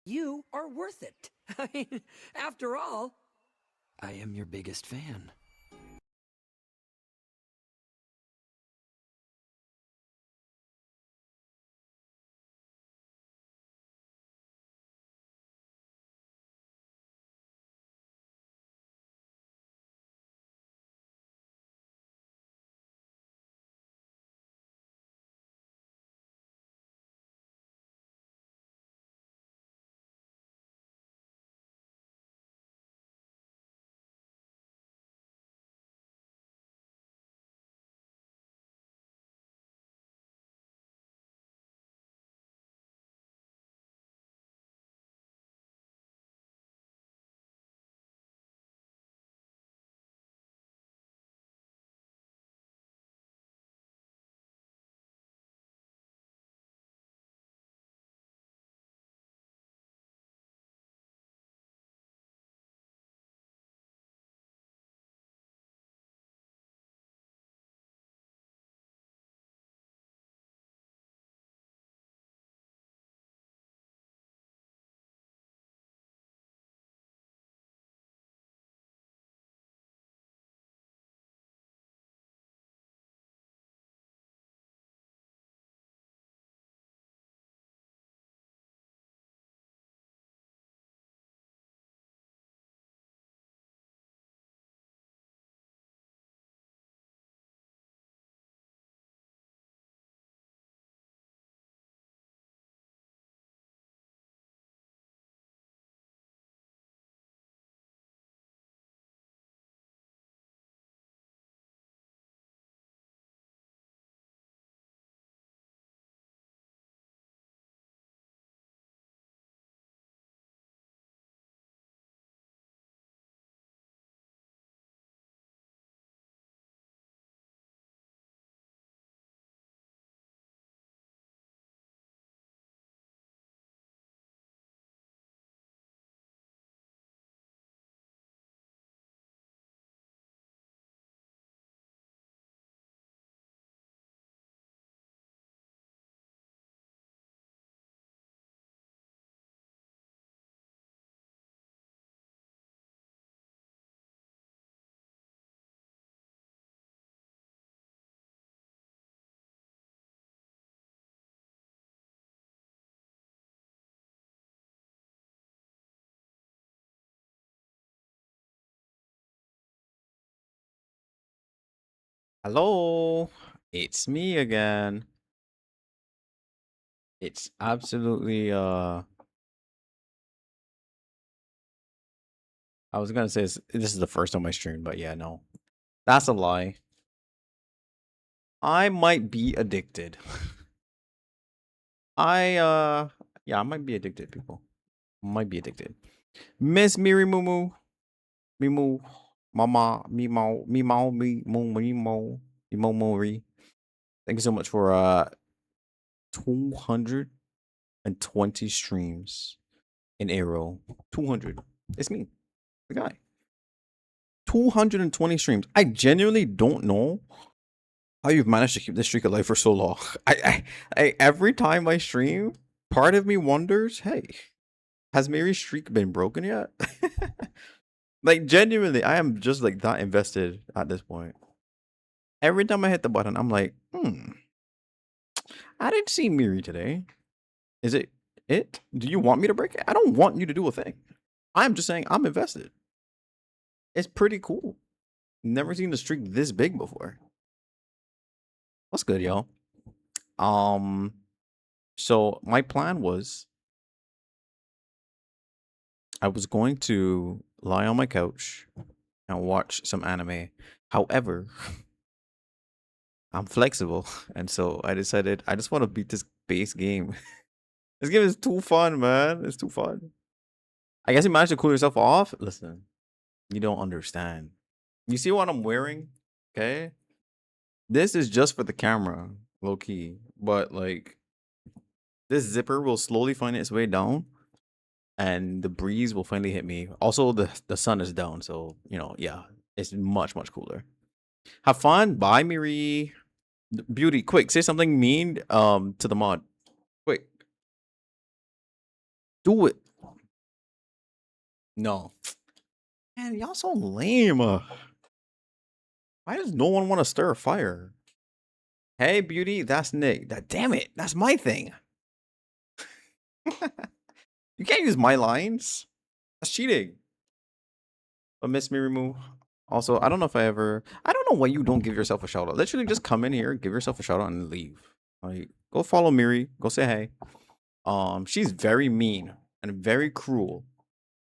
You are worth it. I mean, after all, I am your biggest fan. Hello, it's me again. It's absolutely I was gonna say this is the first time I streamed, but yeah, no. That's a lie. I might be addicted. I yeah, I might be addicted, people. Might be addicted. Miss Miri Mumu, Mimu, Mama, Mimo, Mimo, Mimo, Mimo Mori. Thank you so much for 220 streams in Arrow. 200. It's me, the guy. 220 streams. I genuinely don't know how you've managed to keep this streak alive for so long. I every time I stream, part of me wonders, hey, has Mary's streak been broken yet? Like genuinely, I am just like that invested at this point. Every time I hit the button, I'm like, I didn't see Miri today. Is it? Do you want me to break it? I don't want you to do a thing. I'm just saying I'm invested. It's pretty cool. Never seen the streak this big before. What's good, y'all? Um, so my plan was I was going to lie on my couch and watch some anime. However, I'm flexible, and so I decided I just want to beat this base game. This game is too fun, man. It's too fun. I guess you managed to cool yourself off. Listen, you don't understand. You see what I'm wearing? Okay, this is just for the camera, low key. But like, this zipper will slowly find its way down, and the breeze will finally hit me. Also, the sun is down, so yeah, it's much cooler. Have fun. Bye, Miri. Beauty, quick, say something mean to the mod. Quick, do it. No. Man, y'all so lame. Why does no one want to stir a fire? Hey, beauty, that's Nick. Damn it, that's my thing. You can't use my lines. That's cheating. But miss me remove. Also, I don't know if I don't know why you don't give yourself a shout out. Literally just come in here, give yourself a shout out, and leave. Like, go follow Miri. Go say hey. She's very mean and very cruel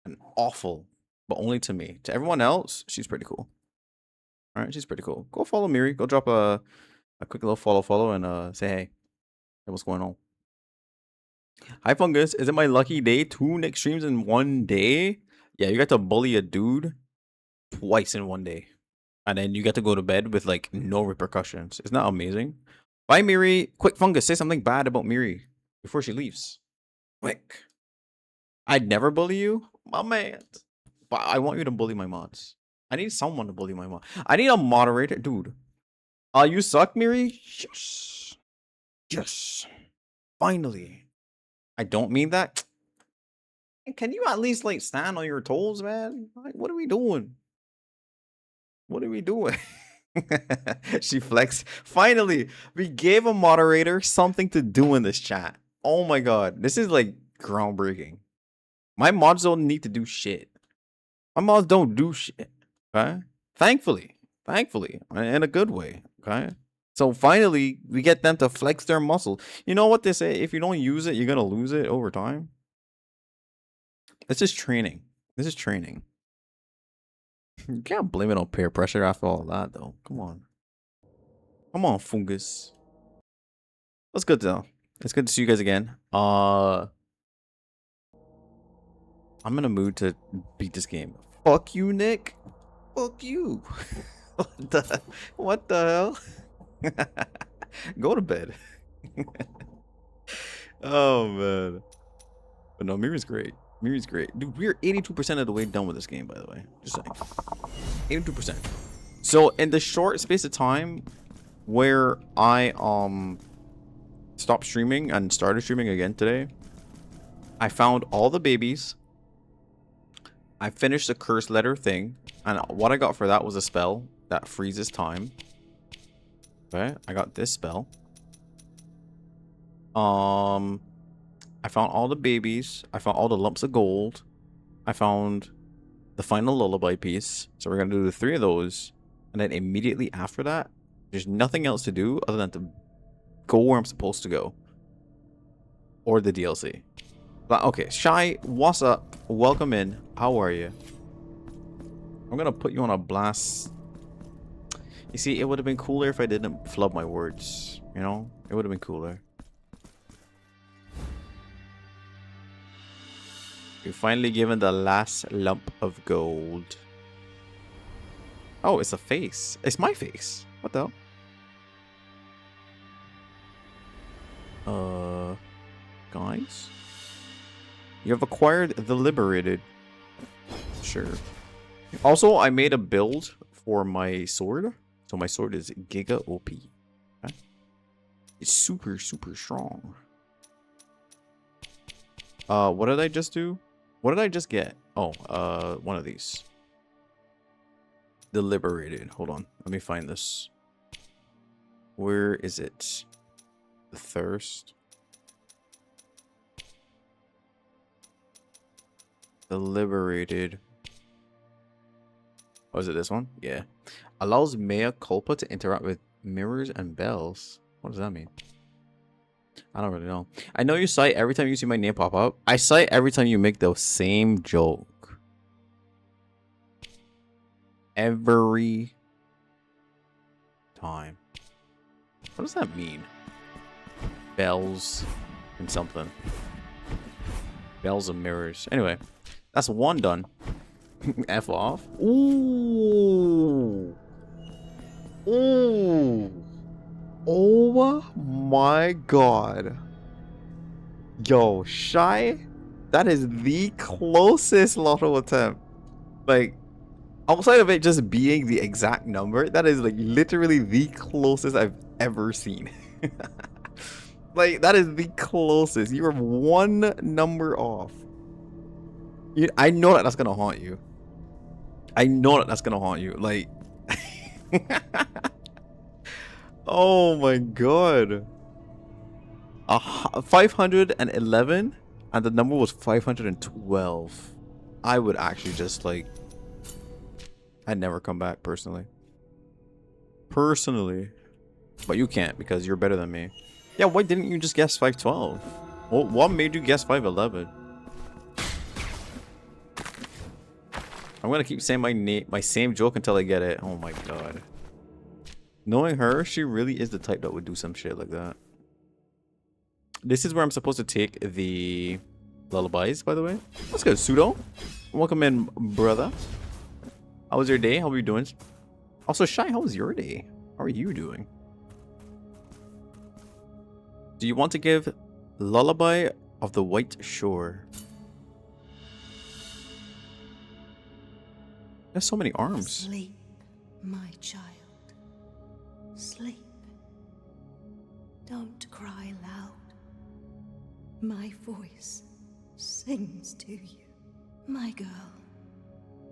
and awful, but only to me. To everyone else, she's pretty cool. All right, she's pretty cool. Go follow Miri. Go drop a quick little follow and say hey. Hey, what's going on? Hi Fungus, is it my lucky day? 2 Nick streams in 1 day? Yeah, you got to bully a dude twice in 1 day. And then you get to go to bed with like no repercussions. Isn't that amazing? Bye Miri. Quick Fungus, say something bad about Miri before she leaves. Quick. I'd never bully you? My man. But I want you to bully my mods. I need someone to bully my mod. I need a moderator. Dude. You suck, Miri? Yes. Yes. Finally. I don't mean that. Can you at least like stand on your toes, man? Like, what are we doing? What are we doing? She flexed. Finally, we gave a moderator something to do in this chat. Oh my god. This is like groundbreaking. My mods don't need to do shit. My mods don't do shit. Okay? Thankfully. Thankfully. In a good way. Okay? So finally, we get them to flex their muscle. You know what they say? If you don't use it, you're going to lose it over time. This is training. This is training. You can't blame it on peer pressure after all that, though. Come on. Come on, Fungus. That's good, though. It's good to see you guys again. I'm in a mood to beat this game. Fuck you, Nick. Fuck you. What the hell? Go to bed. Oh man. But no, Miri's great. Miri's great. Dude, we're 82% of the way done with this game, by the way. Just saying. 82%. So in the short space of time where I stopped streaming and started streaming again today, I found all the babies. I finished the curse letter thing, and what I got for that was a spell that freezes time. Okay, I got this spell. I found all the babies. I found all the lumps of gold. I found the final lullaby piece. So we're gonna do the 3 of those, and then immediately after that, there's nothing else to do other than to go where I'm supposed to go, or the DLC. But okay, Shy, what's up? Welcome in. How are you? I'm gonna put you on a blast. You see, it would have been cooler if I didn't flub my words. You know, it would have been cooler. You're finally given the last lump of gold. Oh, it's a face. It's my face. What the hell? Guys? You have acquired the Liberated. Sure. Also, I made a build for my sword. So my sword is Giga OP. Okay? It's super, super strong. What did I just do? What did I just get? Oh, one of these. The Liberated. Hold on. Let me find this. Where is it? The Thirst. The Liberated. Oh, is it this one? Yeah. Allows Mea Culpa to interact with mirrors and bells. What does that mean? I don't really know. I know you sigh every time you see my name pop up. I sigh every time you make the same joke. Every time. What does that mean? Bells and something. Bells and mirrors. Anyway, that's one done. F off. Ooh. Ooh. Oh my god. Yo, Shy, that is the closest lotto attempt. Like, outside of it just being the exact number, that is like literally the closest I've ever seen. Like, that is the closest. You're one number off. I know that that's gonna haunt you. I know that that's gonna haunt you. Like, oh my god. 511 and the number was 512. I would actually just like, I'd never come back personally. But you can't because you're better than me. Yeah, why didn't you just guess 512? Well, what made you guess 511? I'm gonna keep saying my same joke until I get it. Oh my god. Knowing her, she really is the type that would do some shit like that. This is where I'm supposed to take the lullabies, by the way. That's good, Pseudo. Welcome in, brother. How was your day? How are you doing? Also, Shy, how was your day? How are you doing? Do you want to give Lullaby of the White Shore? There's so many arms. Sleep, my child. Sleep. Don't cry loud. My voice sings to you. My girl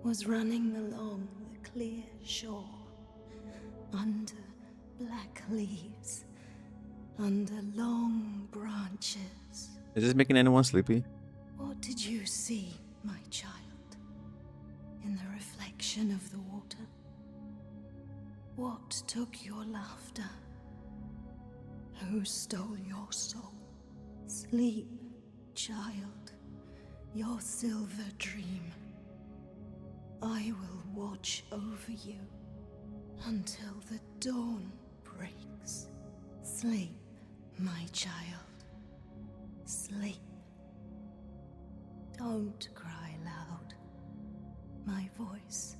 was running along the clear shore, under black leaves, under long branches. Is this making anyone sleepy? What did you see, my child, in the reflection of the water? What took your laughter? Who stole your soul? Sleep, child, your silver dream. I will watch over you until the dawn breaks. Sleep, my child. Sleep. Don't cry loud. My voice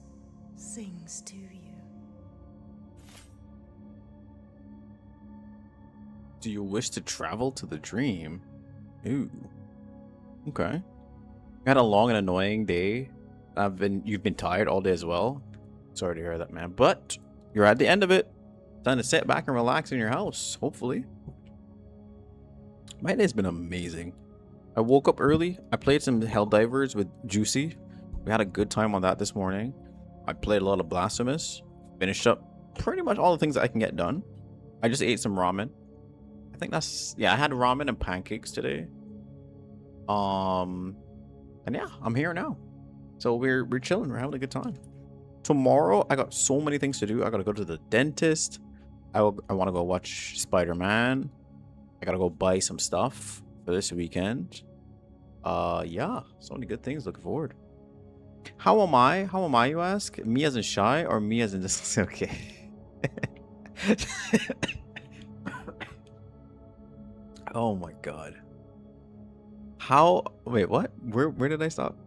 sings to you. Do you wish to travel to the dream? Ooh. Okay. You had a long and annoying day. You've been tired all day as well. Sorry to hear that, man. But you're at the end of it. Time to sit back and relax in your house, hopefully. My day's been amazing. I woke up early. I played some Helldivers with Juicy. We had a good time on that this morning. I played a lot of Blasphemous. Finished up pretty much all the things that I can get done. I just ate some ramen. I think that's, yeah, I had ramen and pancakes today. And yeah, I'm here now. So we're chilling. We're having a good time. Tomorrow, I got so many things to do. I gotta go to the dentist. I want to go watch Spider-Man. I gotta go buy some stuff for this weekend. Yeah, so many good things. Looking forward. How am I? How am I, you ask? Me as in Shy or me as in this? Okay. Oh my god. How? Wait, what? Where did I stop?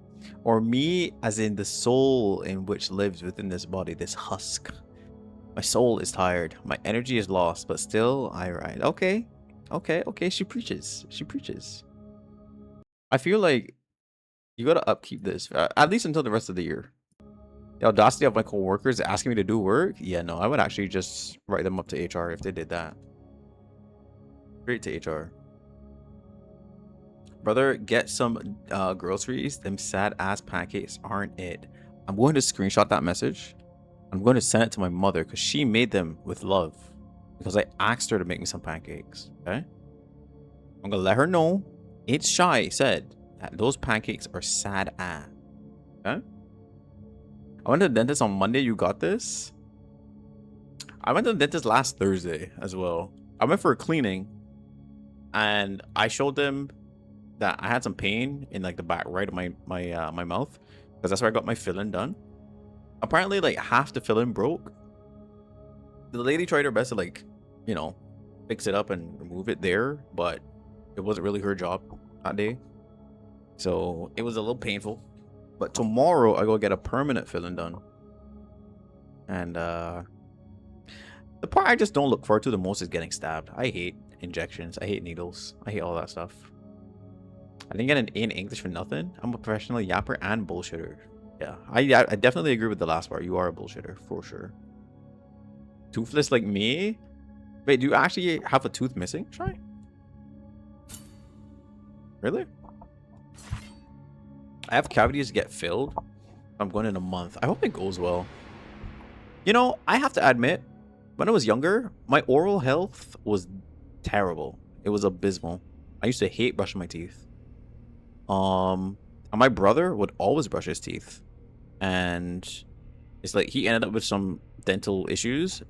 Or me as in the soul in which lives within this body, this husk. My soul is tired. My energy is lost, but still I ride. Okay. Okay. She preaches. She preaches. I feel like you gotta upkeep this, at least until the rest of the year. The audacity of my coworkers asking me to do work? Yeah, no, I would actually just write them up to HR if they did that. Straight to HR. Brother, get some groceries. Them sad ass pancakes aren't it. I'm going to screenshot that message. I'm going to send it to my mother because she made them with love. Because I asked her to make me some pancakes. Okay? I'm going to let her know. It's Shy said that those pancakes are sad ass. Okay? I went to the dentist on Monday. You got this? I went to the dentist last Thursday as well. I went for a cleaning. And I showed them that I had some pain in like the back right of my mouth, because that's where I got my filling done. Apparently, like half the filling broke. The lady tried her best to like, you know, fix it up and remove it there, but it wasn't really her job that day. So it was a little painful. But tomorrow I go get a permanent filling done. And the part I just don't look forward to the most is getting stabbed. I hate injections. I hate needles. I hate all that stuff. I didn't get an A in English for nothing. I'm a professional yapper and bullshitter. Yeah, I definitely agree with the last part. You are a bullshitter for sure. Toothless like me? Wait, do you actually have a tooth missing? Try. Really? I have cavities get filled. I'm going in a month. I hope it goes well. You know, I have to admit, when I was younger, my oral health was terrible. It was abysmal. I used to hate brushing my teeth. And my brother would always brush his teeth. And it's like he ended up with some dental issues.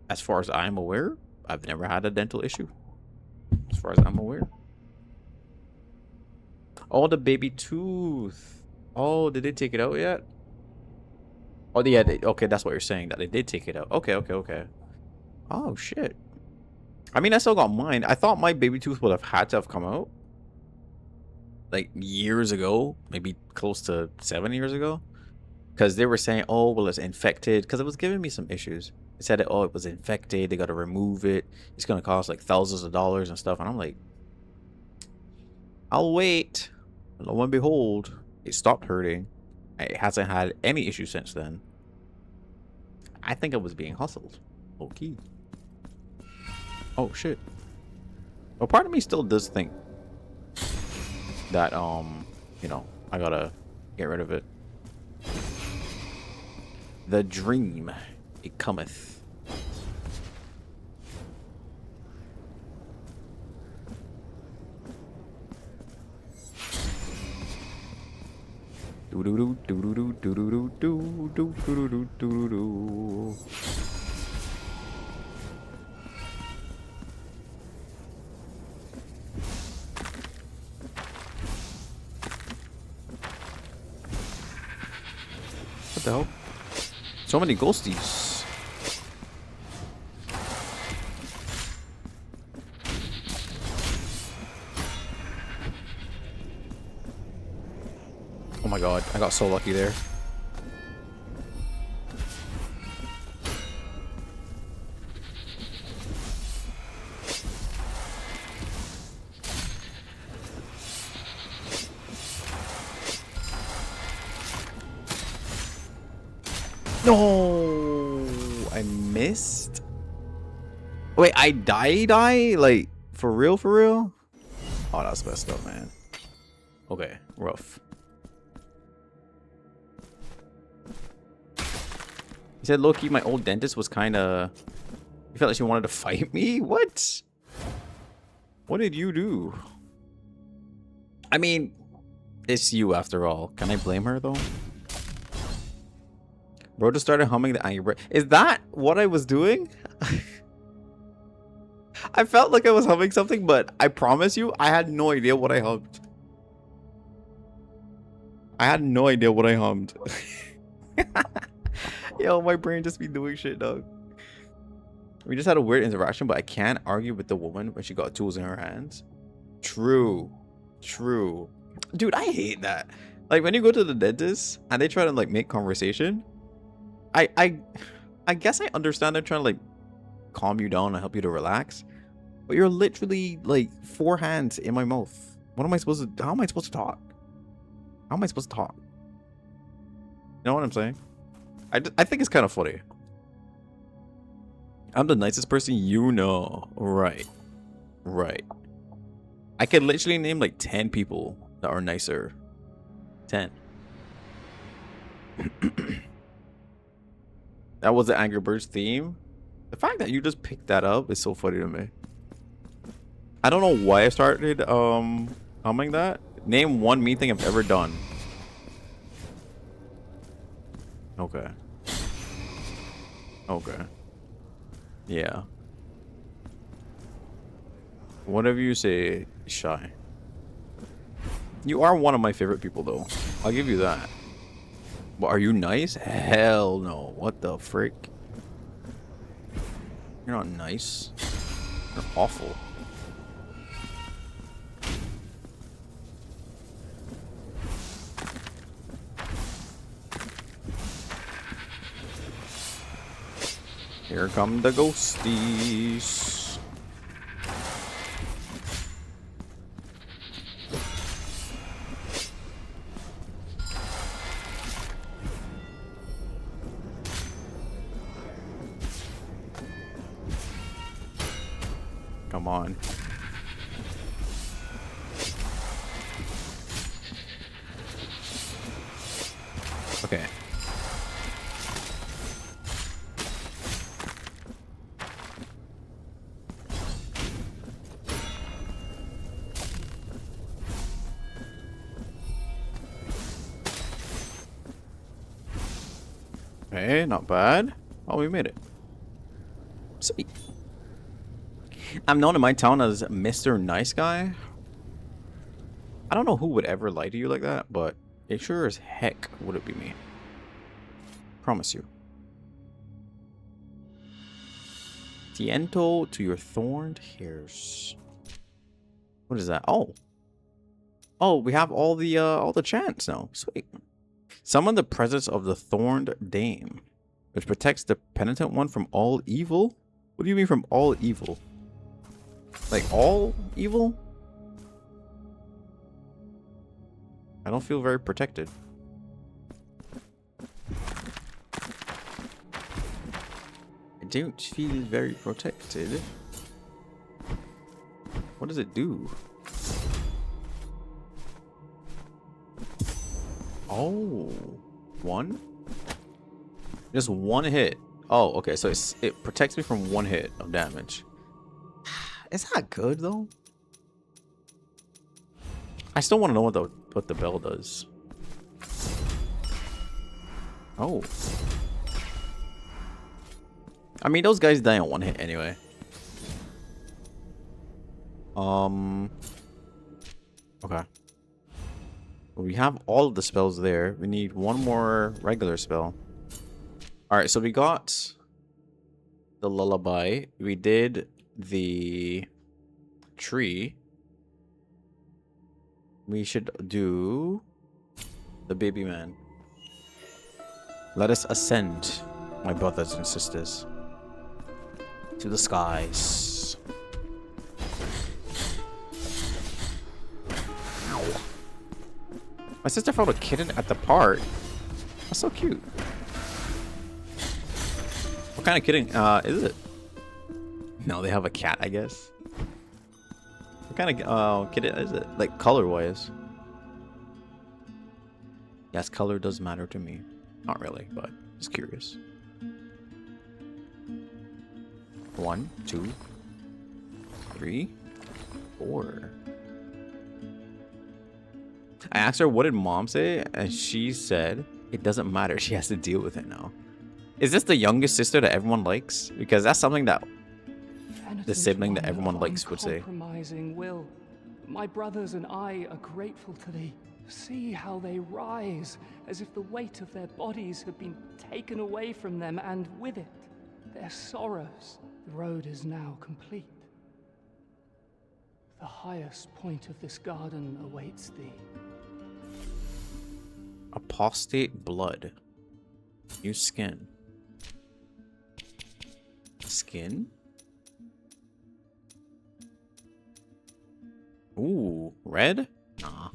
As far as I'm aware, I've never had a dental issue. As far as I'm aware. Oh, the baby tooth. Oh, did they take it out yet? Oh, yeah. Okay, that's what you're saying. That they did take it out. Okay. Oh, shit. I mean, I still got mine. I thought my baby tooth would have had to have come out. Like, years ago. Maybe close to 7 years ago. Because they were saying, oh, well, it's infected. Because it was giving me some issues. They said, that, oh, it was infected. They got to remove it. It's going to cost like thousands of dollars and stuff. And I'm like, I'll wait. And lo and behold, it stopped hurting. It hasn't had any issues since then. I think I was being hustled. Okay. Oh, shit. Well, part of me still does think that, you know, I gotta get rid of it. The dream, it cometh. Do do do do do do do do do do do do do. What the hell? So many ghosties. Oh my god, I got so lucky there. No, I missed. Wait, I die? Like, for real, for real? Oh, that's messed up, man. Okay, rough. He said, low-key, my old dentist was kind of... He felt like she wanted to fight me? What? What did you do? I mean, it's you after all. Can I blame her, though? Bro just started humming the Angry Bird. Is that what I was doing? I felt like I was humming something, but I promise you, I had no idea what I hummed. I had no idea what I hummed. Yo, my brain just be doing shit, dog. We just had a weird interaction, but I can't argue with the woman when she got tools in her hands. True. True. Dude, I hate that. Like, when you go to the dentist and they try to, like, make conversation, I guess I understand they're trying to, like, calm you down and help you to relax. But you're literally, like, 4 hands in my mouth. What am I supposed to... How am I supposed to talk? How am I supposed to talk? You know what I'm saying? I think it's kind of funny. I'm the nicest person you know. Right. Right. I could literally name, like, 10 people that are nicer. 10. That was the Angry Birds theme. The fact that you just picked that up is so funny to me. I don't know why I started humming that. Name one mean thing I've ever done. Okay. Okay. Yeah. Whatever you say, Shy. You are one of my favorite people, though. I'll give you that. But are you nice? Hell no. What the frick? You're not nice. You're awful. Here come the ghosties. Come on. Okay, not bad. Oh, we made it. Sweet. I'm known in my town as Mr. Nice Guy. I don't know who would ever lie to you like that, but it sure as heck would it be me. Promise you. Tiento to your thorned hairs. What is that? Oh. Oh, we have all the chants now. Sweet. Summon the presence of the thorned dame, which protects the penitent one from all evil. What do you mean from all evil? Like all evil? I don't feel very protected. I don't feel very protected. What does it do? Oh, one? Just one hit. Oh, okay. So it protects me from one hit of damage. Is that good though? I still want to know what the bell does. Oh. I mean, those guys die on one hit anyway. Okay. We have all of the spells there. We need one more regular spell. Alright, so we got the lullaby. We did the tree. We should do the baby man. Let us ascend, my brothers and sisters, to the skies. Ow. My sister found a kitten at the park. That's so cute. What kind of kitten is it? No, they have a cat, I guess. What kind of kitten is it? Like color-wise? Yes, color does matter to me. Not really, but just curious. 1, 2, 3, 4. I asked her, what did mom say? And she said, it doesn't matter. She has to deal with it now. Is this the youngest sister that everyone likes? Because that's something that the sibling that everyone likes would say. Uncompromising will. My brothers and I are grateful to thee. See how they rise, as if the weight of their bodies have been taken away from them, and with it, their sorrows. The road is now complete. The highest point of this garden awaits thee. Apostate blood. New skin. Skin? Ooh, red? Nah.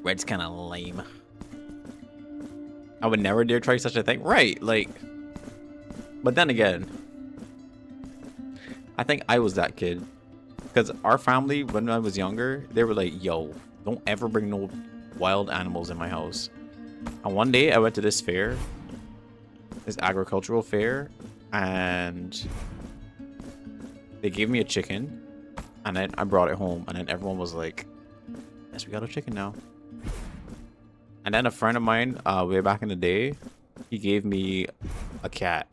Red's kind of lame. I would never dare try such a thing. Right, like... But then again... I think I was that kid. Because our family, when I was younger, they were like, yo, don't ever bring no wild animals in my house. And one day, I went to this fair. This agricultural fair. And... they gave me a chicken. And then I brought it home. And then everyone was like, yes, we got a chicken now. And then a friend of mine, way back in the day, he gave me a cat.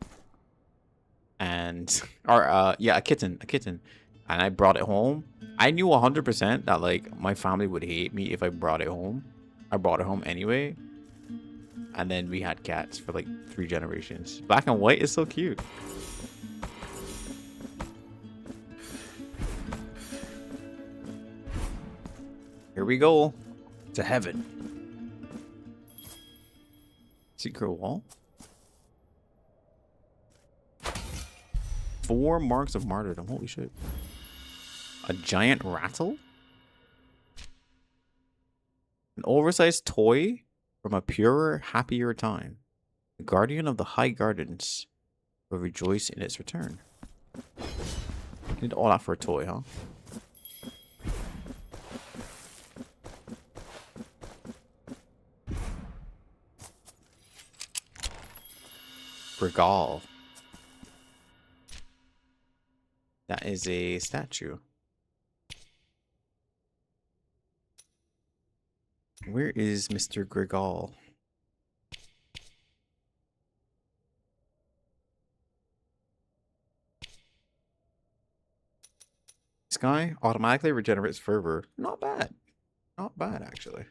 And, or, yeah, a kitten. And I brought it home. I knew 100% that, like, my family would hate me if I brought it home. I brought it home anyway. And then we had cats for, like, 3 generations. Black and white is so cute. Here we go. To heaven. Secret wall. 4 marks of martyrdom. Holy shit. A giant rattle? An oversized toy from a purer, happier time. The guardian of the high gardens will rejoice in its return. You did all that for a toy, huh? Regal. That is a statue. Where is Mr. Grigal? guy automatically regenerates fervor. Not bad. Not bad, actually.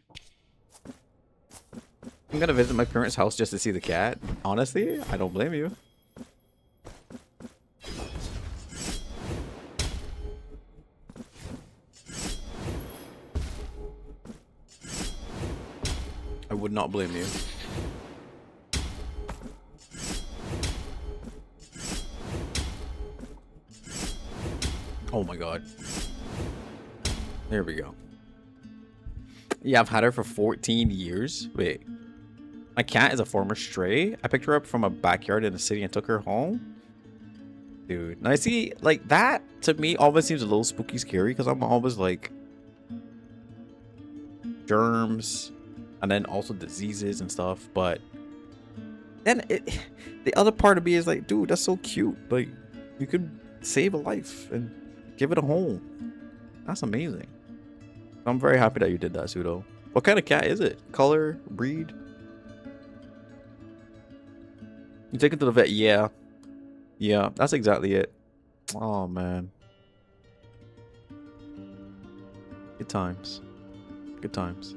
I'm gonna visit my parents' house just to see the cat. Honestly, I don't blame you. I would not blame you. Oh my god. There we go. Yeah, I've had her for 14 years. Wait. My cat is a former stray. I picked her up from a backyard in the city and took her home. Dude. Now I see, like, that to me always seems a little spooky scary because I'm always like germs and then also diseases and stuff. But then the other part of me is like, dude, that's so cute. Like, you could save a life and give it a home. That's amazing. I'm very happy that you did that, Pseudo. What kind of cat is it? Color? Breed? You take it to the vet? Yeah. Yeah, that's exactly it. Oh, man. Good times. Good times.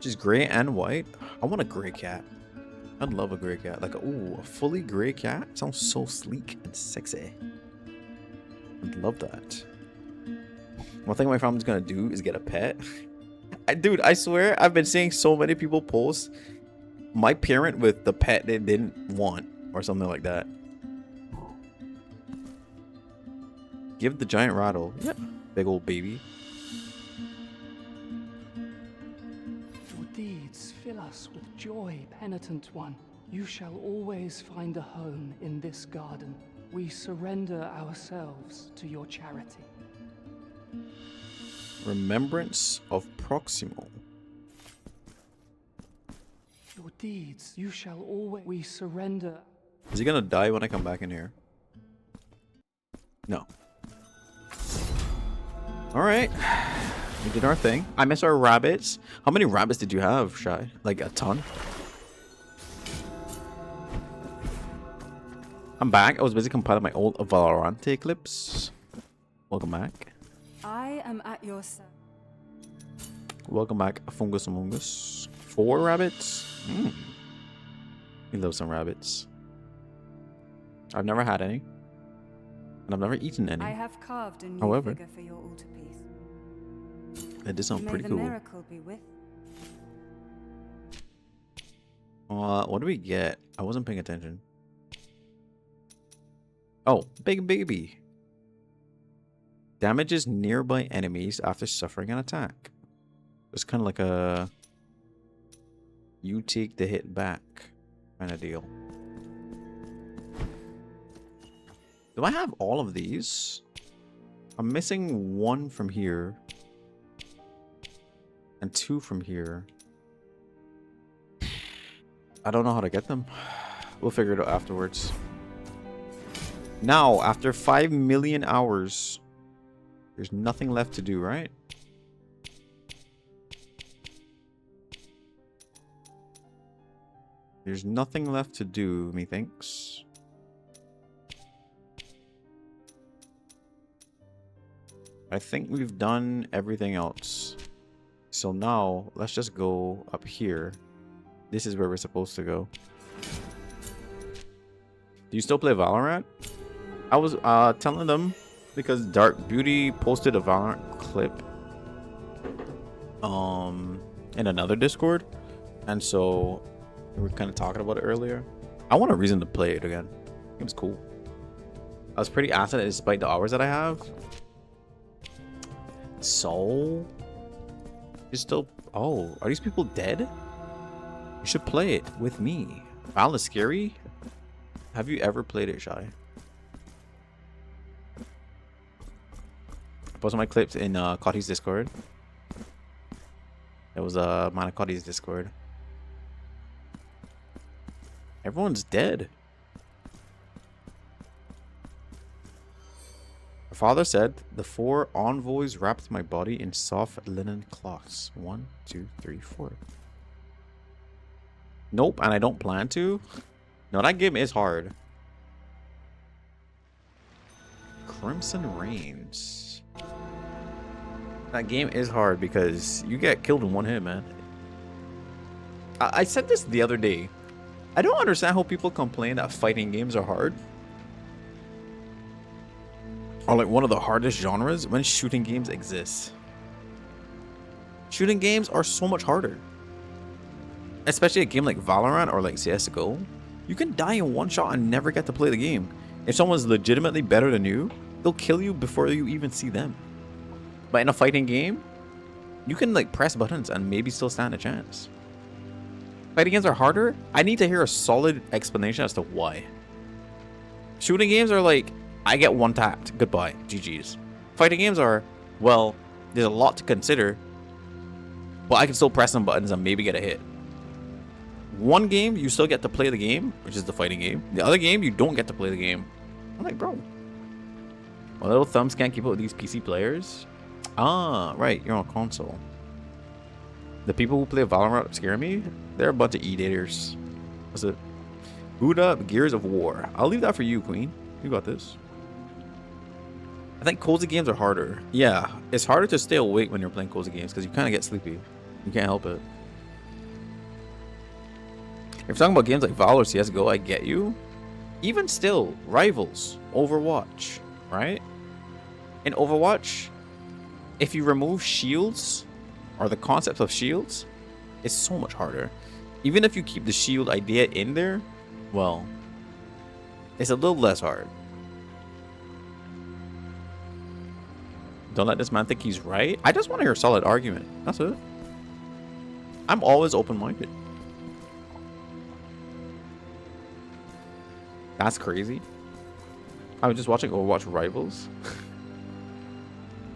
She's gray and white. I want a gray cat. I'd love a gray cat. Like, ooh, a fully gray cat? Sounds so sleek and sexy. I'd love that. One thing my family's gonna do is get a pet. Dude, I swear, I've been seeing so many people post my parent with the pet they didn't want or something like that. Give the giant rattle. Yep. Big old baby. Your deeds fill us with joy, penitent one. You shall always find a home in this garden. We surrender ourselves to your charity. Remembrance of Proximo. Your deeds, you shall always... We surrender... Is he gonna die when I come back in here? No. Alright. We did our thing. I miss our rabbits. How many rabbits did you have, Shy? Like a ton? I'm back. I was busy compiling my old Valorante clips. Welcome back. I am at your side. Welcome back, Fungus Among Us. 4 rabbits? We love some rabbits. I've never had any. And I've never eaten any. I have carved a new However, figure for your altarpiece. That did sound May pretty the cool. miracle be with. What do we get? I wasn't paying attention. Oh, big baby. Damages nearby enemies after suffering an attack. It's kind of like a you take the hit back kind of deal. Do I have all of these? I'm missing 1 from here and 2 from here. I don't know how to get them. We'll figure it out afterwards. Now, after 5 million hours, there's nothing left to do, right? There's nothing left to do, methinks. I think we've done everything else. So now, let's just go up here. This is where we're supposed to go. Do you still play Valorant? I was telling them because Dark Beauty posted a Valorant clip in another Discord, and so we were kind of talking about it earlier. I want a reason to play it again. It was cool. I was pretty acid despite the hours that I have. So you still... Oh, are these people dead? You should play it with me. Val is scary. Have you ever played it, Shy? I posted my clips in Cotty's Discord. It was mine and Cotty's Discord. Everyone's dead. Her father said, the 4 envoys wrapped my body in soft linen cloths. 1, 2, 3, 4. Nope, and I don't plan to. No, that game is hard. Crimson Reigns. That game is hard because you get killed in one hit, man. I said this the other day. I don't understand how people complain that fighting games are hard. Or like one of the hardest genres when shooting games exist. Shooting games are so much harder. Especially a game like Valorant or like CSGO. You can die in one shot and never get to play the game. If someone's legitimately better than you, they'll kill you before you even see them. But in a fighting game, you can like press buttons and maybe still stand a chance. Fighting games are harder. I need to hear a solid explanation as to why. Shooting games are like, I get one tapped, goodbye, GG's. Fighting games are, well, there's a lot to consider, but I can still press some buttons and maybe get a hit. One game, you still get to play the game, which is the fighting game. The other game, you don't get to play the game. I'm like, bro, my little thumbs can't keep up with these PC players. Ah, right, you're on console. The people who play Valorant scare me. They're a bunch of eat-eaters. What's it? Boot up Gears of War. I'll leave that for you, Queen. You got this. I think cozy games are harder. Yeah, it's harder to stay awake when you're playing cozy games because you kind of get sleepy. You can't help it. If you're talking about games like Val or CSGO, I get you. Even still, Rivals, Overwatch, right? In Overwatch, if you remove shields, or the concepts of shields, it's so much harder. Even if you keep the shield idea in there, well, it's a little less hard. Don't let this man think he's right. I just want to hear a solid argument. That's it. I'm always open-minded. That's crazy. I was just watching Overwatch Rivals.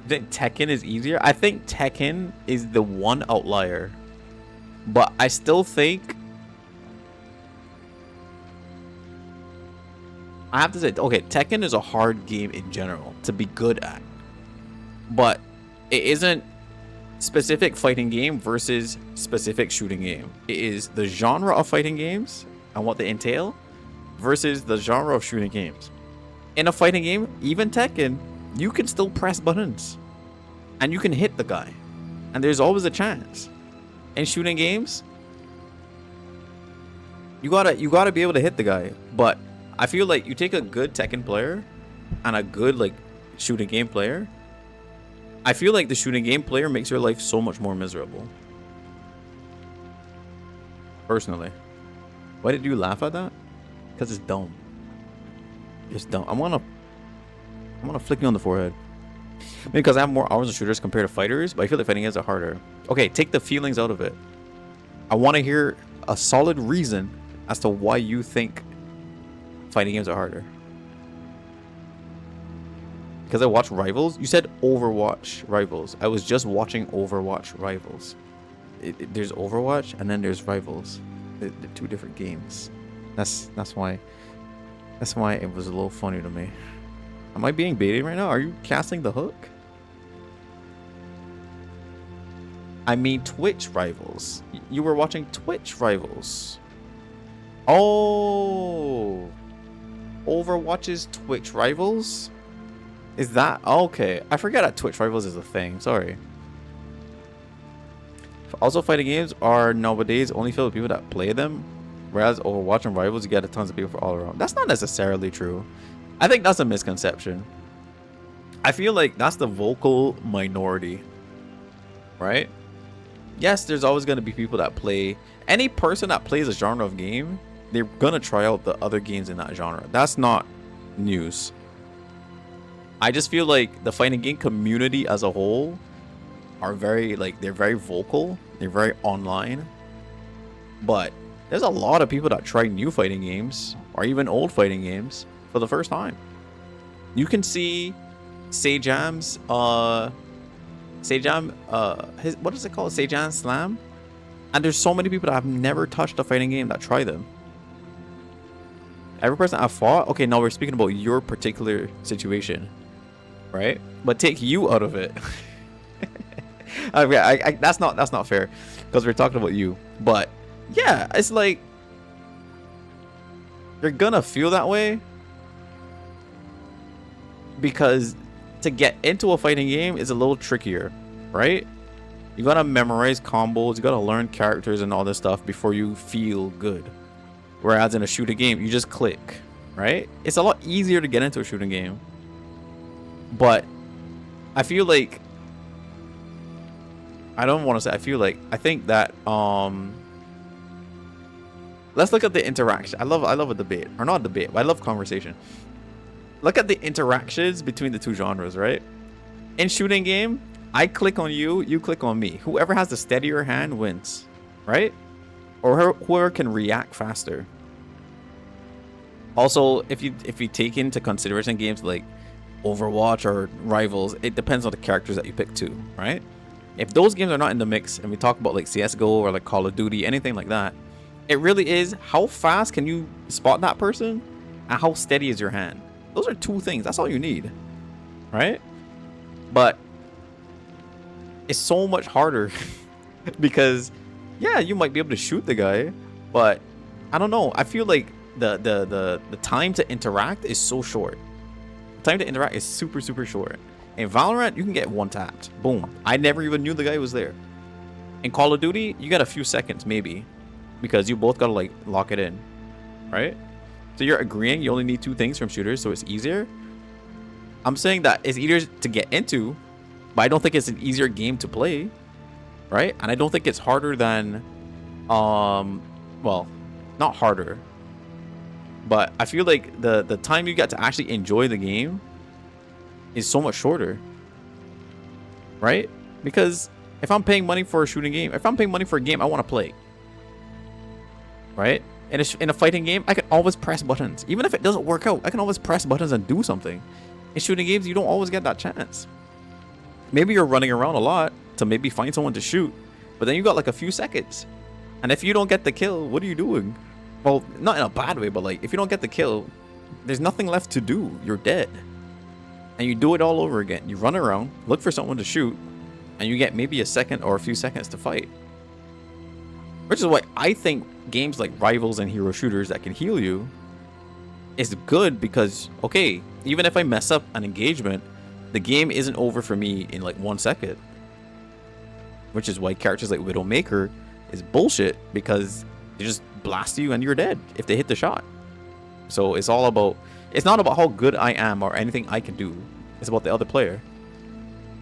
Think Tekken is easier? I think Tekken is the one outlier. But I still think I have to say, okay, Tekken is a hard game in general to be good at. But it isn't specific fighting game versus specific shooting game. It is the genre of fighting games and what they entail versus the genre of shooting games. In a fighting game, even Tekken, you can still press buttons and you can hit the guy, and there's always a chance. In shooting games, you gotta be able to hit the guy. But I feel like you take a good Tekken player and a good like shooting game player, I feel like the shooting game player makes your life so much more miserable. Personally. Why did you laugh at that? Because it's dumb. It's dumb. I'm gonna flick you on the forehead. Maybe because I have more hours of shooters compared to fighters, but I feel like fighting games are harder. Okay, take the feelings out of it. I want to hear a solid reason as to why you think fighting games are harder. Because I watched Rivals? You said Overwatch Rivals. I was just watching Overwatch Rivals. There's Overwatch and then there's Rivals. They're two different games. That's why it was a little funny to me. Am I being baited right now? Are you casting the hook? I mean Twitch Rivals. You were watching Twitch Rivals. Oh, Overwatch's Twitch Rivals? Is that okay? I forgot that Twitch Rivals is a thing. Sorry. Also, fighting games are nowadays only filled with people that play them, whereas Overwatch and Rivals, you get tons of people for all around. That's not necessarily true. I think that's a misconception. I feel like that's the vocal minority, right? Yes, there's always going to be people that play. Any person that plays a genre of game, they're going to try out the other games in that genre. That's not news. I just feel like the fighting game community as a whole are very, like, they're very vocal. They're very online. But there's a lot of people that try new fighting games or even old fighting games for the first time. You can see Sejam's what is it called? Sejam Slam? And there's so many people that have never touched a fighting game that try them. Every person I've fought, okay, now we're speaking about your particular situation, right? But take you out of it. Okay, that's not fair because we're talking about you. But yeah, it's like you're gonna feel that way because to get into a fighting game is a little trickier. right? You gotta memorize combos, you gotta learn characters and all this stuff before you feel good. Whereas in a shooting game, you just click, right? It's a lot easier to get into a shooting game. But I feel like, I don't want to say, I think that let's look at the interaction. I love a debate, or not a debate, but I love conversation. Look at the interactions between the two genres, right? In shooting game, I click on you, you click on me. Whoever has the steadier hand wins, right? Or whoever can react faster. Also, if you take into consideration games like Overwatch or Rivals, it depends on the characters that you pick too, right? If those games are not in the mix, and we talk about like CS:GO or like Call of Duty, anything like that, it really is how fast can you spot that person and how steady is your hand. Those are two things. That's all you need, right? But it's so much harder because, yeah, you might be able to shoot the guy, but I don't know. I feel like the time to interact is so short. The time to interact is super short. In Valorant, you can get one tapped. Boom. I never even knew the guy was there. In Call of Duty, you got a few seconds maybe, because you both gotta like lock it in, right? So you're agreeing you only need two things from shooters, so it's easier. I'm saying that it's easier to get into, but I don't think it's an easier game to play, right? And I don't think it's harder than, well, not harder, but I feel like the time you get to actually enjoy the game is so much shorter, right? Because if I'm paying money for a shooting game, if I'm paying money for a game I want to play, right? In a fighting game, I can always press buttons. Even if it doesn't work out, I can always press buttons and do something. In shooting games, you don't always get that chance. Maybe you're running around a lot to maybe find someone to shoot, but then you got like a few seconds. And if you don't get the kill, what are you doing? Well, not in a bad way, but like if you don't get the kill, there's nothing left to do. You're dead. And you do it all over again. You run around, look for someone to shoot, and you get maybe a second or a few seconds to fight. Which is why I think games like Rivals and hero shooters that can heal you is good, because, okay, even if I mess up an engagement, the game isn't over for me in like 1 second. Which is why characters like Widowmaker is bullshit, because they just blast you and you're dead if they hit the shot. So it's all about, it's not about how good I am or anything I can do. It's about the other player.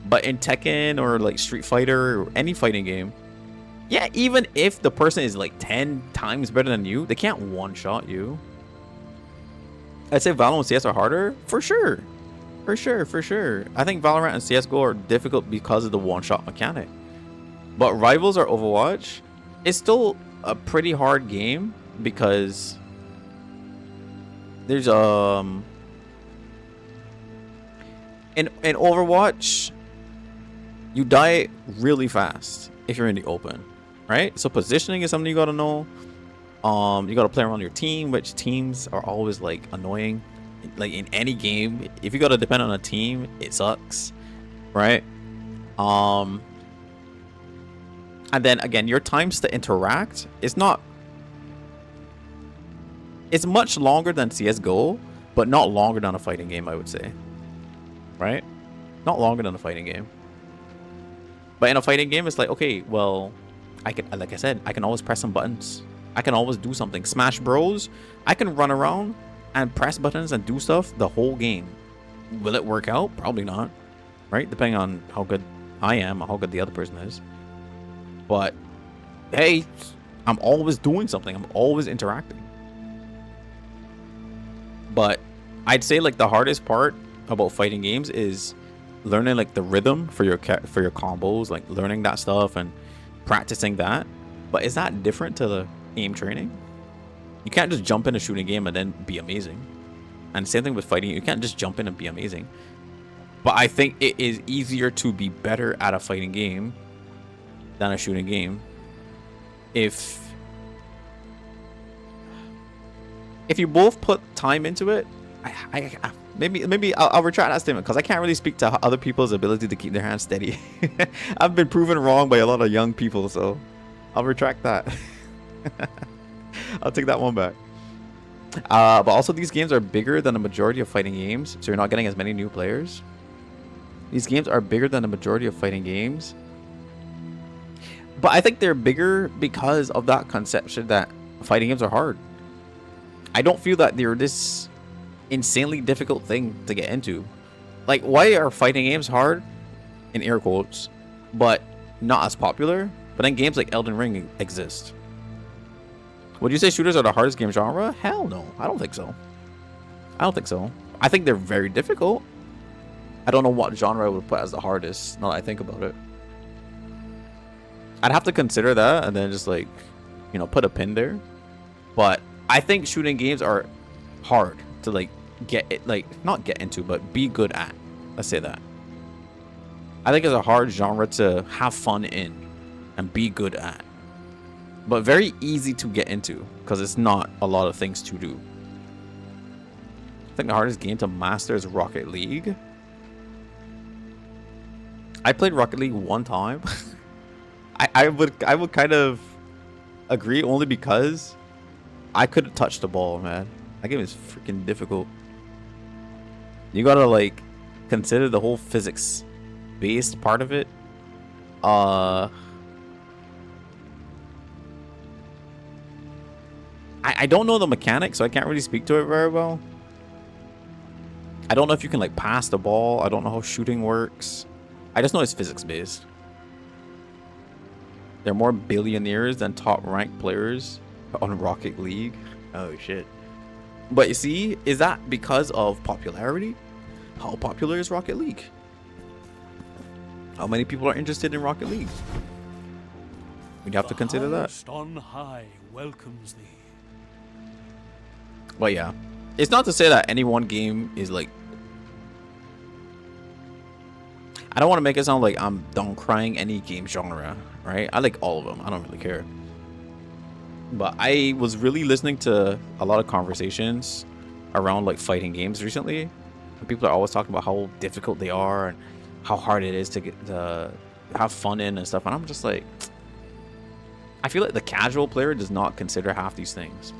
But in Tekken or like Street Fighter or any fighting game, yeah, even if the person is like 10 times better than you, they can't one-shot you. I'd say Valorant and CS are harder, for sure. For sure. I think Valorant and CSGO are difficult because of the one-shot mechanic. But Rivals or Overwatch is still a pretty hard game, because there's in Overwatch, you die really fast if you're in the open, right? So positioning is something you gotta know. You gotta play around your team, which teams are always like annoying. Like in any game, if you gotta depend on a team, it sucks, right? And then again, your times to interact is not, it's much longer than CSGO, but not longer than a fighting game, I would say, right? Not longer than a fighting game. But in a fighting game, it's like, okay, well, I can, like I said, I can always press some buttons. I can always do something. Smash Bros, I can run around and press buttons and do stuff the whole game. Will it work out? Probably not, right? Depending on how good I am or how good the other person is. But hey, I'm always doing something. I'm always interacting. But I'd say like the hardest part about fighting games is learning like the rhythm for your combos, like learning that stuff and practicing that. But is that different to the aim training? You can't just jump in a shooting game and then be amazing. And same thing with fighting. You can't just jump in and be amazing. But I think it is easier to be better at a fighting game than a shooting game if you both put time into it. Maybe I'll retract that statement, because I can't really speak to other people's ability to keep their hands steady. I've been proven wrong by a lot of young people, so I'll retract that. I'll take that one back. But also, these games are bigger than the majority of fighting games, so you're not getting as many new players. These games are bigger than the majority of fighting games. But I think they're bigger because of that conception that fighting games are hard. I don't feel that they're this insanely difficult thing to get into. Like, why are fighting games hard, in air quotes, but not as popular? But then games like Elden Ring exist. Would you say shooters are the hardest game genre? Hell no. I don't think so. I don't think so. I think they're very difficult. I don't know what genre I would put as the hardest, now that I think about it. I'd have to consider that and then just like, you know, put a pin there. But I think shooting games are hard to like get it, like not get into, but be good at. Let's say that. I think it's a hard genre to have fun in and be good at. But very easy to get into because it's not a lot of things to do. I think the hardest game to master is Rocket League. I played Rocket League one time. I would kind of agree only because I couldn't touch the ball, man. That game is freaking difficult. You gotta like consider the whole physics based part of it. I don't know the mechanics, so I can't really speak to it very well. I don't know if you can like pass the ball. I don't know how shooting works. I just know it's physics based. They're more billionaires than top ranked players on Rocket League. Oh shit. But you see, is that because of popularity? How popular is Rocket League? How many people are interested in Rocket League? We'd have to consider that. On high welcomes thee. But yeah, it's not to say that any one game is like, I don't want to make it sound like I'm done crying any game genre, right? I like all of them. I don't really care. But I was really listening to a lot of conversations around like fighting games recently. And people are always talking about how difficult they are and how hard it is to get to have fun in and stuff. And I'm just like, I feel like the casual player does not consider half these things.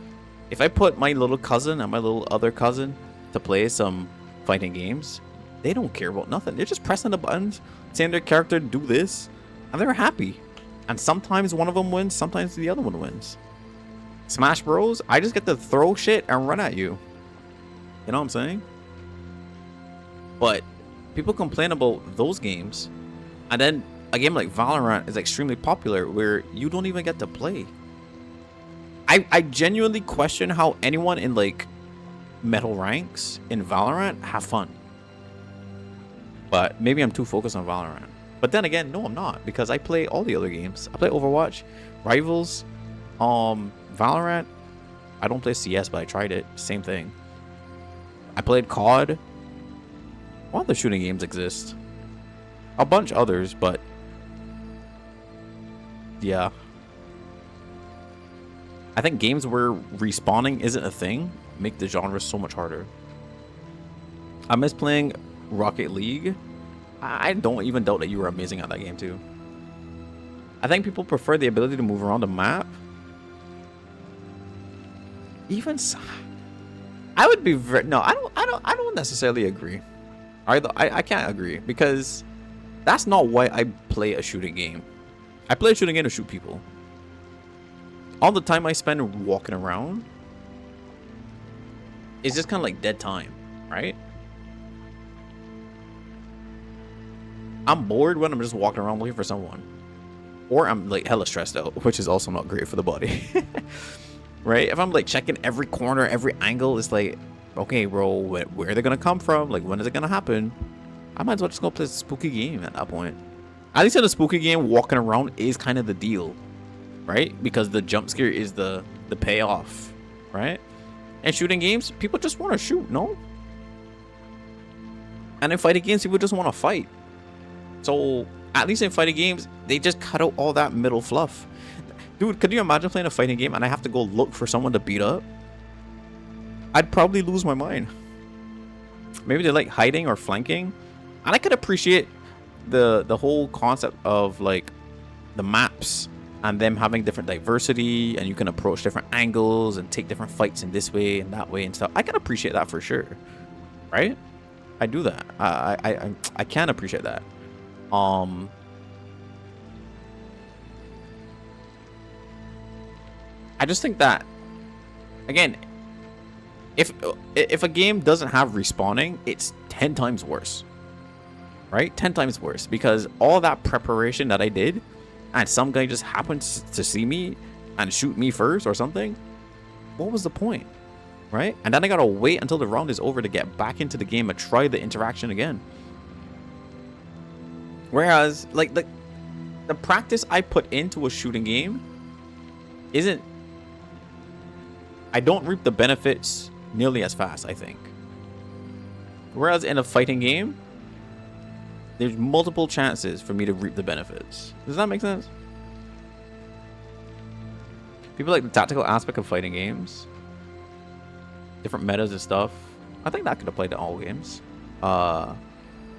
If I put my little cousin and my little other cousin to play some fighting games, they don't care about nothing. They're just pressing the buttons, saying their character do this, and they're happy. And sometimes one of them wins, sometimes the other one wins. Smash Bros, I just get to throw shit and run at you. You know what I'm saying? But people complain about those games, and then a game like Valorant is extremely popular where you don't even get to play. I genuinely question how anyone in like metal ranks in Valorant have fun. But maybe I'm too focused on Valorant. But then again, no, I'm not, because I play all the other games. I play Overwatch, Rivals, Valorant. I don't play CS, but I tried it. Same thing. I played COD. What other shooting games exist? A bunch others, but yeah. I think games where respawning isn't a thing make the genre so much harder. I miss playing Rocket League. I don't even doubt that you were amazing at that game too. I think people prefer the ability to move around the map. Even so, I would be very no. I don't necessarily agree. I can't agree because that's not why I play a shooting game. I play a shooting game to shoot people. All the time I spend walking around is just kind of like dead time, right? I'm bored when I'm just walking around looking for someone. Or I'm like hella stressed out, which is also not great for the body. Right? If I'm like checking every corner, every angle, it's like, okay, bro, where are they gonna come from? Like, when is it gonna happen? I might as well just go play a spooky game at that point. At least in a spooky game, walking around is kind of the deal. Right? Because the jump scare is the payoff, right? And shooting games, people just want to shoot, no? And in fighting games, people just want to fight. So at least in fighting games, they just cut out all that middle fluff. Dude, could you imagine playing a fighting game and I have to go look for someone to beat up? I'd probably lose my mind. Maybe they like hiding or flanking. And I could appreciate the whole concept of like the maps and them having different diversity, and you can approach different angles and take different fights in this way and that way and stuff. I can appreciate that for sure, right? I do that. I can appreciate that. I just think that, again, if a game doesn't have respawning, it's 10 times worse. Right? 10 times worse, because all that preparation that I did, and some guy just happens to see me and shoot me first or something, what was the point? Right? And then I gotta wait until the round is over to get back into the game and try the interaction again. Whereas, like, the practice I put into a shooting game isn't... I don't reap the benefits nearly as fast, I think. Whereas in a fighting game, there's multiple chances for me to reap the benefits. Does that make sense? People like the tactical aspect of fighting games. Different metas and stuff. I think that could apply to all games. I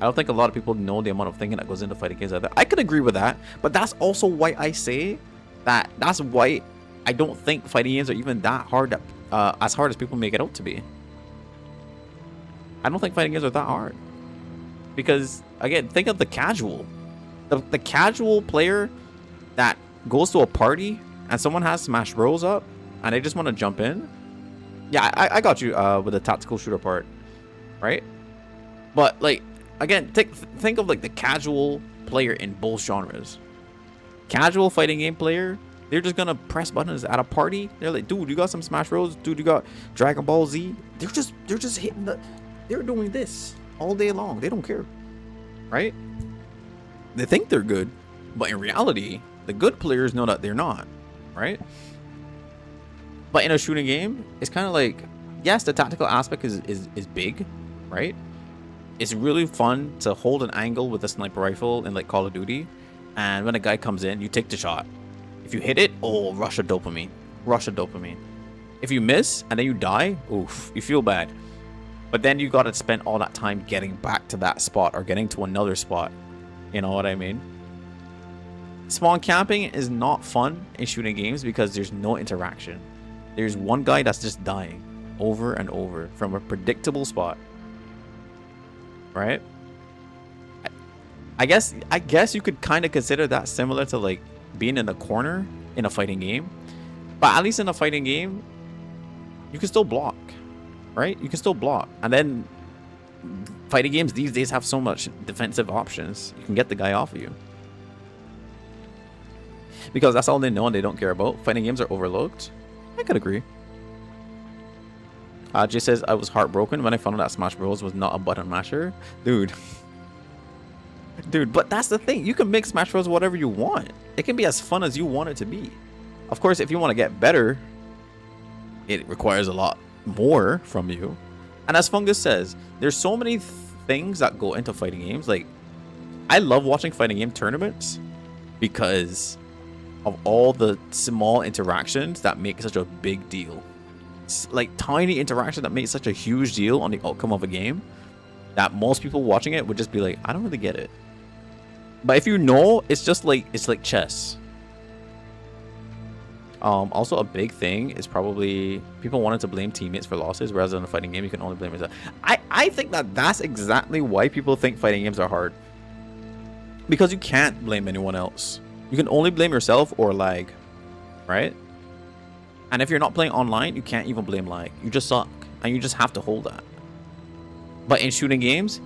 don't think a lot of people know the amount of thinking that goes into fighting games either. I could agree with that, but that's also why I say that. That's why I don't think fighting games are even that hard, as hard as people make it out to be. I don't think fighting games are that hard. Because, again, think of the casual. The casual player that goes to a party and someone has Smash Bros up and they just want to jump in. Yeah, I got you with the tactical shooter part, right? But, like, again, think of, like, the casual player in both genres. Casual fighting game player, they're just gonna press buttons at a party. They're like, dude, you got some Smash Bros? Dude, you got Dragon Ball Z? They're just hitting they're doing this all day long. They don't care, right? They think they're good, but in reality, the good players know that they're not, right? But in a shooting game, it's kind of like, yes, the tactical aspect is big, right? It's really fun to hold an angle with a sniper rifle in like Call of Duty, and when a guy comes in, you take the shot. If you hit it, oh, rush of dopamine. If you miss and then you die, oof, you feel bad. But then you gotta spend all that time getting back to that spot or getting to another spot. You know what I mean? Spawn camping is not fun in shooting games because there's no interaction. There's one guy that's just dying over and over from a predictable spot. Right? I guess you could kind of consider that similar to like being in a corner in a fighting game. But at least in a fighting game, you can still block. Right? You can still block. And then fighting games these days have so much defensive options. You can get the guy off of you. Because that's all they know and they don't care about. Fighting games are overlooked. I could agree. Jay says, I was heartbroken when I found out that Smash Bros. Was not a button masher. Dude. Dude, but that's the thing. You can make Smash Bros. Whatever you want. It can be as fun as you want it to be. Of course, if you want to get better, it requires a lot more from you. And as Fungus says, there's so many things that go into fighting games. Like, I love watching fighting game tournaments because of all the small interactions that make such a big deal. It's like tiny interactions that make such a huge deal on the outcome of a game that most people watching it would just be like, I don't really get it. But if you know, it's like chess. Also a big thing is probably people wanted to blame teammates for losses, whereas in a fighting game you can only blame yourself. I think that's exactly why people think fighting games are hard, because you can't blame anyone else. You can only blame yourself or lag, right? And if you're not playing online, you can't even blame lag. You just suck, and you just have to hold that. But in shooting games,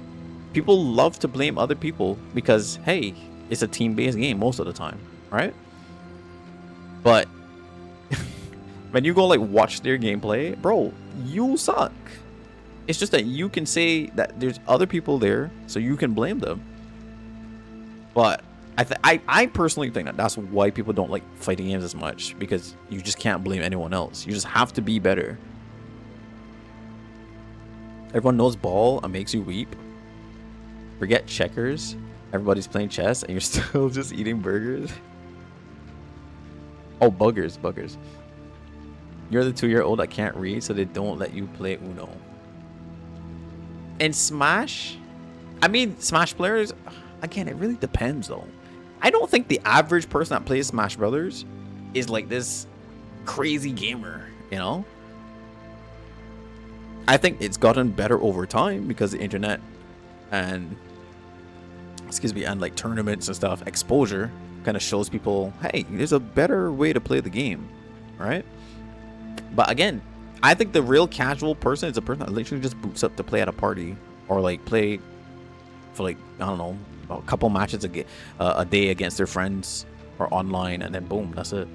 people love to blame other people because, hey, it's a team-based game most of the time, right? But when you go like watch their gameplay, bro, you suck. It's just that you can say that there's other people there, so you can blame them. But I personally think that that's why people don't like fighting games as much, because you just can't blame anyone else. You just have to be better. Everyone knows ball and makes you weep. Forget checkers. Everybody's playing chess and you're still just eating burgers. Oh, buggers. You're the 2-year-old that can't read, so they don't let you play Uno. In Smash, I mean, Smash players, again, it really depends though. I don't think the average person that plays Smash Brothers is like this crazy gamer, you know? I think it's gotten better over time because the internet and excuse me, and like tournaments and stuff, exposure kind of shows people, hey, there's a better way to play the game, right? But again, I think the real casual person is a person that literally just boots up to play at a party, or like play for like, I don't know, a couple matches a day against their friends or online, and then boom, that's it.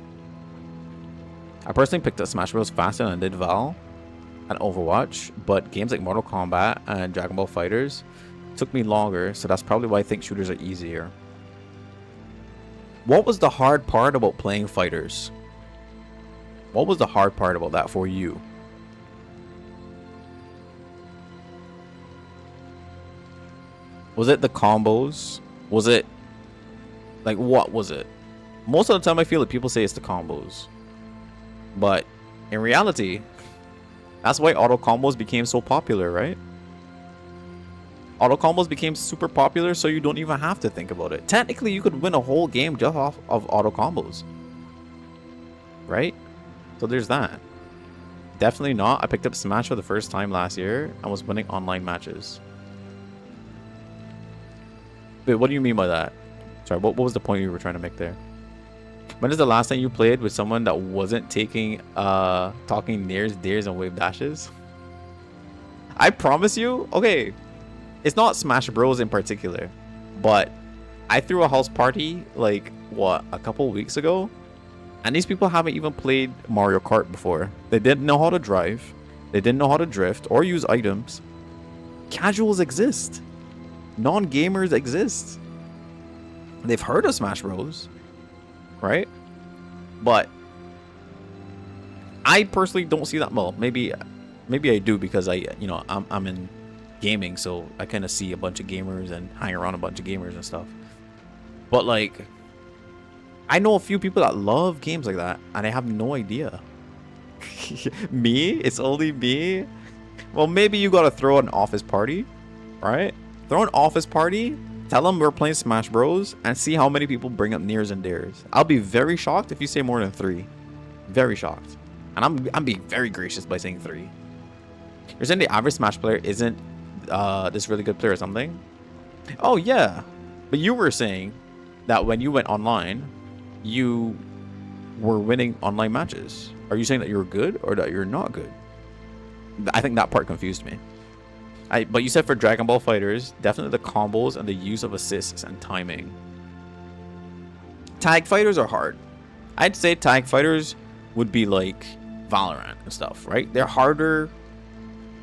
I personally picked up Smash Bros faster than I did Val and Overwatch, but games like Mortal Kombat and Dragon Ball Fighters took me longer, so that's probably why I think shooters are easier. What was the hard part about playing fighters? What was the hard part about that for you? Was it the combos? Was it like, what was it? Most of the time I feel like people say it's the combos, but in reality, that's why auto combos became so popular, right? Auto combos became super popular, so you don't even have to think about it. Technically, you could win a whole game just off of auto combos, right? So there's that. Definitely not. I picked up Smash for the first time last year and was winning online matches. Wait, what do you mean by that? Sorry, what was the point you were trying to make there? When is the last time you played with someone that wasn't taking talking nairs, dares, and wave dashes? I promise you, okay, it's not Smash Bros in particular, but I threw a house party like what, a couple weeks ago, and these people haven't even played Mario Kart before. They didn't know how to drive, they didn't know how to drift or use items. Casuals exist, non-gamers exist. They've heard of Smash Bros, right? But I personally don't see that. Well, maybe I do, because I'm in gaming, so I kind of see a bunch of gamers and hang around a bunch of gamers and stuff. But like, I know a few people that love games like that, and I have no idea. Me? It's only me? Well, maybe you gotta throw an office party, right? Throw an office party, tell them we're playing Smash Bros, and see how many people bring up nears and dares. I'll be very shocked if you say more than 3. Very shocked. And I'm being very gracious by saying 3. You're saying the average Smash player isn't this really good player or something? Oh yeah, but you were saying that when you went online, you were winning online matches. Are you saying that you're good or that you're not good? I think that part confused me. But you said for Dragon Ball Fighters, definitely the combos and the use of assists and timing. Tag fighters are hard. I'd say tag fighters would be like Valorant and stuff, right? They're harder.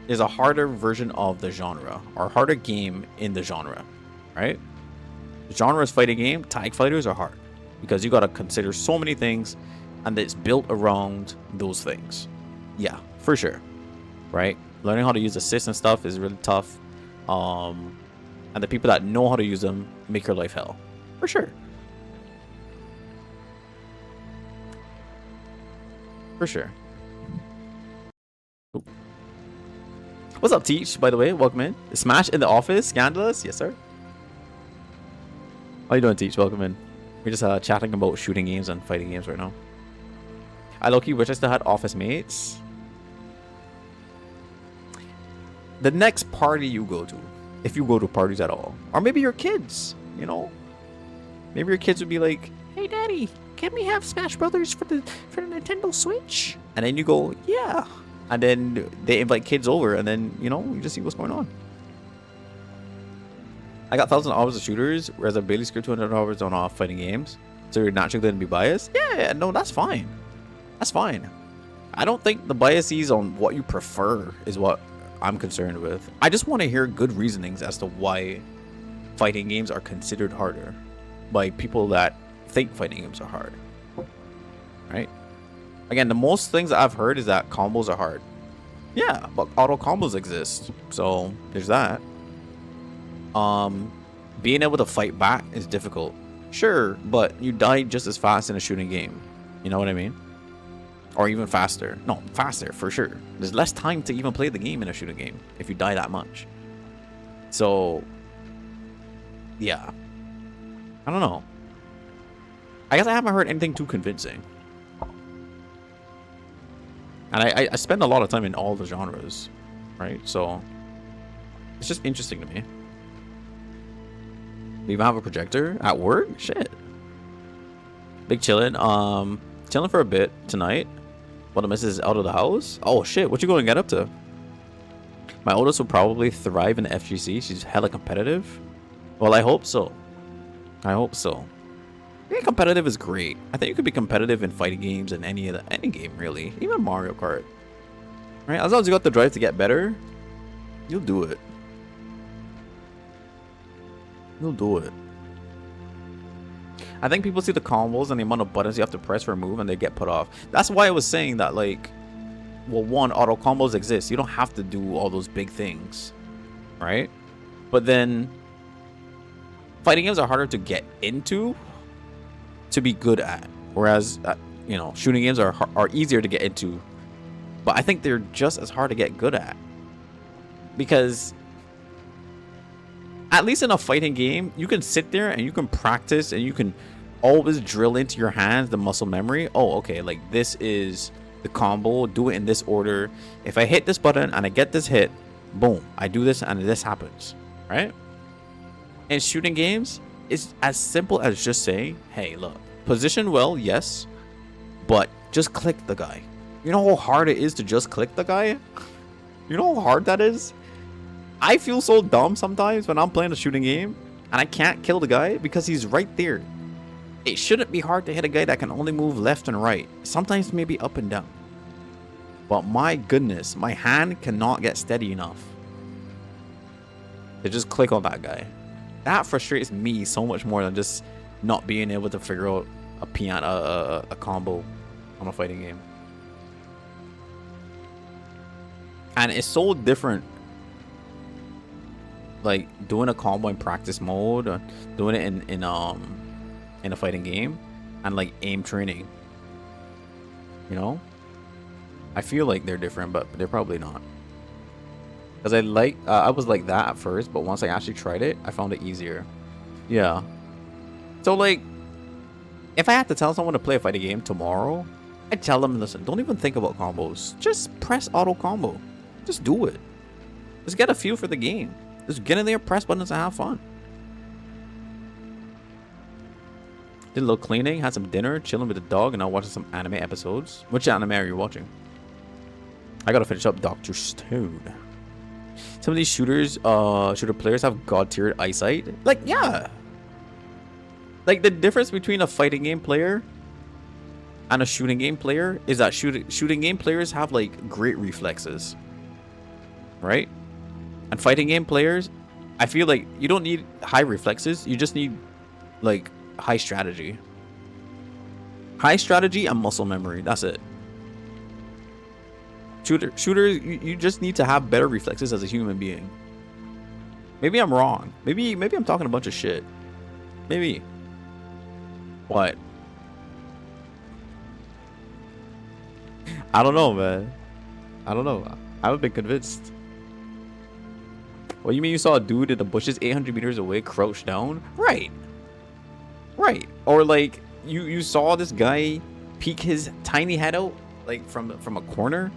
Is a harder version of the genre, or harder game in the genre, right? The genre is fighting game. Tag fighters are hard because you got to consider so many things, and it's built around those things. Yeah, for sure, right? Learning how to use assists and stuff is really tough, and the people that know how to use them make your life hell, for sure. For sure. Ooh. What's up, Teach? By the way, welcome in. Smash in the office, scandalous. Yes, sir. How you doing, Teach? Welcome in. We're just chatting about shooting games and fighting games right now. I low-key wish I still had office mates. The next party you go to, if you go to parties at all, or maybe your kids, you know, maybe your kids would be like, "Hey, Daddy, can we have Smash Brothers for the Nintendo Switch?" And then you go, "Yeah." And then they invite kids over, and then, you know, you just see what's going on. I got 1,000 hours of shooters, whereas I barely screwed 200 hours on fighting games. So you're naturally going to be biased? Yeah, no, that's fine. That's fine. I don't think the biases on what you prefer is what I'm concerned with. I just want to hear good reasonings as to why fighting games are considered harder by people that think fighting games are hard. Right? Again, the most things I've heard is that combos are hard. Yeah, but auto combos exist, so there's that. Being able to fight back is difficult. Sure, but you die just as fast in a shooting game. You know what I mean? Or even faster. No, faster for sure. There's less time to even play the game in a shooting game if you die that much. So, yeah. I don't know. I guess I haven't heard anything too convincing. And I spend a lot of time in all the genres, right? So it's just interesting to me. We even have a projector at work? Shit. Big chillin'. Chilling for a bit tonight. While the missus is out of the house. Oh shit, what you going to get up to? My oldest will probably thrive in the FGC. She's hella competitive. Well, I hope so. I hope so. Being competitive is great. I think you could be competitive in fighting games and any game really. Even Mario Kart. Right? As long as you got the drive to get better, you'll do it. You'll do it. I think people see the combos and the amount of buttons you have to press for a move and they get put off. That's why I was saying that, like, well, one, auto combos exist. You don't have to do all those big things, right? But then fighting games are harder to get into to be good at, whereas you know, shooting games are easier to get into, but I think they're just as hard to get good at, because at least in a fighting game you can sit there and you can practice and you can always drill into your hands the muscle memory. Oh, okay, like this is the combo, do it in this order. If I hit this button and I get this hit, boom, I do this and this happens, right? In shooting games, it's as simple as just saying, hey, look, position well, yes, but just click the guy. You know how hard it is to just click the guy? You know how hard that is? I feel so dumb sometimes when I'm playing a shooting game and I can't kill the guy because he's right there. It shouldn't be hard to hit a guy that can only move left and right. Sometimes maybe up and down. But my goodness, my hand cannot get steady enough to just click on that guy. That frustrates me so much more than just not being able to figure out a combo on a fighting game. And it's so different, like doing a combo in practice mode, or doing it in a fighting game, and like aim training. You know, I feel like they're different, but they're probably not. Because I was like that at first, but once I actually tried it, I found it easier. Yeah. So like, if I had to tell someone to play a fighting game tomorrow, I'd tell them, listen, don't even think about combos. Just press auto combo. Just do it. Just get a feel for the game. Just get in there, press buttons, and have fun. Did a little cleaning, had some dinner, chilling with the dog, and now watching some anime episodes. Which anime are you watching? I gotta finish up Dr. Stone. Some of these shooter players have god-tiered eyesight. Like, yeah. Like, the difference between a fighting game player and a shooting game player is that shooting game players have, like, great reflexes. Right? And fighting game players, I feel like you don't need high reflexes. You just need, like, high strategy. High strategy and muscle memory. That's it. Shooter, you just need to have better reflexes as a human being. Maybe I'm wrong. Maybe I'm talking a bunch of shit. Maybe. What? I don't know, man. I don't know. I haven't been convinced. What, you mean you saw a dude in the bushes 800 meters away crouched down? Right. Right. Or like you saw this guy peek his tiny head out like from a corner,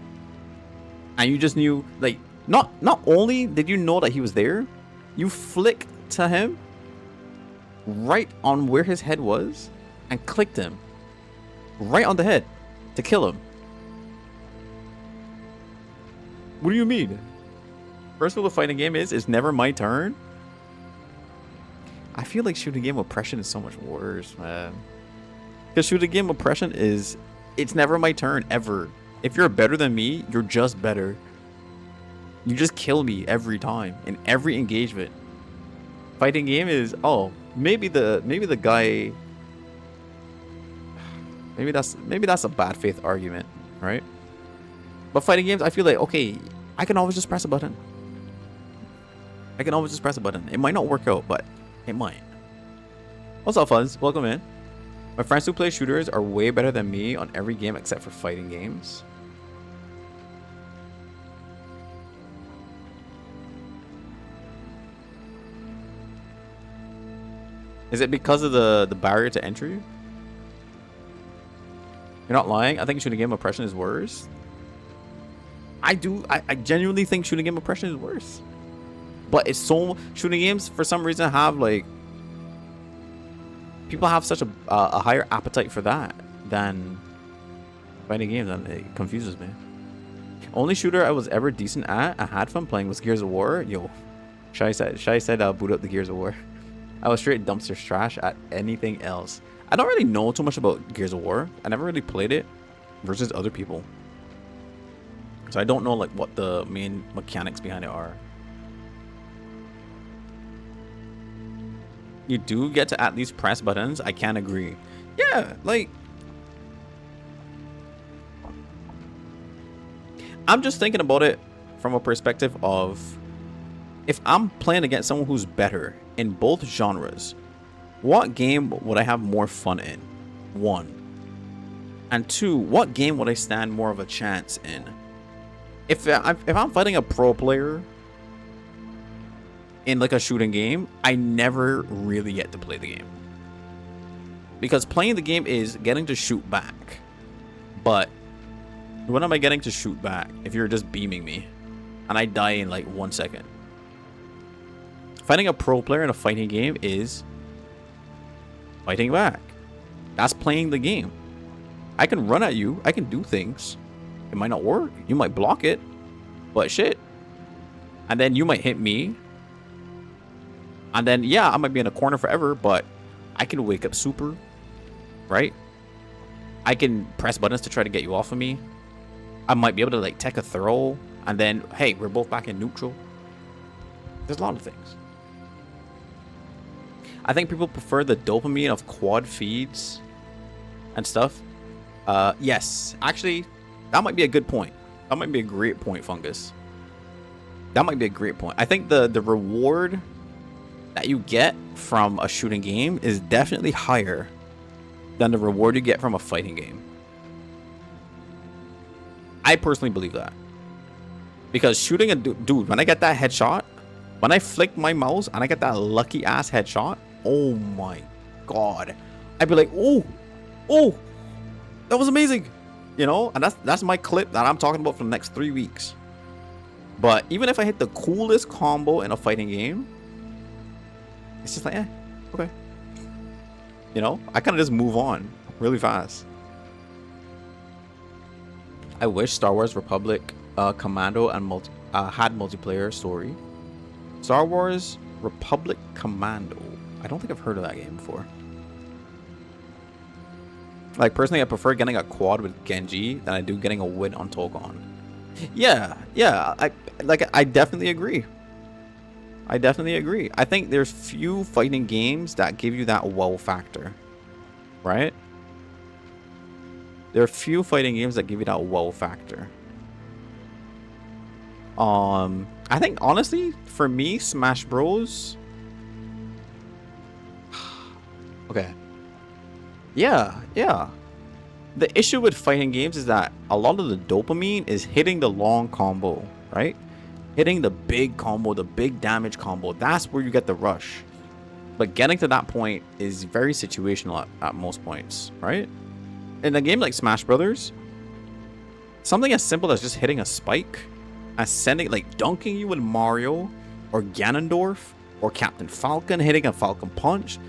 and you just knew, like, not only did you know that he was there, you flicked to him right on where his head was and clicked him right on the head to kill him. What do you mean? First rule of fighting game is it's never my turn. I feel like shooting game oppression is so much worse, man. Because shooting game oppression is, it's never my turn, ever. If you're better than me, you're just better. You just kill me every time, in every engagement. Fighting game is, oh, maybe the guy, maybe that's a bad faith argument, right? But fighting games, I feel like, okay, I can always just press a button. I can always just press a button. It might not work out, but it might. What's up, Fuzz? Welcome in. My friends who play shooters are way better than me on every game except for fighting games. Is it because of the barrier to entry? You're not lying. I think shooting game oppression is worse. I genuinely think shooting game oppression is worse. But it's so, shooting games for some reason have like people have such a higher appetite for that than fighting games, and it confuses me. Only shooter I was ever decent at and had fun playing was Gears of War. Yo, Shai said boot up the Gears of War. I was straight dumpster trash at anything else. I don't really know too much about Gears of War. I never really played it versus other people, so I don't know like what the main mechanics behind it are. You do get to at least press buttons. I can agree. Yeah, like I'm just thinking about it from a perspective of if I'm playing against someone who's better in both genres, what game would I have more fun in? 1. And 2, what game would I stand more of a chance in? If I'm fighting a pro player in like a shooting game, I never really get to play the game. Because playing the game is getting to shoot back. But when am I getting to shoot back if you're just beaming me and I die in like 1 second? Fighting a pro player in a fighting game is fighting back. That's playing the game. I can run at you. I can do things. It might not work. You might block it. But shit. And then you might hit me. And then, yeah, I might be in a corner forever, but I can wake up super. Right? I can press buttons to try to get you off of me. I might be able to like take a throw. And then, hey, we're both back in neutral. There's a lot of things. I think people prefer the dopamine of quad feeds and stuff. Yes, actually, that might be a good point. That might be a great point, Fungus. That might be a great point. I think the reward that you get from a shooting game is definitely higher than the reward you get from a fighting game. I personally believe that. Because shooting a dude, when I get that headshot, when I flick my mouse and I get that lucky ass headshot, oh my god, I'd be like, oh, that was amazing, you know. And that's my clip that I'm talking about for the next 3 weeks. But even if I hit the coolest combo in a fighting game, it's just like, okay, you know, I kind of just move on really fast. I wish Star Wars Republic Commando and had multiplayer story. Star Wars Republic Commando. I don't think I've heard of that game before. Like, personally, I prefer getting a quad with Genji than I do getting a win on Togon. Yeah, I definitely agree. I think there's few fighting games that give you that wow factor, right? There are few fighting games that give you that wow factor. I think honestly, for me, Smash Bros. Okay. Yeah. The issue with fighting games is that a lot of the dopamine is hitting the long combo, right? Hitting the big combo, the big damage combo. That's where you get the rush. But getting to that point is very situational at most points, right? In a game like Smash Brothers, something as simple as just hitting a spike, as sending, like dunking you with Mario or Ganondorf or Captain Falcon, hitting a Falcon Punch.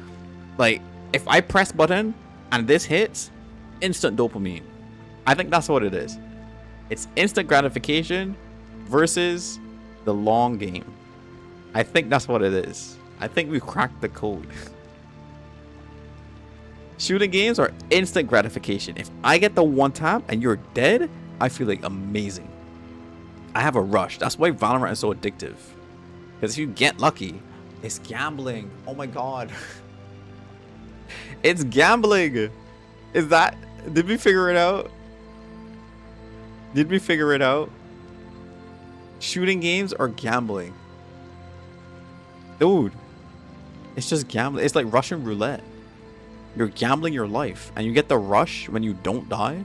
Like, if I press button and this hits, instant dopamine. I think that's what it is. It's instant gratification versus the long game. I think that's what it is. I think we've cracked the code. Shooting games are instant gratification. If I get the one tap and you're dead, I feel like amazing. I have a rush. That's why Valorant is so addictive. Because if you get lucky, it's gambling. Oh my god. It's gambling. Is that... Did we figure it out? Did we figure it out? Shooting games are gambling. Dude. It's just gambling. It's like Russian roulette. You're gambling your life. And you get the rush when you don't die.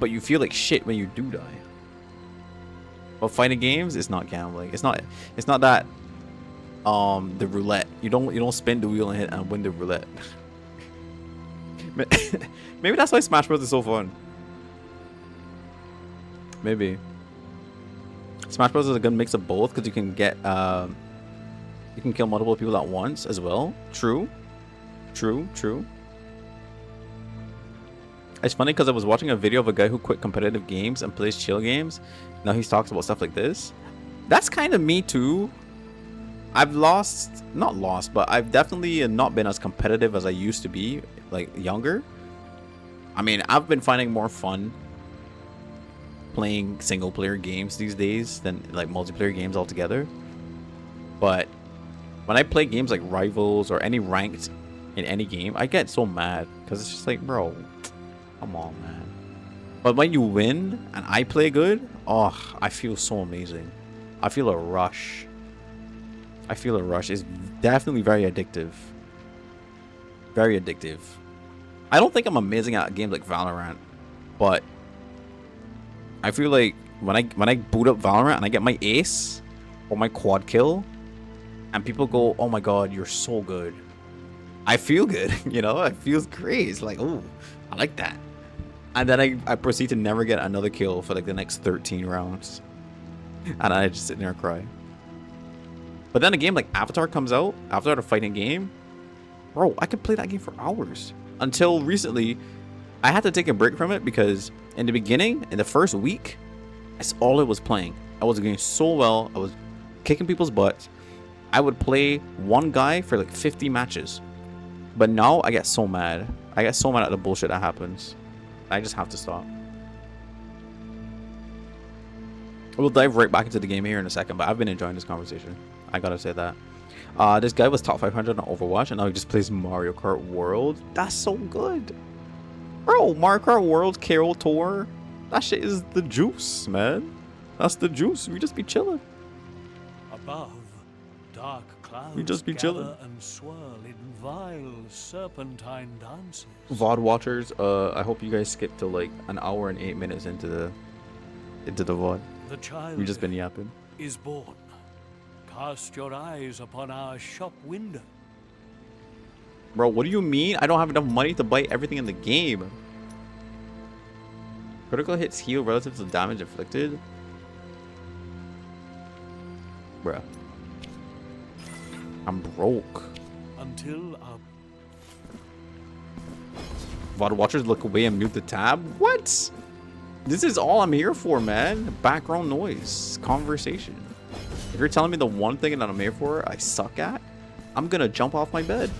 But you feel like shit when you do die. But fighting games is not gambling. It's not that the roulette. You don't spin the wheel and hit and win the roulette. Maybe that's why Smash Bros is so fun. Maybe Smash Bros is a good mix of both because you can get you can kill multiple people at once as well. True. True, true. It's funny because I was watching a video of a guy who quit competitive games and plays chill games. Now he talks about stuff like this. That's kind of me too. I've not lost, but I've definitely not been as competitive as I used to be, like younger. I mean, I've been finding more fun playing single player games these days than like multiplayer games altogether. But when I play games like Rivals or any ranked in any game, I get so mad because it's just like, bro, come on, man. But when you win and I play good, oh, I feel so amazing. I feel a rush. I feel a rush. It's definitely very addictive. Very addictive. I don't think I'm amazing at games like Valorant, but I feel like when I boot up Valorant and I get my ace or my quad kill, and people go, "Oh my god, you're so good," I feel good. You know, it feels great. It's like, oh, I like that. And then I proceed to never get another kill for like the next 13 rounds, and I just sit there and cry. But then a game like Avatar comes out, Avatar the fighting game, bro, I could play that game for hours. Until recently, I had to take a break from it because in the beginning, in the first week, that's all it was playing. I was doing so well. I was kicking people's butts. I would play one guy for like 50 matches. But now I get so mad. I get so mad at the bullshit that happens. I just have to stop. We'll dive right back into the game here in a second, but I've been enjoying this conversation. I gotta say that. This guy was top 500 on Overwatch, and now he just plays Mario Kart World. That's so good. Bro, Mario Kart World Carol Tour. That shit is the juice, man. That's the juice. We just be chilling. Above, dark clouds We just be gather chilling. and swirl in vile serpentine dances. VOD watchers, I hope you guys skip to like an hour and 8 minutes into the VOD. The child We just been yapping. is born. Cast your eyes upon our shop window. Bro, what do you mean? I don't have enough money to buy everything in the game. Critical hits heal relative to damage inflicted. Bruh. I'm broke. Until our VOD watchers look away and mute the tab. What? This is all I'm here for, man. Background noise. Conversation. If you're telling me the one thing that I'm here for I suck at, I'm gonna jump off my bed.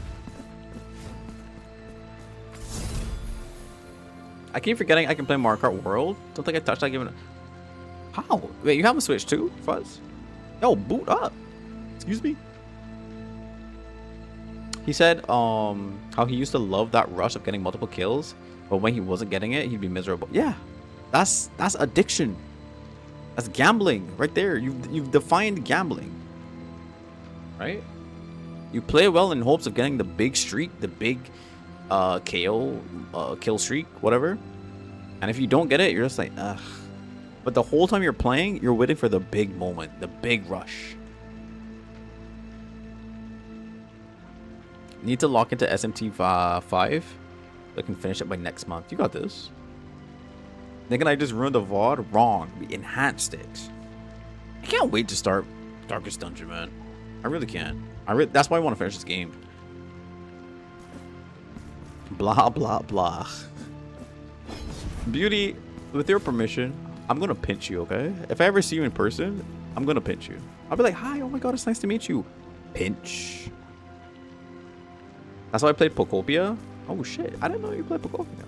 I keep forgetting I can play Mario Kart World. Don't think I touched that game. How? Wait, you have a Switch too, Fuzz? Yo, boot up. Excuse me. He said how he used to love that rush of getting multiple kills, but when he wasn't getting it, he'd be miserable. Yeah, that's addiction. That's gambling right there. You've defined gambling, right? You play well in hopes of getting the big streak, the big KO kill streak, whatever. And if you don't get it, you're just like, ugh. But the whole time you're playing, you're waiting for the big moment, the big rush. Need to lock into SMT 5 so I can finish it by next month. You got this. Thinking I just ruined the VOD? Wrong. We enhanced it. I can't wait to start Darkest Dungeon, man. I really can't. That's why I want to finish this game. Blah, blah, blah. Beauty, with your permission, I'm going to pinch you, okay? If I ever see you in person, I'm going to pinch you. I'll be like, hi, oh my god, it's nice to meet you. Pinch. That's why I played Pokopia. Oh shit, I didn't know you played Pokopia.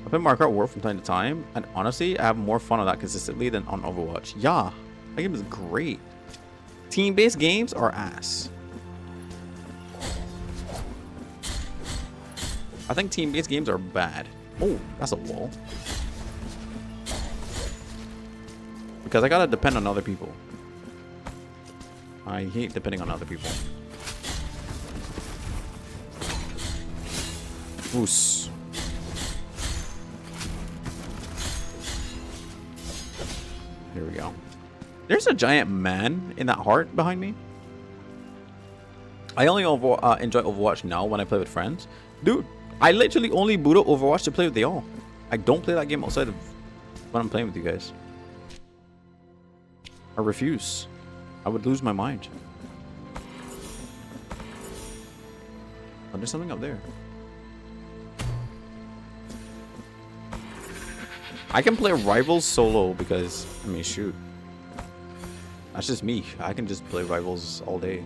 I play Mario Kart World from time to time, and honestly, I have more fun on that consistently than on Overwatch. Yeah, that game is great. Team-based games are ass. I think team-based games are bad. Oh, that's a wall. Because I gotta depend on other people. I hate depending on other people. Oos. Here we go. There's a giant man in that heart behind me. I only enjoy Overwatch now when I play with friends. Dude, I literally only boot up Overwatch to play with y'all. I don't play that game outside of when I'm playing with you guys. I refuse. I would lose my mind. Oh, there's something up there. I can play Rivals solo because, I mean, shoot. That's just me. I can just play Rivals all day.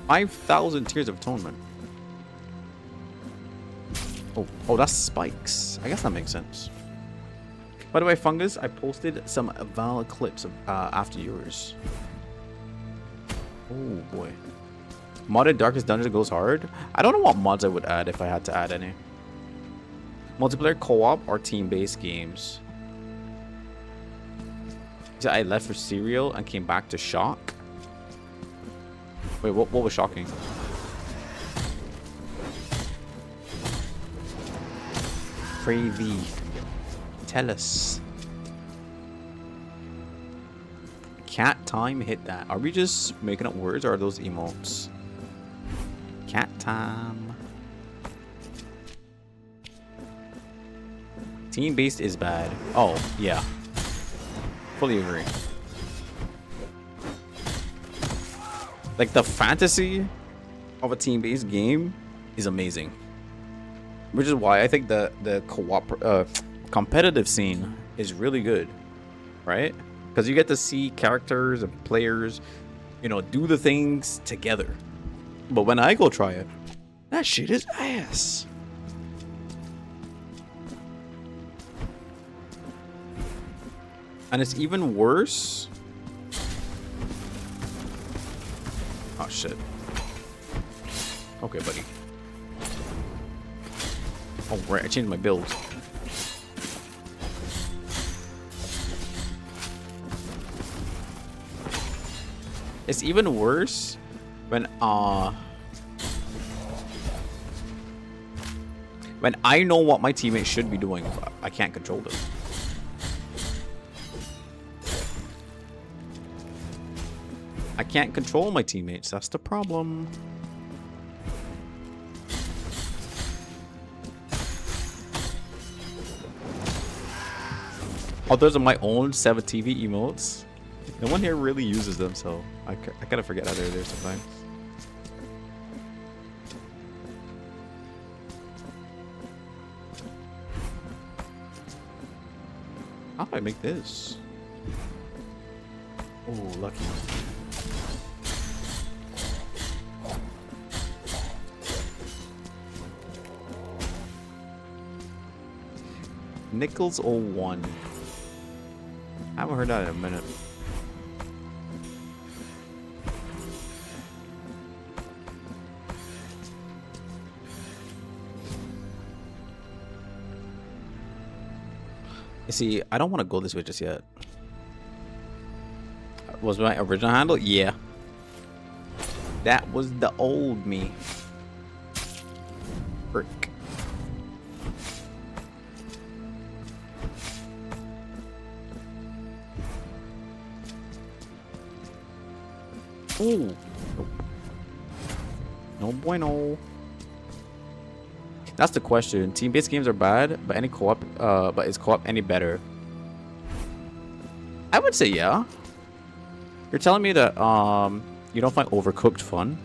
$5,000 Tears of Atonement. Oh, that's spikes. I guess that makes sense. By the way, Fungus, I posted some Val clips of, after yours. Oh boy. Modded Darkest Dungeon goes hard. I don't know what mods I would add if I had to add any. Multiplayer co-op or team-based games. So I left for Serial and came back to Shock. Wait, what was shocking? Cravey. Tell us. Cat time hit that. Are we just making up words or are those emotes? Cat time. Team-based is bad. Oh, yeah. Fully agree. Like, the fantasy of a team-based game is amazing. Which is why I think the co-op competitive scene is really good. Right? Because you get to see characters and players, you know, do the things together. But when I go try it, that shit is ass. And it's even worse. Oh shit. Okay, buddy. Oh right, I changed my build. It's even worse when I know what my teammates should be doing, but I can't control them. I can't control my teammates. That's the problem. Oh, those are my own 7 TV emotes. No one here really uses them, so I kind of forget how they're there sometimes. How do I make this? Oh, lucky. Nichols 01. I haven't heard that in a minute. You see, I don't want to go this way just yet. Was my original handle? Yeah. That was the old me. Frick. Ooh. No bueno. That's the question. Team-based games are bad, but any co-op, but is co-op any better? I would say yeah. You're telling me that you don't find Overcooked fun?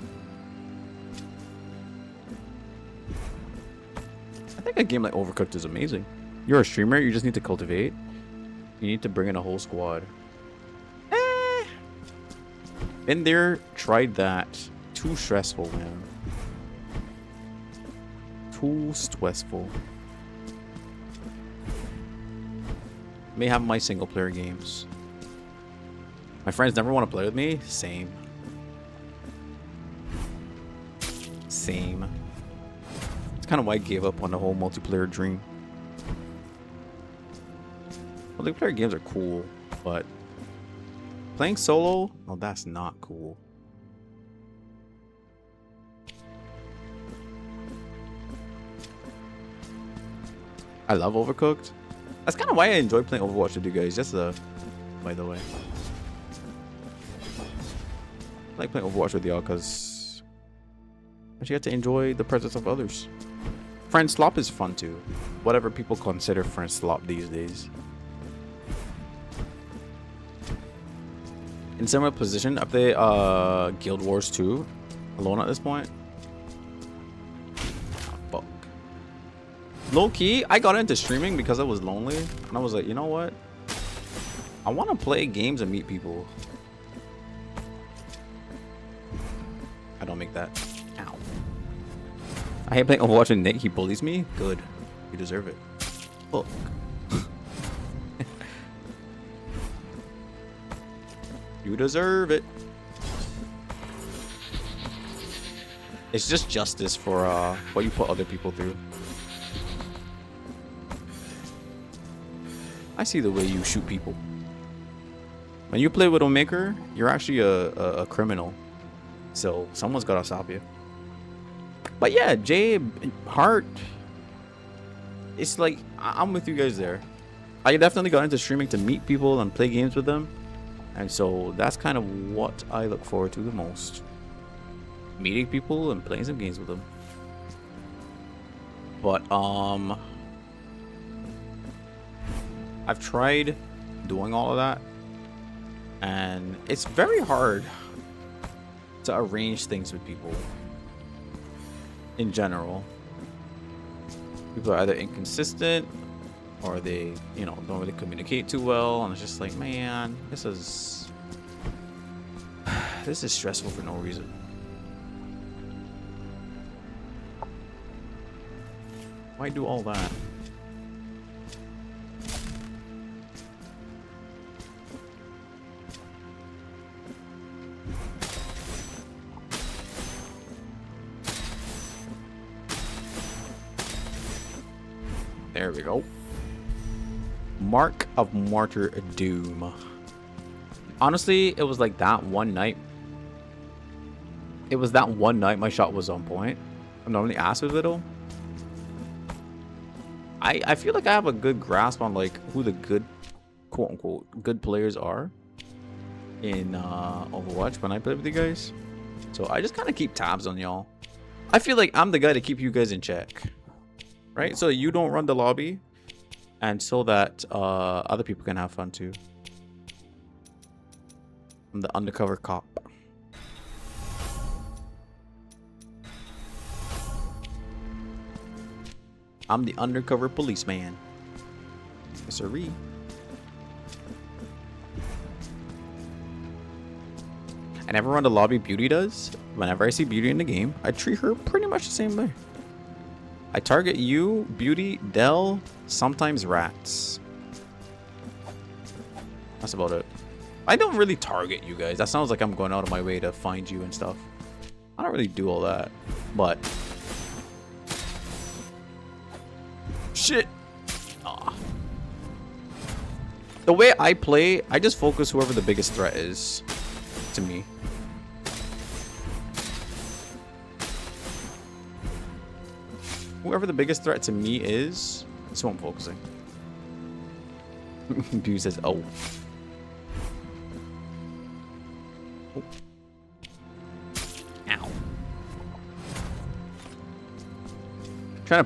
I think a game like Overcooked is amazing. You're a streamer, you just need to cultivate. You need to bring in a whole squad. Been there, tried that. Too stressful, man. Too stressful. May have my single player games. My friends never want to play with me? Same. Same. It's kind of why I gave up on the whole multiplayer dream. Multiplayer games are cool, but playing solo? Oh, that's not cool. I love Overcooked. That's kind of why I enjoy playing Overwatch with you guys. Just by the way. I like playing Overwatch with y'all because you get to enjoy the presence of others. Friend Slop is fun too. Whatever people consider Friend Slop these days. in similar position. I play Guild Wars 2 alone at this point. Oh, fuck. Low key, I got into streaming because I was lonely, and I was like, you know what? I want to play games and meet people. I don't make that. Ow. I hate playing Overwatch with Nick. He bullies me. Good. You deserve it. Fuck. You deserve it. It's just justice for what you put other people through. I see the way you shoot people. When you play Widowmaker, you're actually a criminal. So someone's gotta stop you. But yeah, Jay Hart. It's like I'm with you guys there. I definitely got into streaming to meet people and play games with them. And so that's kind of what I look forward to the most. Meeting people and playing some games with them. But I've tried doing all of that, and it's very hard to arrange things with people in general. People are either inconsistent or they, you know, don't really communicate too well, and it's just like, man, this is stressful for no reason. Why do all that? There we go. Mark of Martyr Doom. Honestly, it was like that one night. It was that one night my shot was on point. I'm normally ass with Little. I feel like I have a good grasp on like who the good, quote unquote, good players are in Overwatch when I play with you guys. So I just kind of keep tabs on y'all. I feel like I'm the guy to keep you guys in check, right? So you don't run the lobby, and so that other people can have fun too. I'm the undercover cop. I'm the undercover policeman. Yes, sirree. I never run the lobby Beauty does. Whenever I see Beauty in the game, I treat her pretty much the same way. I target you, Beauty, Dell, sometimes rats. That's about it. I don't really target you guys. That sounds like I'm going out of my way to find you and stuff. I don't really do all that, but... Shit. Aw. The way I play, I just focus whoever the biggest threat is to me. Whoever the biggest threat to me is who I'm focusing. Dude says, oh. Oh. Ow. Trying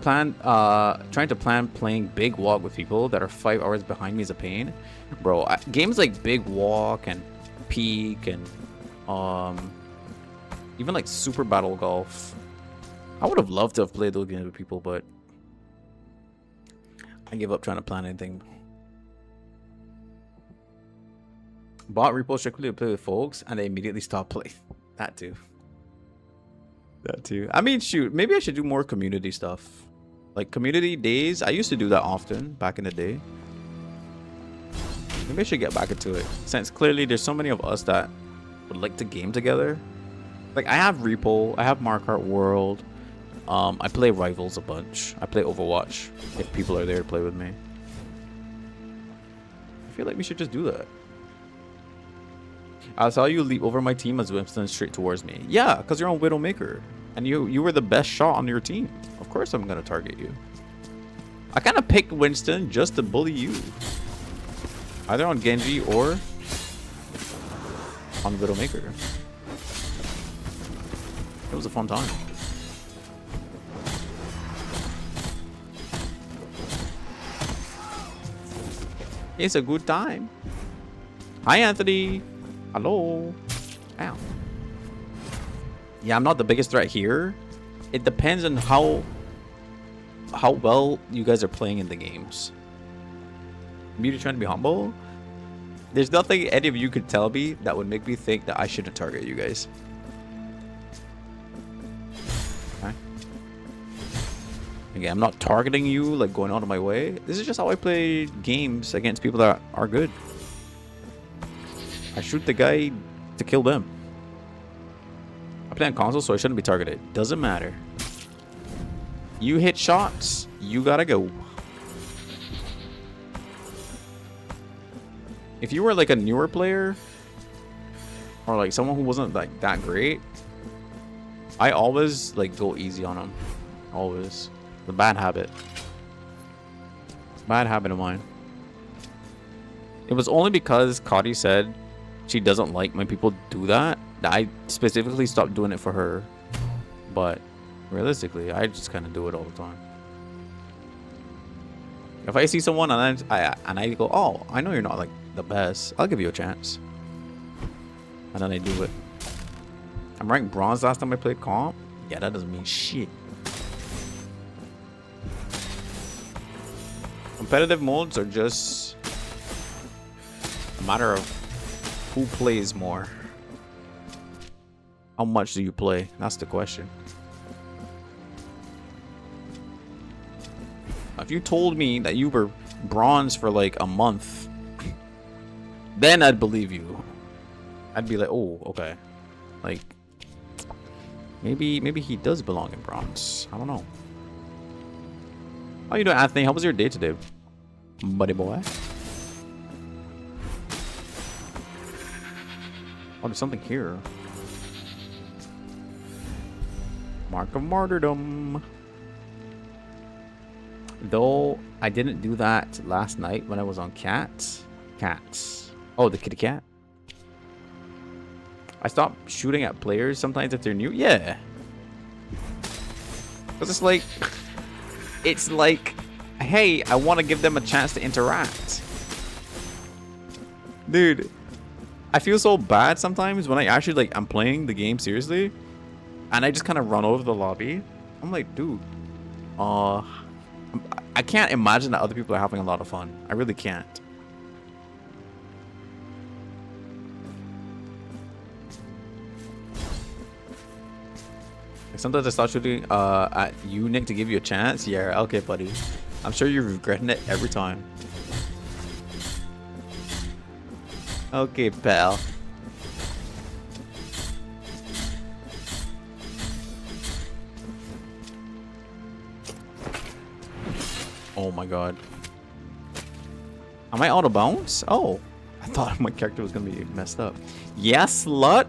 to plan playing Big Walk with people that are 5 hours behind me is a pain. Bro, games like Big Walk and Peak and even like Super Battle Golf. I would have loved to have played those games with people, but I give up trying to plan anything. Bought repo strictly to play with folks, and they immediately stopped playing. That too. That too. I mean, shoot, maybe I should do more community stuff. Like community days. I used to do that often back in the day. Maybe I should get back into it, since clearly there's so many of us that would like to game together. Like I have Repo, I have Markart World. I play Rivals a bunch. I play Overwatch if people are there to play with me. I feel like we should just do that. I saw you leap over my team as Winston straight towards me. Yeah, because you're on Widowmaker. And you were the best shot on your team. Of course I'm going to target you. I kind of picked Winston just to bully you. Either on Genji or on Widowmaker. It was a fun time. It's a good time. Hi, Anthony. Hello. Ow. Yeah, I'm not the biggest threat here. It depends on how well you guys are playing in the games. Beauty trying to be humble. There's nothing any of you could tell me that would make me think that I shouldn't target you guys. Okay. Again, I'm not targeting you, like going out of my way. This is just how I play games against people that are good. I shoot the guy to kill them. I play on console, so I shouldn't be targeted. Doesn't matter. You hit shots, you gotta go. If you were like a newer player, or like someone who wasn't like that great, I always like go easy on them. Always. The bad habit. Bad habit of mine. It was only because Cody said she doesn't like when people do that I specifically stopped doing it for her. But realistically, I just kind of do it all the time. If I see someone and I go, oh, I know you're not like the best, I'll give you a chance. And then I do it. I'm ranked bronze last time I played comp. Yeah, that doesn't mean shit. Competitive modes are just a matter of who plays more. How much do you play? That's the question. If you told me that you were bronze for like a month, then I'd believe you. I'd be like, oh, okay. Like, maybe he does belong in bronze. I don't know. How you doing, Anthony? How was your day today, buddy boy? Oh, there's something here. Mark of Martyrdom. Though I didn't do that last night when I was on cats. Oh, the kitty cat. I stopped shooting at players sometimes if they're new. Yeah. Because it's like, hey, I want to give them a chance to interact. Dude, I feel so bad sometimes when I actually I'm playing the game seriously and I just kind of run over the lobby. I'm like, dude, I can't imagine that other people are having a lot of fun. I really can't. Sometimes I start shooting at you, Nick, to give you a chance. Yeah, okay, buddy. I'm sure you're regretting it every time. Okay, pal. Oh my god. Am I out of bounds? Oh. I thought my character was gonna be messed up. Yeah, slut.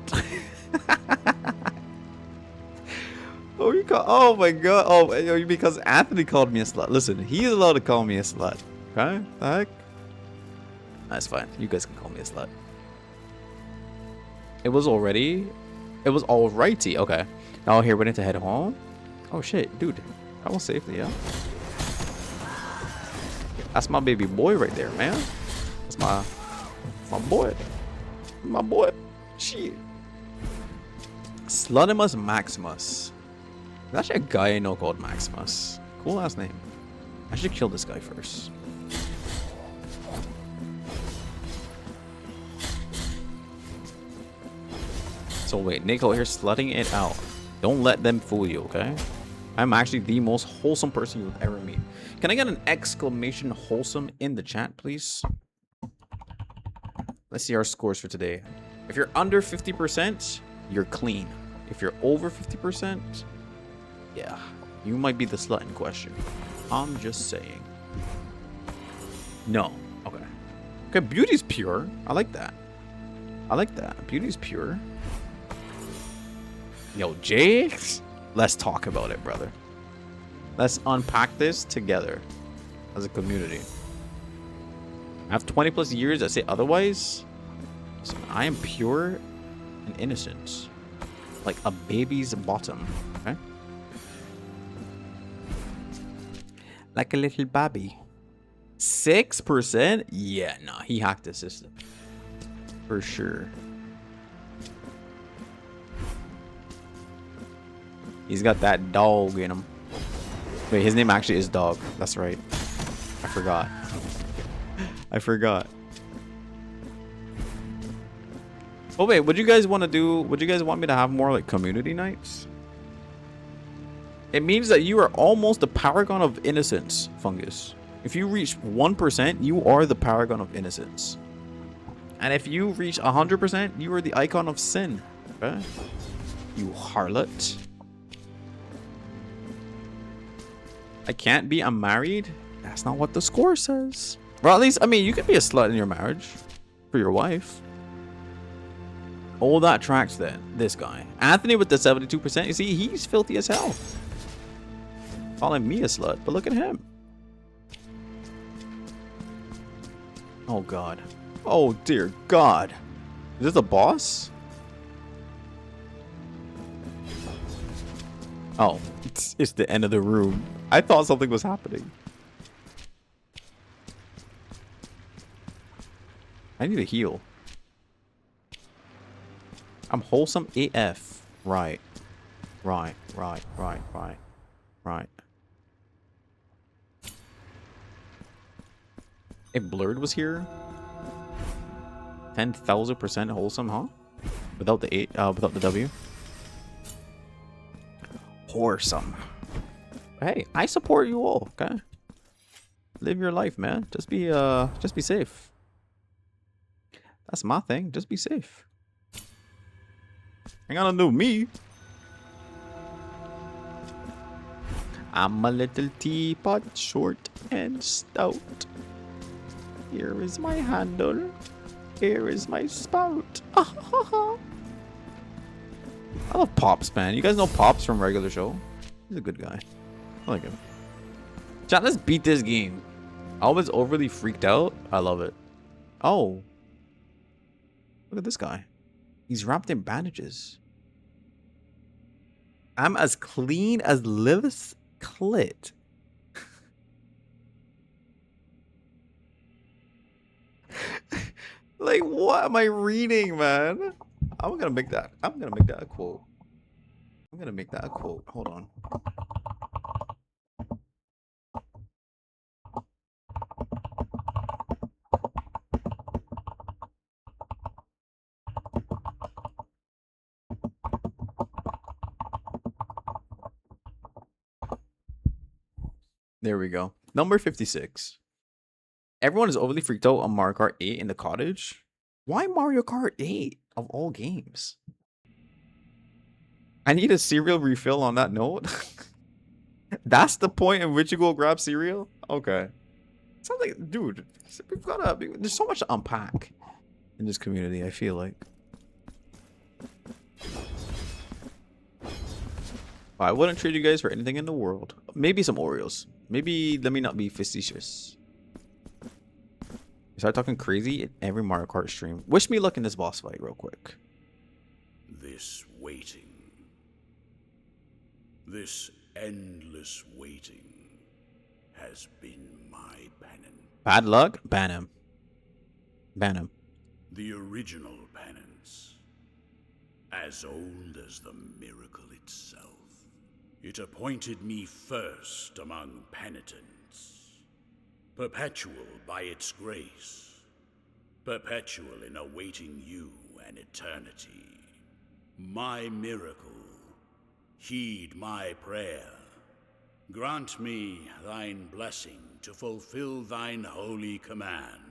Oh my god. Oh, because Anthony called me a slut. Listen, he is allowed to call me a slut. Okay? The heck? That's fine. You guys can call me a slut. It was alrighty. Okay. Now here, we need to head home. Oh shit, dude. Travel safely, yeah. That's my baby boy right there, man. That's my boy. My boy. Shit. Slutimus Maximus. There's actually a guy I know called Maximus. Cool ass name. I should kill this guy first. So wait, Nico here slutting it out. Don't let them fool you, okay? I'm actually the most wholesome person you'll ever meet. Can I get an exclamation wholesome in the chat, please? Let's see our scores for today. If you're under 50%, you're clean. If you're over 50%, yeah, you might be the slut in question. I'm just saying. No. Okay. Okay, beauty's pure. I like that. I like that. Beauty's pure. Yo, Jax, let's talk about it, brother. Let's unpack this together as a community. I have 20 plus years that say otherwise. Listen, I am pure and innocent. Like a baby's bottom. Okay? Like a little baby. 6%? Yeah, no, he hacked the system. For sure. He's got that dog in him. Wait, his name actually is Dog. That's right. I forgot. I forgot. Oh wait, would you guys want to do? Would you guys want me to have more like community nights? It means that you are almost the paragon of innocence, Fungus. If you reach 1%, you are the paragon of innocence. And if you reach 100%, you are the icon of sin. Okay? You harlot. I can't be unmarried? That's not what the score says. Well, at least, I mean, you could be a slut in your marriage. For your wife. All that tracks then. This guy. Anthony with the 72%. You see, he's filthy as hell. Calling me a slut, but look at him. Oh, God. Oh, dear God. Is this a boss? Oh, it's the end of the room. I thought something was happening. I need to heal. I'm wholesome AF. Right. Right. If Blurred was here, 10,000% wholesome, huh? Without the without the W. Wholesome. Hey, I support you all. Okay. Live your life, man. Just be safe. That's my thing. Just be safe. Ain't got nothing to do with me. I'm a little teapot, short and stout. Here is my handle. Here is my spout. I love Pops, man. You guys know Pops from regular show? He's a good guy. I like him. Chat, let's beat this game. I was overly freaked out. I love it. Oh. Look at this guy. He's wrapped in bandages. I'm as clean as Lilith's clit. Like, what am I reading, man? I'm gonna make that a quote. I'm gonna make that a quote. Hold on. There we go. Number 56. Everyone is overly freaked out on Mario Kart 8 in the cottage. Why Mario Kart 8 of all games? I need a cereal refill on that note. That's the point in which you go grab cereal? Okay. Sounds like, dude, there's so much to unpack in this community, I feel like. I wouldn't trade you guys for anything in the world. Maybe some Oreos. Maybe let me not be facetious. You start talking crazy in every Mario Kart stream. Wish me luck in this boss fight real quick. This waiting. This endless waiting has been my penance. Bad luck? Ban him. Ban him. The original penance. As old as the miracle itself. It appointed me first among penitents. Perpetual by its grace. Perpetual in awaiting you an eternity. My miracle. Heed my prayer. Grant me thine blessing to fulfill thine holy command.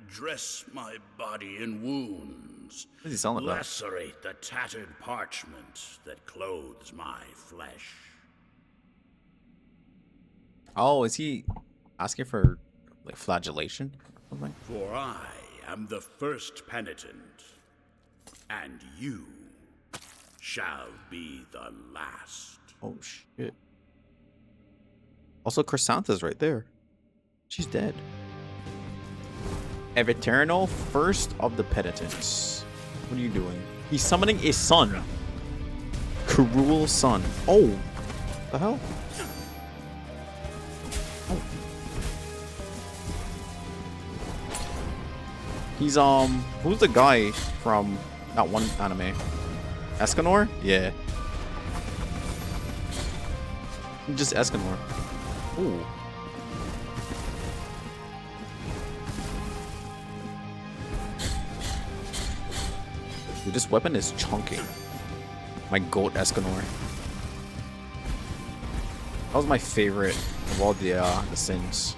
Dress my body in wounds. What does he sound like that? Lacerate the tattered parchment that clothes my flesh. Oh, is he asking for like flagellation? Something? For I am the first penitent, and you shall be the last. Oh shit. Also, Chrysanthus right there. She's dead. Eviternal, first of the penitents. What are you doing? He's summoning a son. Cruel son. Oh. What the hell? Oh. He's who's the guy from that one anime? Escanor? Yeah. Just Escanor. Ooh. Dude, this weapon is chunking. My goat Escanor. That was my favorite of all the sins.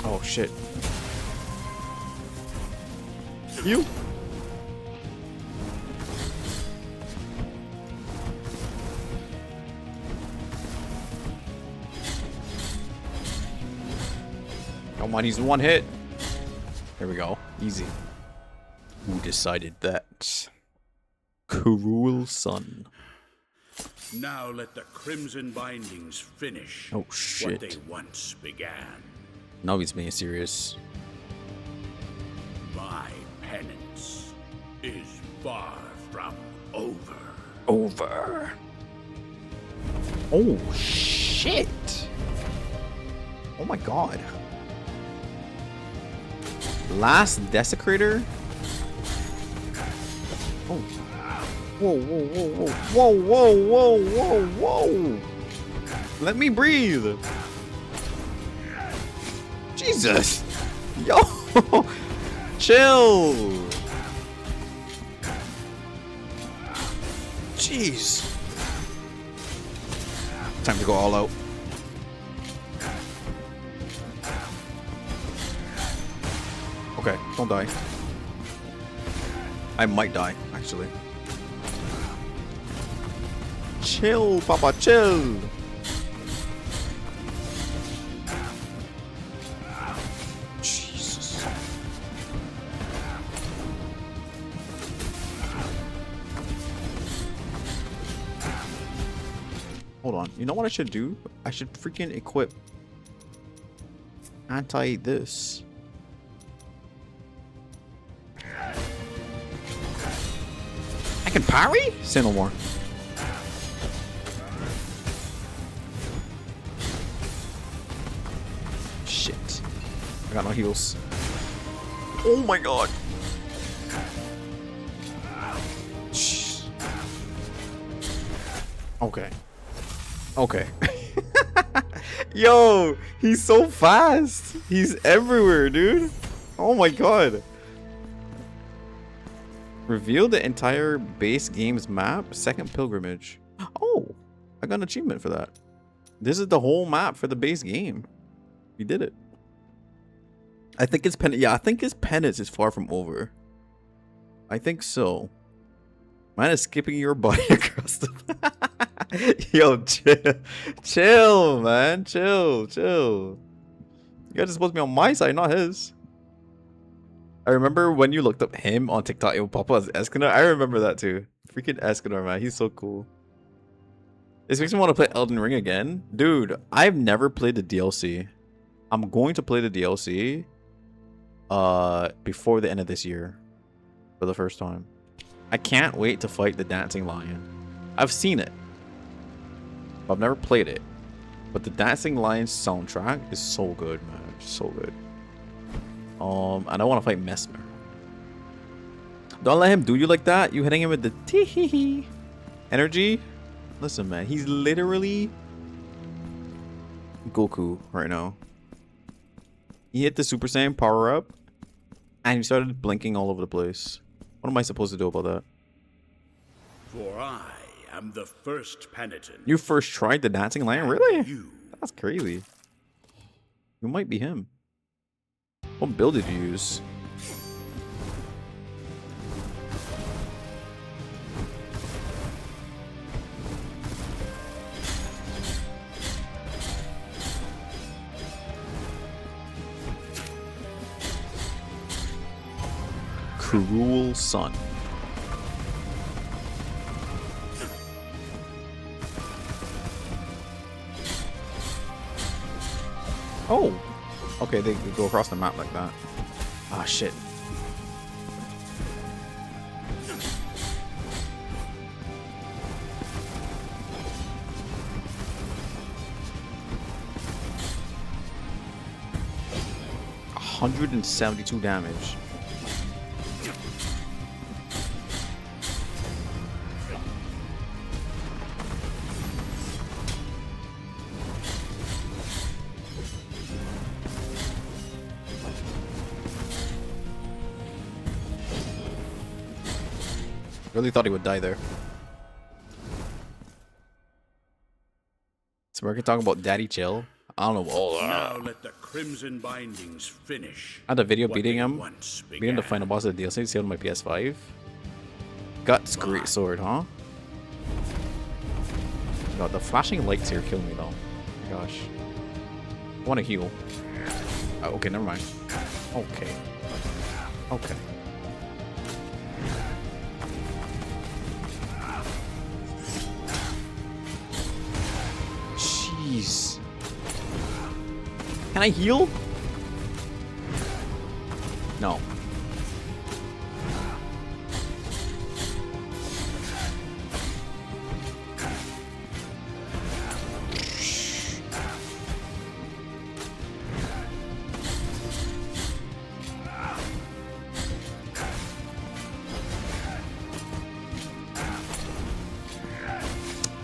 Oh shit. You? Come on, he's one hit. There we go. Easy. Who decided that? Cruel Sun. Now let the Crimson Bindings finish Oh shit. what they once began. Now he's being serious. My penance is far from over. Over. Oh shit. Oh my god. Last Desecrator? Oh. Whoa, whoa, whoa, whoa, whoa, whoa, whoa, whoa, whoa. Let me breathe. Jesus. Yo. Chill. Jeez. Time to go all out. Okay, don't die. I might die, actually. Chill, Papa, chill. Jesus. Hold on. You know what I should do? I should freaking equip anti this. I can parry? Say no more. Shit. I got no heals. Oh my god. Jeez. Okay. Okay. Yo, he's so fast. He's everywhere, dude. Oh my god. Reveal the entire base game's map. Second pilgrimage. Oh, I got an achievement for that. This is the whole map for the base game. We did it. I think it's penance. Yeah, I think his penance is far from over. I think so. Mine is skipping your body across the. Yo, chill, chill, man, chill. You guys are supposed to be on my side, not his. I remember when you looked up him on TikTok, it would pop up as Escanor. I remember that too. Freaking Escanor, man. He's so cool. This makes me want to play Elden Ring again. Dude, I've never played the DLC. I'm going to play the DLC before the end of this year for the first time. I can't wait to fight the Dancing Lion. I've seen it, but I've never played it. But the Dancing Lion soundtrack is so good, man. So good. And I want to fight Mesmer. Don't let him do you like that. You hitting him with the tee energy. Listen, man, he's literally Goku right now. He hit the Super Saiyan power up, and he started blinking all over the place. What am I supposed to do about that? For I am the first penitent. You first tried the Dancing Lion, really? You. That's crazy. You might be him. What build did you use? Cruel Sun. Oh! Okay, they go across the map like that. Ah, shit. 172 damage. Really thought he would die there. So we're gonna talk about Daddy Chill. I don't know. Oh, Now let the crimson bindings finish. I had a video what beating they him. once Beating the began. final boss of the DLC. See on my PS5. Guts, great sword, huh? God, the flashing lights here kill me though. Oh my gosh. I want to heal. Oh, okay, never mind. Okay. Okay. Jeez. Can I heal? No.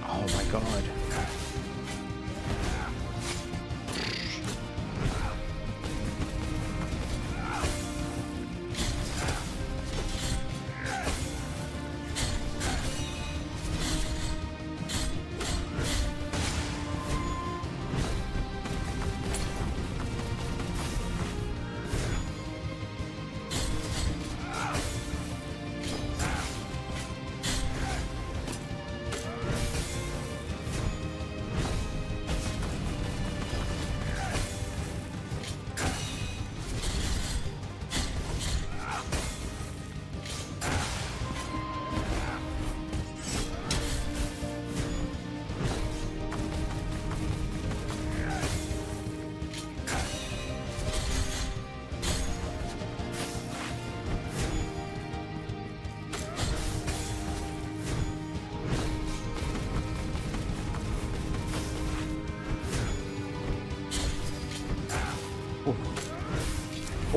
Oh my god.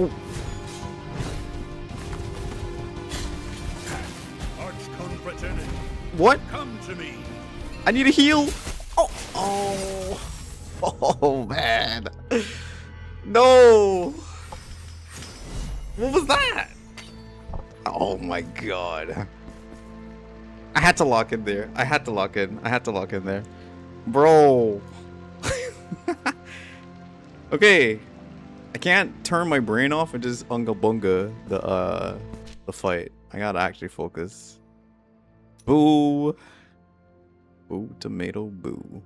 Oh. Arch-confraternity, What? come to me. I need a heal. Oh. Oh. Oh man. No. What was that? Oh my god. I had to lock in there. I had to lock in. I had to lock in there. Bro. Okay. I can't turn my brain off and just unga bunga the fight. I gotta actually focus. Boo. Boo, tomato, boo.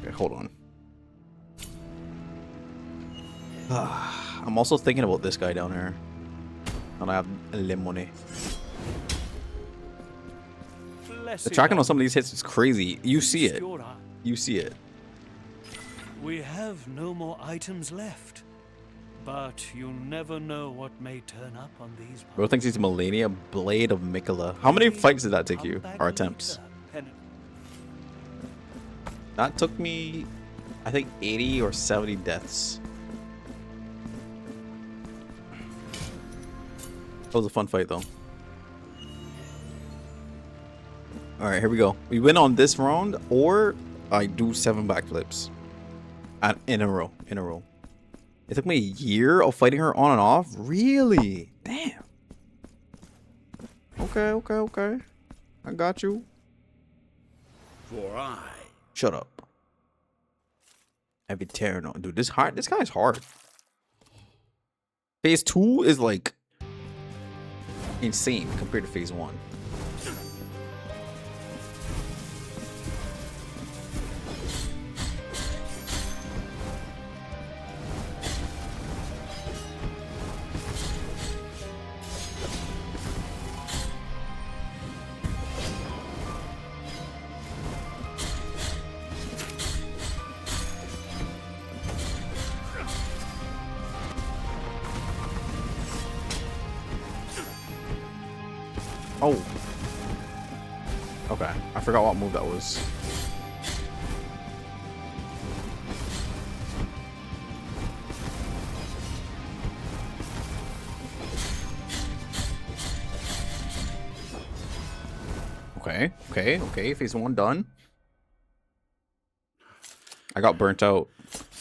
Okay, hold on. I'm also thinking about this guy down here. And I have lemone. The tracking on some of these hits is crazy. You see it. You see it. We have no more items left, but you'll never know what may turn up on these. Bro thinks he's Melania, Blade of Mikola. How many fights did that take you? Or attempts? That took me, I think, 80 or 70 deaths. That was a fun fight, though. Alright, here we go. We win on this round, or I do 7 backflips. In a row. It took me a year of fighting her on and off? Really? Damn. Okay. I got you. For I Shut up. Eviterno. Dude, this guy's hard. Phase 2 is like insane compared to phase 1. Oh. Okay. I forgot what move that was. Okay, okay, okay. Phase 1 done. I got burnt out.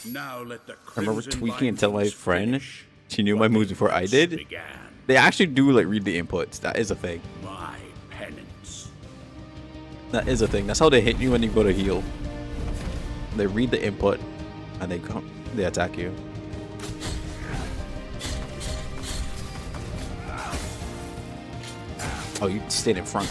Now let the I remember Crimson tweaking and telling my Bindings friend finish she knew what my moves they before I once did. began. They actually do like read the inputs. That is a thing. My penance. That is a thing. That's how they hit you when you go to heal. They read the input and they attack you. Oh, you stayed in front.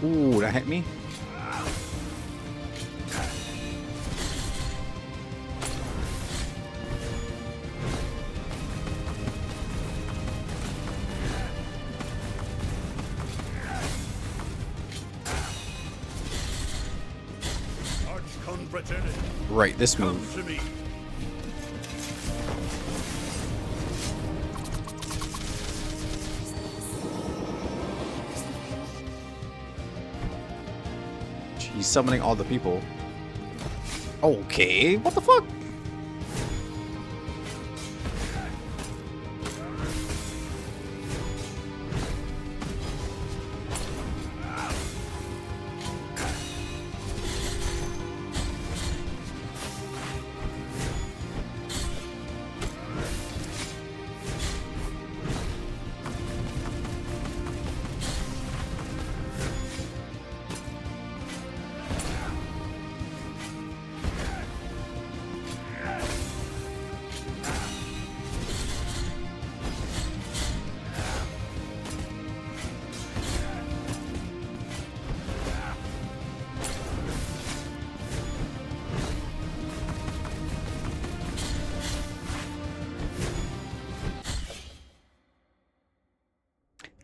Ooh, that hit me. Arch-confraternity, Right, this come move. to me. He's summoning all the people. Okay, what the fuck?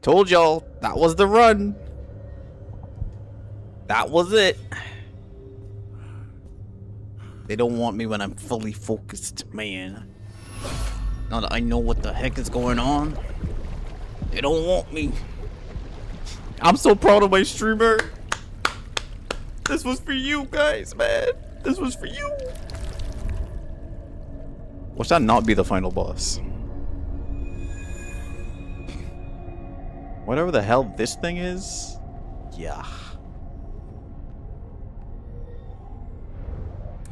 Told y'all, that was the run. That was it. They don't want me when I'm fully focused, man. Now that I know what the heck is going on, they don't want me. I'm so proud of my streamer. This was for you guys, man. This was for you. Watch that not be the final boss. Whatever the hell this thing is. Yeah.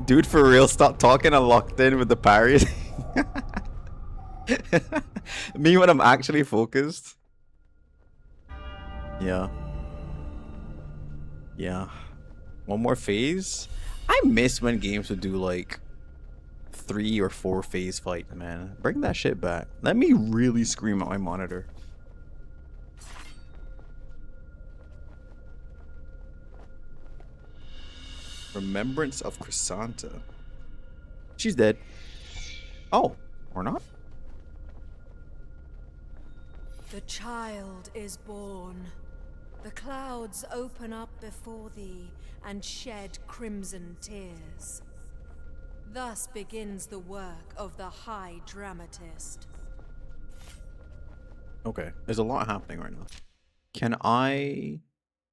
Dude, for real, stop talking. I'm locked in with the parries. Me when I'm actually focused. Yeah. Yeah. One more phase? I miss when games would do like 3 or 4 phase fight, man. Bring that shit back. Let me really scream at my monitor. Remembrance of Chrysanta. She's dead. Oh, or not? The child is born. The clouds open up before thee and shed crimson tears. Thus begins the work of the High Dramatist. Okay, there's a lot happening right now. Can I...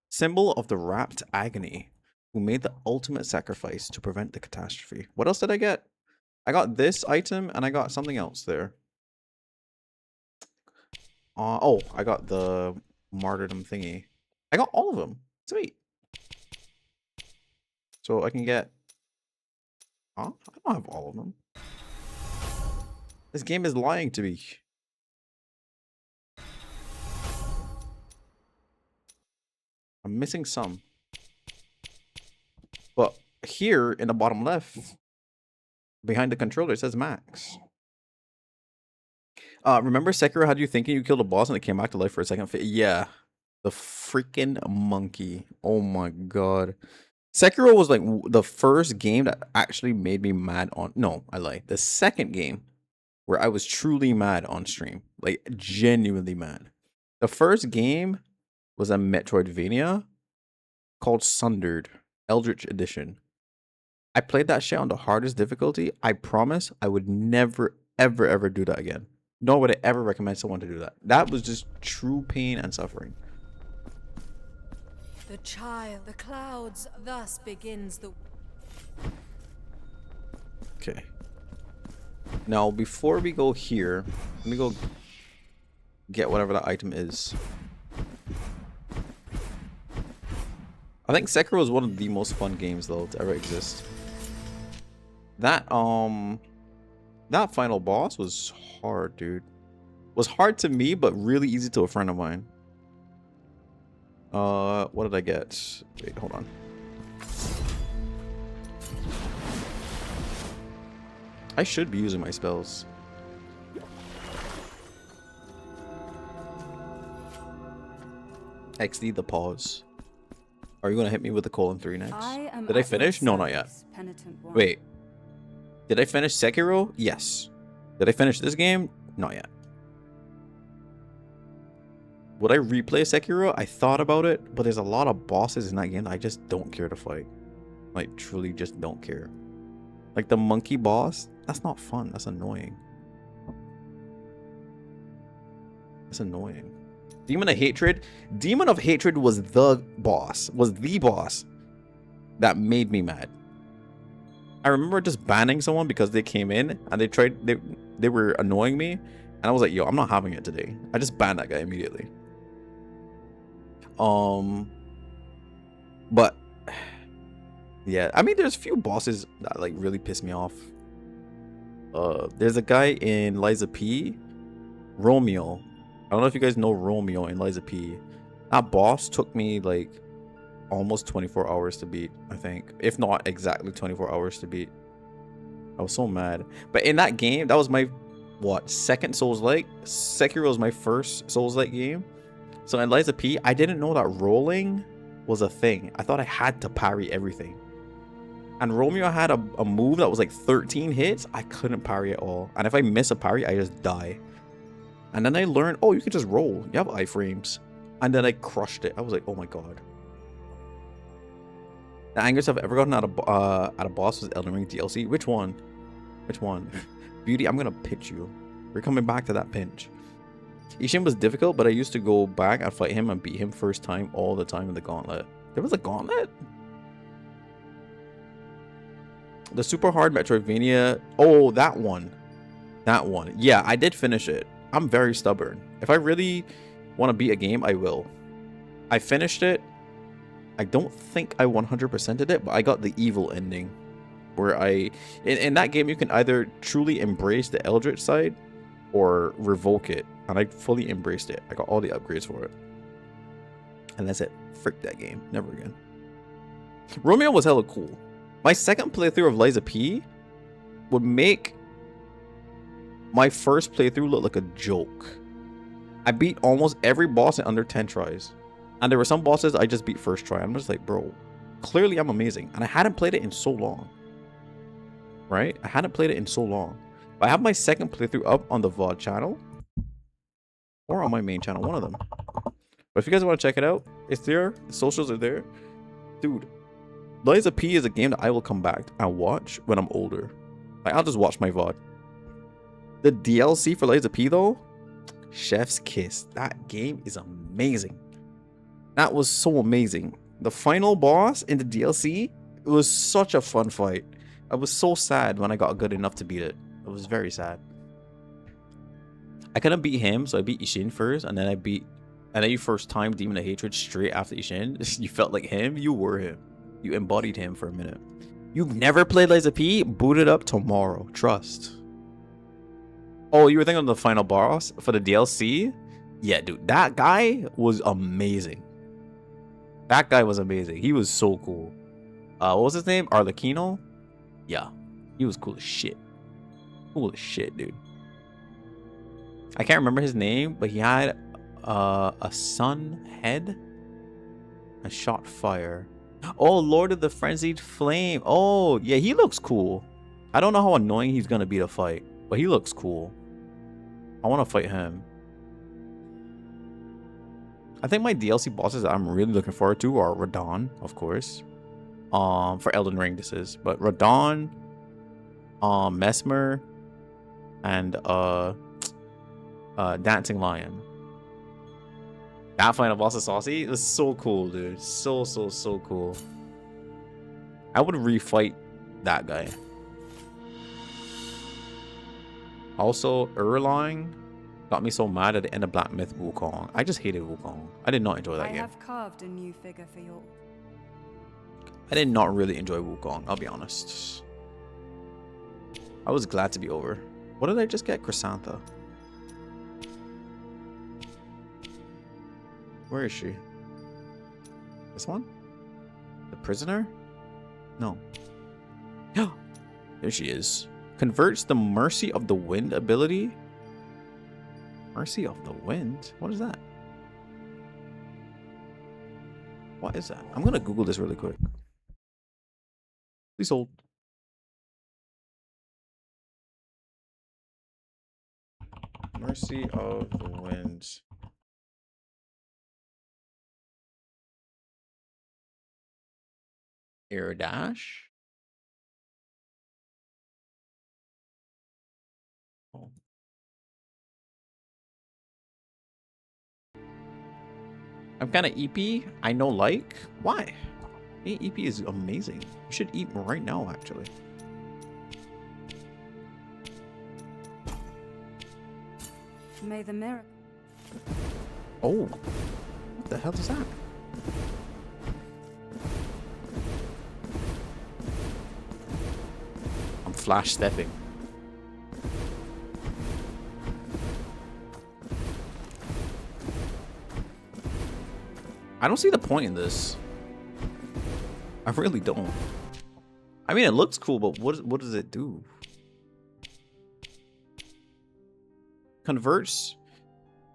Symbol of the Wrapped Agony, who made the ultimate sacrifice to prevent the catastrophe. What else did I get? I got this item and I got something else there. Oh, I got the martyrdom thingy. I got all of them. Sweet. So I can get... Oh, I don't have all of them. This game is lying to me. I'm missing some. But here in the bottom left, Behind the controller, it says max. Remember Sekiro had you thinking you killed a boss and it came back to life for a second? Yeah. The freaking monkey. Oh my god. Sekiro was like the first game that actually made me mad on. No, I lie. The second game where I was truly mad on stream. Like, genuinely mad. The first game was a Metroidvania called Sundered, Eldritch Edition. I played that shit on the hardest difficulty. I promise I would never, ever, ever do that again. Nor would I ever recommend someone to do that. That was just true pain and suffering. The child, the clouds, thus begins the... Okay. Now, before we go here, let me go get whatever that item is. I think Sekiro is one of the most fun games, though, to ever exist. That final boss was hard, dude. Was hard to me, but really easy to a friend of mine. What did I get? Wait, hold on. I should be using my spells. XD the pause. Are you gonna hit me with the colon 3 next? Did I finish? No, not yet. Wait. Did I finish Sekiro? Yes. Did I finish this game? Not yet. Would I replay Sekiro? I thought about it, but there's a lot of bosses in that game that I just don't care to fight. Like, truly just don't care. Like the monkey boss, that's not fun. That's annoying. That's annoying. Demon of Hatred. Demon of Hatred was the boss. Was the boss that made me mad. I remember just banning someone because they came in and they were annoying me, and I was like, yo, I'm not having it today. I just banned that guy immediately. But yeah, I mean, there's a few bosses that like really piss me off. There's a guy in Liza P, Romeo. I don't know if you guys know Romeo in Liza P. That boss took me like almost 24 hours to beat, I think. If not exactly 24 hours to beat. I was so mad. But in that game, that was my, what, second Souls-like? Sekiro was my first Souls-like game. So in Liza P, I didn't know that rolling was a thing. I thought I had to parry everything. And Romeo had a move that was like 13 hits. I couldn't parry at all. And if I miss a parry, I just die. And then I learned, oh, you can just roll. You have iframes. And then I crushed it. I was like, oh my god. The angriest I've ever gotten at a boss was Elden Ring DLC. Which one? Which one? Beauty, I'm gonna pitch you. We're coming back to that pinch. Ishin was difficult, but I used to go back and fight him and beat him first time all the time in the gauntlet. There was a gauntlet? The super hard Metroidvania. Oh, that one. That one. Yeah, I did finish it. I'm very stubborn. If I really want to beat a game, I will. I finished it. I don't think I 100%ed it, but I got the evil ending. Where in that game, you can either truly embrace the Eldritch side or revoke it. And I fully embraced it. I got all the upgrades for it. And that's it. Frick that game. Never again. Romeo was hella cool. My second playthrough of Liza P would make my first playthrough look like a joke. I beat almost every boss in under 10 tries. And there were some bosses I just beat first try. I'm just like, bro, clearly I'm amazing. And I hadn't played it in so long. Right? I hadn't played it in so long. But I have my second playthrough up on the VOD channel. Or on my main channel, one of them. But if you guys want to check it out, it's there. The socials are there. Dude, Liza P is a game that I will come back and watch when I'm older. Like, I'll just watch my VOD. The DLC for Liza P though, chef's kiss. That game is amazing. That was so amazing. The final boss in the DLC, it was such a fun fight. I was so sad when I got good enough to beat it. It was very sad. I couldn't beat him, so I beat Ishin first, and then you first time Demon of Hatred straight after Ishin. You felt like him, you were him. You embodied him for a minute. You've never played Liza P? Boot it up tomorrow. Trust. Oh, you were thinking of the final boss for the DLC? Yeah, dude. That guy was amazing. That guy was amazing. He was so cool. What was his name? Arlecchino? Yeah. He was cool as shit. Cool as shit, dude. I can't remember his name, but he had a sun head and shot fire. Oh, Lord of the Frenzied Flame. Oh, yeah, he looks cool. I don't know how annoying he's gonna be to fight, but he looks cool. I want to fight him. I think my DLC bosses that I'm really looking forward to are Radon, of course. For Elden Ring this is, but Radon, Mesmer, and Dancing Lion. That final boss of Saucy is so cool, dude. So cool. I would refight that guy. Also, Erlang got me so mad at the end of Black Myth Wukong. I just hated Wukong. I did not enjoy that game. I have carved a new figure for your... I did not really enjoy Wukong, I'll be honest. I was glad to be over. What did I just get? Chrysantha. Where is she? This one? The prisoner? No. There she is. Converts the Mercy of the Wind ability. Mercy of the Wind? What is that? What is that? I'm gonna Google this really quick. Please hold. Mercy of the Wind. Air dash. Oh. I'm kind of EP. I know, like, why? Hey, EP is amazing. You should eat right now, actually. May the miracle... Oh, what the hell is that? I'm flash stepping. I don't see the point in this. I really don't. I mean, it looks cool, but what does it do? Converts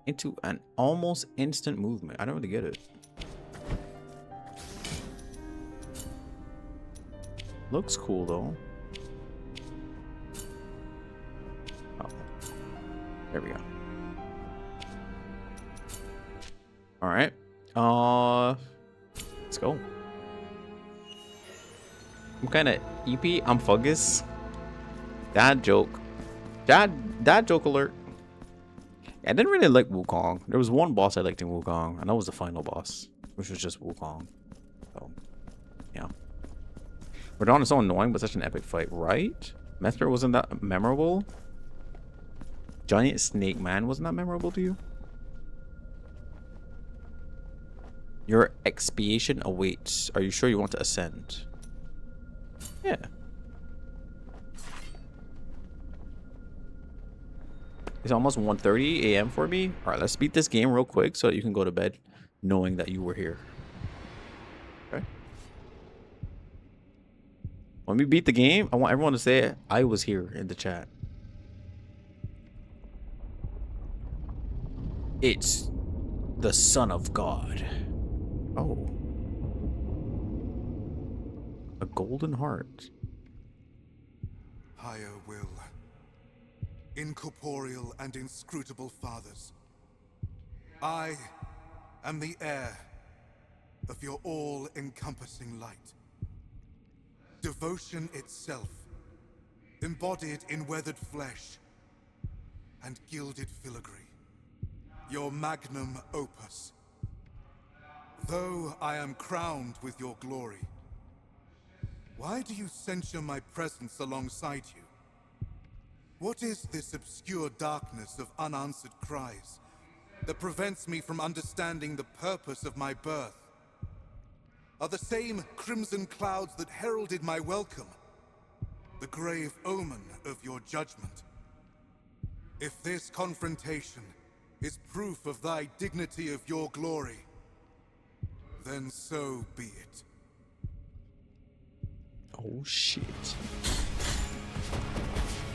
into an almost instant movement. I don't really get it. Looks cool though. Oh, there we go. All right. Let's go. I'm kind of EP. I'm Fuggus. Dad joke. Dad joke alert. I didn't really like Wukong. There was one boss I liked in Wukong, and that was the final boss, which was just Wukong. So, yeah. Radon is so annoying, but such an epic fight, right? Mesmer wasn't that memorable? Giant Snake Man wasn't that memorable to you? Your expiation awaits. Are you sure you want to ascend? Yeah. It's almost 1:30 a.m. for me. All right, let's beat this game real quick so that you can go to bed knowing that you were here. Okay. When we beat the game, I want everyone to say I was here in the chat. It's the Son of God. Oh. A golden heart. Higher will. Incorporeal and inscrutable fathers. I am the heir of your all-encompassing light. Devotion itself, embodied in weathered flesh and gilded filigree. Your magnum opus. Though I am crowned with your glory, why do you censure my presence alongside you? What is this obscure darkness of unanswered cries that prevents me from understanding the purpose of my birth? Are the same crimson clouds that heralded my welcome the grave omen of your judgment? If this confrontation is proof of thy dignity of your glory, then so be it. Oh shit.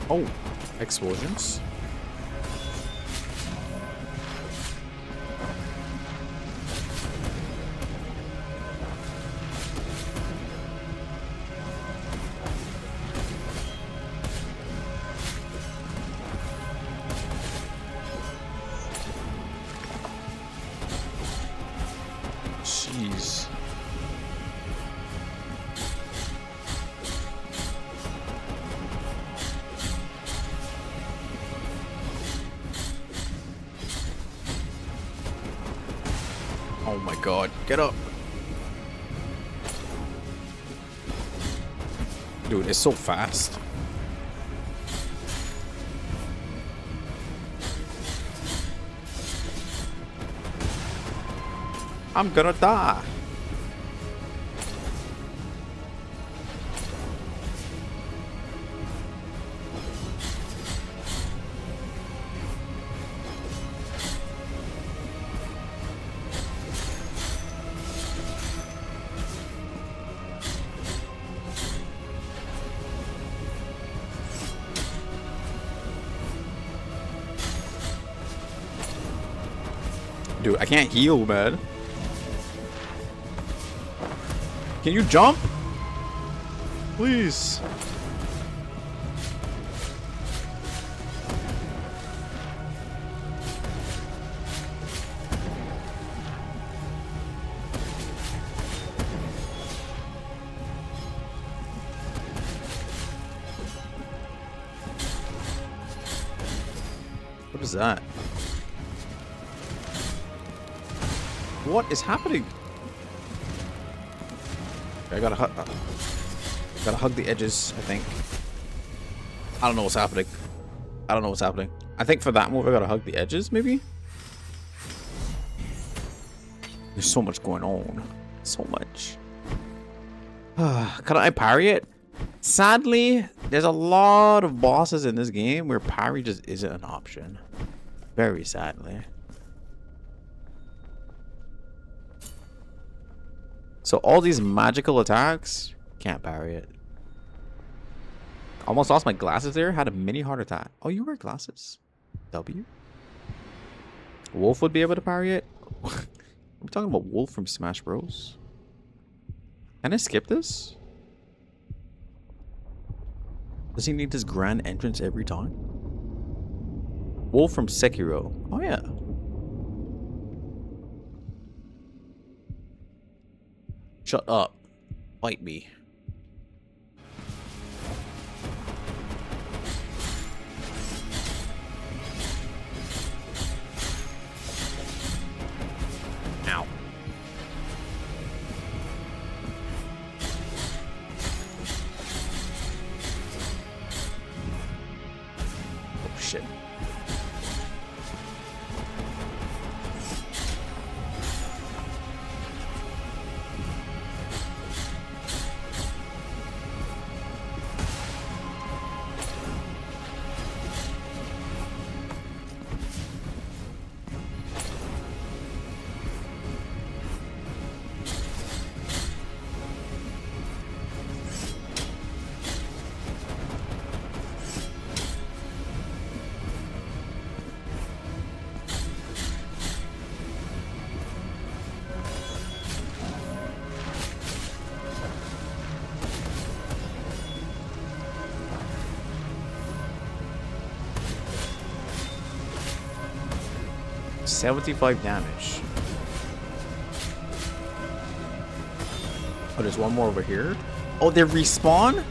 Oh, explosions. Jeez. Oh my god, get up. Dude, it's so fast. I'm gonna die. Dude, I can't heal, man. Can you jump? Please. What is that? What is happening? I gotta hug the edges, I think. I don't know what's happening. I don't know what's happening. I think for that move I gotta hug the edges, maybe? There's so much going on. So much. Can I parry it? Sadly, there's a lot of bosses in this game where parry just isn't an option. Very sadly. So all these magical attacks, can't parry it. Almost lost my glasses there. Had a mini heart attack. Oh, you wear glasses? W? Wolf would be able to parry it? We're talking about Wolf from Smash Bros. Can I skip this? Does he need this grand entrance every time? Wolf from Sekiro. Oh yeah. Shut up. Bite me. Ow. Oh shit. $75 damage. Oh, there's one more over here. Oh, they respawn?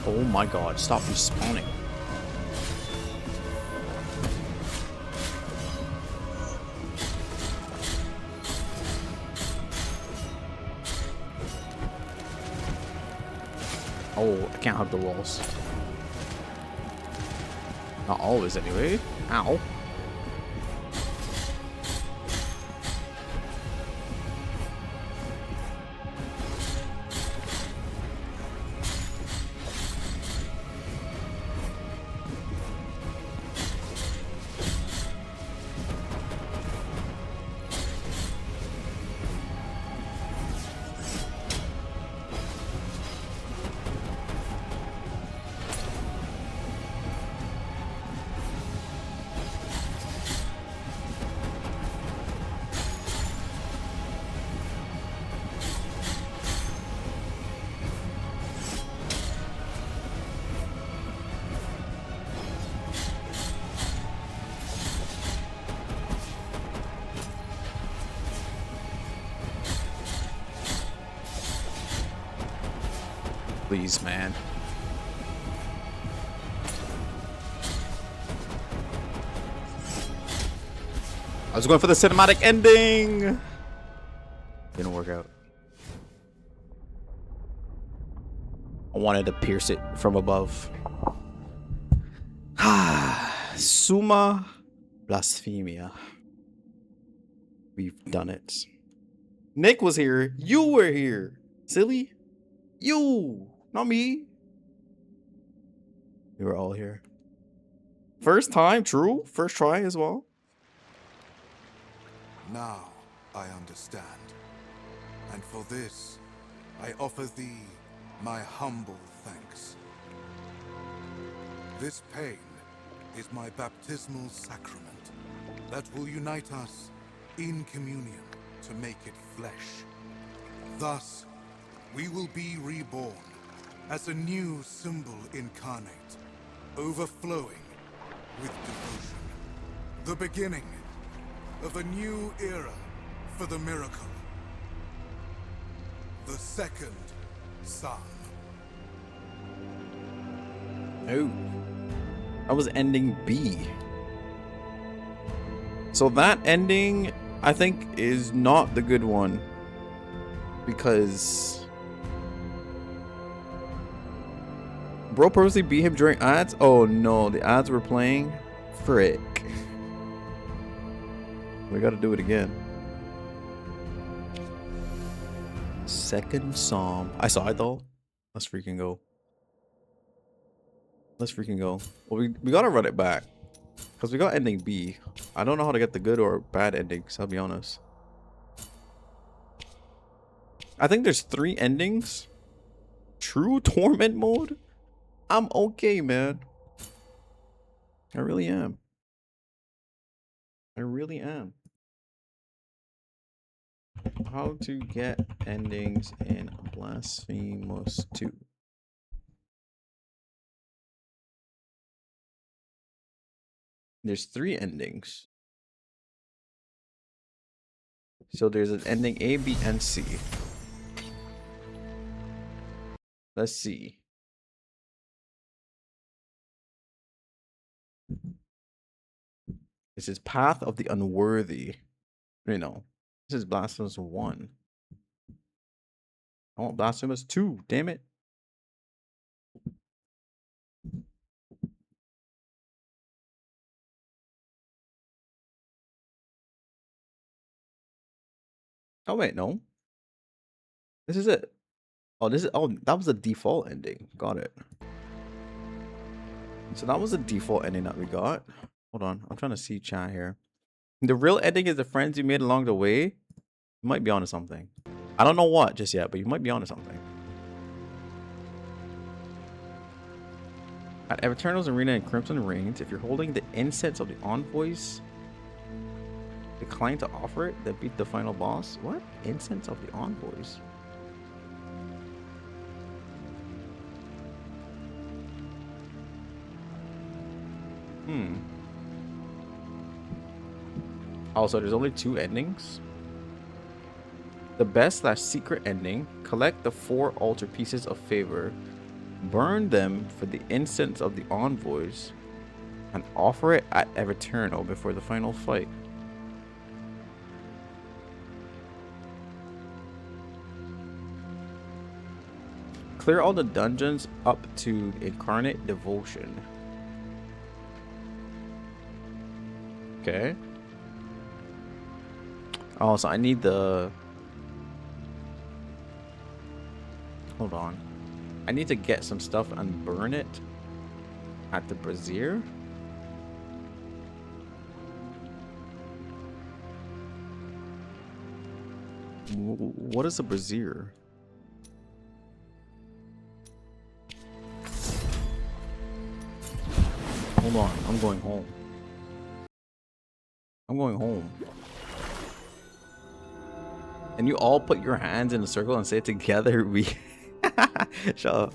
Oh my god, stop respawning. Oh, I can't hug the walls. Not always, anyway. Ow. Please, man. I was going for the cinematic ending. Didn't work out. I wanted to pierce it from above. Summa Blasphemia. We've done it. Nick was here. You were here. Silly. You. Not me. We were all here. First time, true. First try as well. Now I understand. And for this, I offer thee my humble thanks. This pain is my baptismal sacrament that will unite us in communion to make it flesh. Thus, we will be reborn as a new symbol incarnate, overflowing with devotion. The beginning of a new era for the miracle. The second Psalm. Oh. That was ending B. So that ending, I think, is not the good one. Because bro purposely beat him during ads? Oh no, the ads were playing? Frick. We gotta do it again. Second Psalm. I saw it though. Let's freaking go. Let's freaking go. Well, we gotta run it back. Because we got ending B. I don't know how to get the good or bad endings, I'll be honest. I think there's 3 endings. True torment mode? I'm okay, man. I really am. I really am. How to get endings in Blasphemous 2. There's 3 endings. So there's an ending A, B, and C. Let's see. This is Path of the Unworthy. You know, this is Blasphemous 1. I want Blasphemous 2, damn it. Oh wait, no. This is it. Oh, that was the default ending. Got it. So that was the default ending that we got. Hold on, I'm trying to see chat here. The real ending is the friends you made along the way. You might be onto something. I don't know what just yet, but you might be onto something. At Eternal's Arena in Crimson Reigns, if you're holding the incense of the envoys, decline to offer it, then beat the final boss. What? Incense of the envoys? Also, there's only 2 endings. The best / secret ending. Collect the 4 altar pieces of favor. Burn them for the incense of the envoys. And offer it at Eternal before the final fight. Clear all the dungeons up to Incarnate Devotion. Okay. Oh, so I need the... Hold on. I need to get some stuff and burn it at the brazier. What is a brazier? Hold on, I'm going home. I'm going home. And you all put your hands in a circle and say together we... Shut up.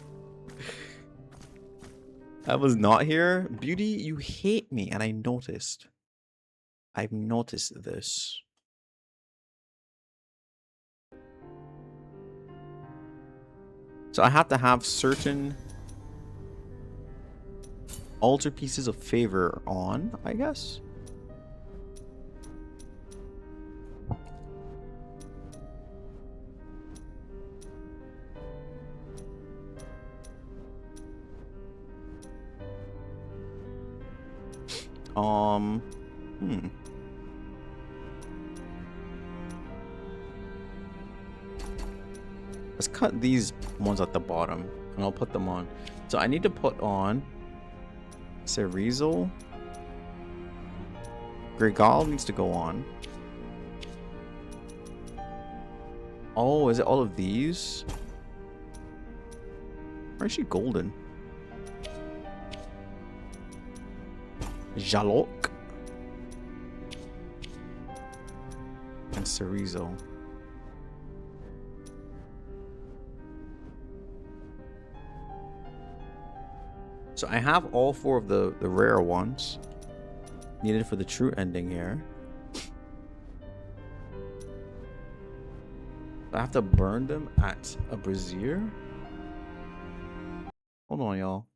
I was not here. Beauty, you hate me, and I noticed. I've noticed this. So I have to have certain altar pieces of favor on, I guess. Hmm. Let's cut these ones at the bottom and I'll put them on. So I need to put on Cerizel. Grigal needs to go on. Oh, is it all of these? Or is she golden? Jalok. And Cerizel. So I have all 4 of the rare ones needed for the true ending here. I have to burn them at a brazier. Hold on, y'all.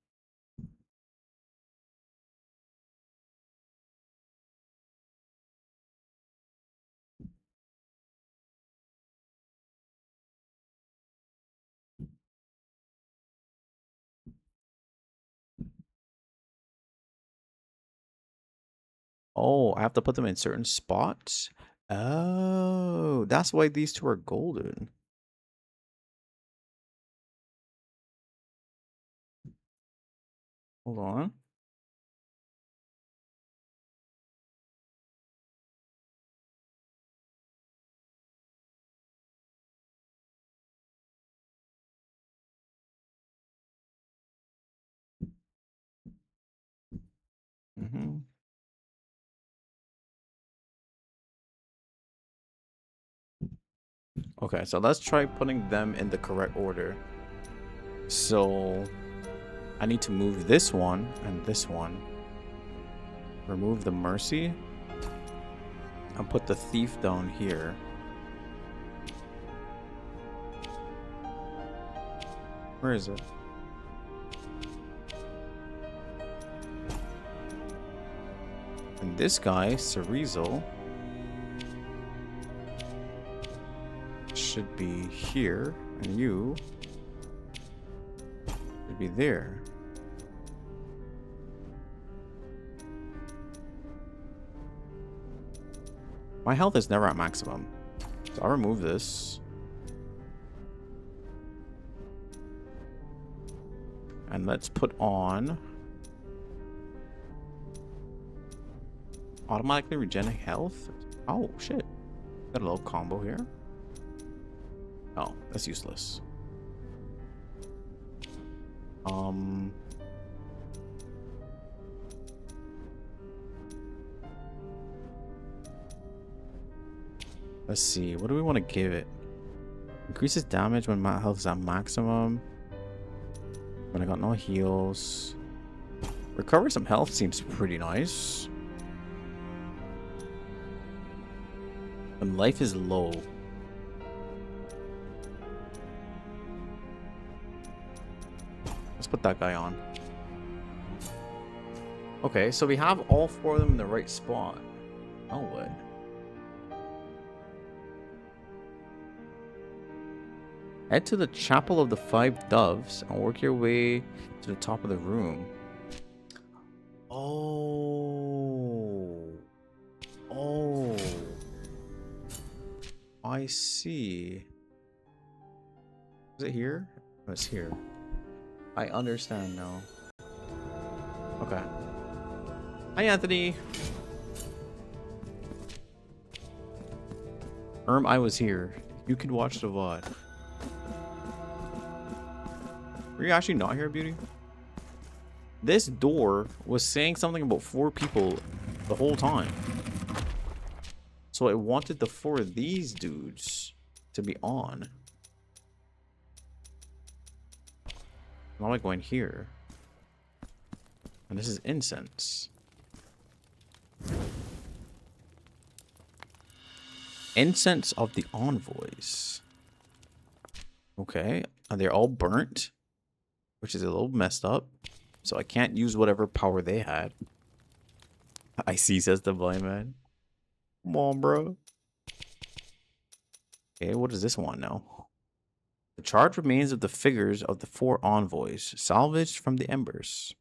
Oh, I have to put them in certain spots. Oh, that's why these 2 are golden. Hold on. Mm-hmm. Okay, so let's try putting them in the correct order. So I need to move this one and this one. Remove the mercy. And put the thief down here. Where is it? And this guy, Cerizel, should be here, and you should be there. My health is never at maximum, so I'll remove this. And let's put on automatically regenerate health. Oh shit, got a little combo here. Oh, that's useless. Let's see, what do we want to give it? Increases damage when my health is at maximum. When I got no heals. Recover some health seems pretty nice. When life is low. Let's put that guy on. Okay, so we have all 4 of them in the right spot. Oh, what? Head to the Chapel of the 5 Doves and work your way to the top of the room. Oh. Oh. I see. Is it here? Oh, it's here. I understand now. Okay. Hi, Anthony. I was here. You could watch the VOD. Were you actually not here, Beauty? This door was saying something about 4 people the whole time. So I wanted the 4 of these dudes to be on. Now am I going here? And this is incense. Incense of the envoys. Okay. And they're all burnt, which is a little messed up. So I can't use whatever power they had. I see, says the blind man. Come on, bro. Okay, what does this one now? The charred remains of the figures of the 4 envoys, salvaged from the embers.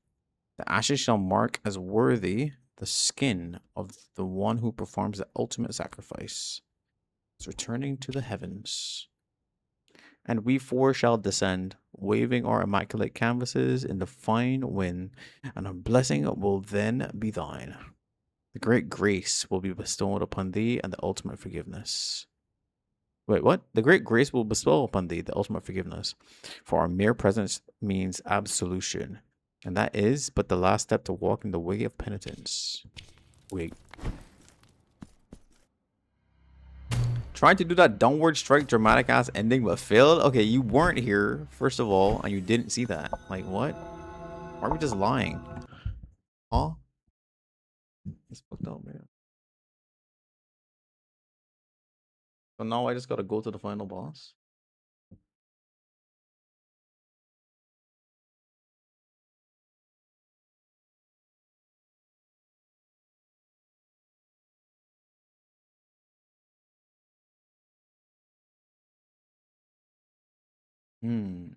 The ashes shall mark as worthy the skin of the one who performs the ultimate sacrifice. It's returning to the heavens. And we 4 shall descend, waving our immaculate canvases in the fine wind, and a blessing will then be thine. The great grace will be bestowed upon thee, and the ultimate forgiveness. Wait, what? The great grace will bestow upon thee the ultimate forgiveness. For our mere presence means absolution. And that is but the last step to walking the way of penitence. Wait. Trying to do that downward strike dramatic ass ending but failed? Okay, you weren't here, first of all, and you didn't see that. Like, what? Why are we just lying? Huh? It's fucked up, man. So now I just gotta go to the final boss? Hmm.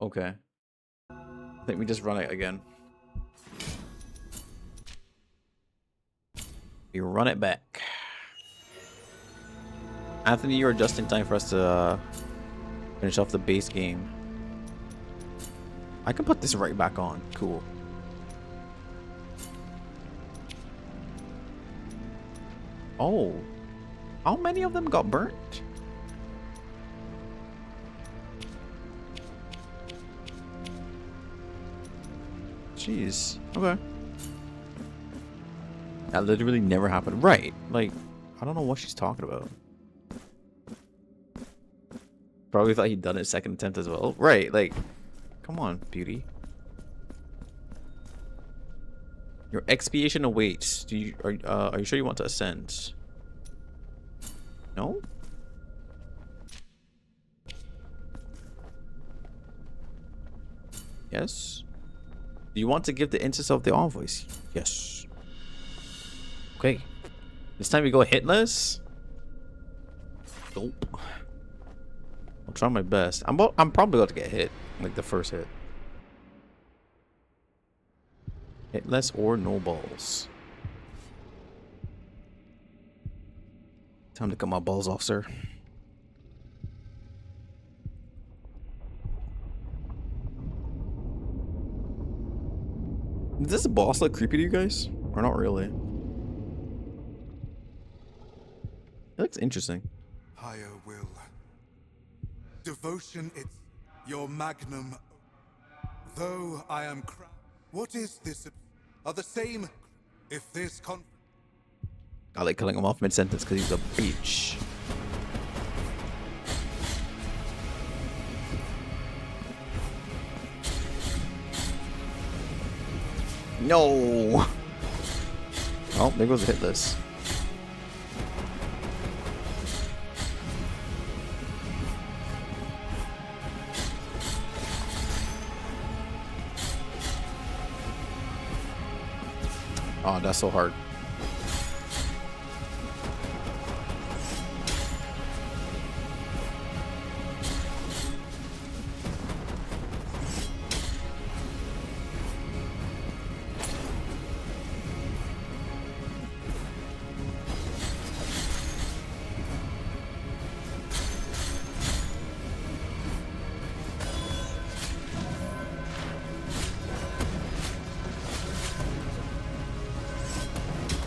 Okay. I think we just run it again. We run it back. Anthony, you're just in time for us to finish off the base game. I can put this right back on. Cool. Oh. How many of them got burnt? Jeez. Okay. That literally never happened. Right. Like, I don't know what she's talking about. Probably thought he'd done it second attempt as well. Right. Like, come on, beauty. Your expiation awaits. Are you sure you want to ascend? No? Yes. Do you want to give the instance of the envoys? Yes. Okay. This time we go hitless. Nope. I'll try my best. I'm probably about to get hit, like the first hit. Hitless or no balls. Time to cut my balls off, sir. Does this boss look creepy to you guys? Or not really? It looks interesting. Higher will. Devotion, it's your magnum. Though I am what is this? Are the same. If this I like killing him off mid-sentence because he's a bitch. No. Oh, there goes the hit list. Oh, that's so hard.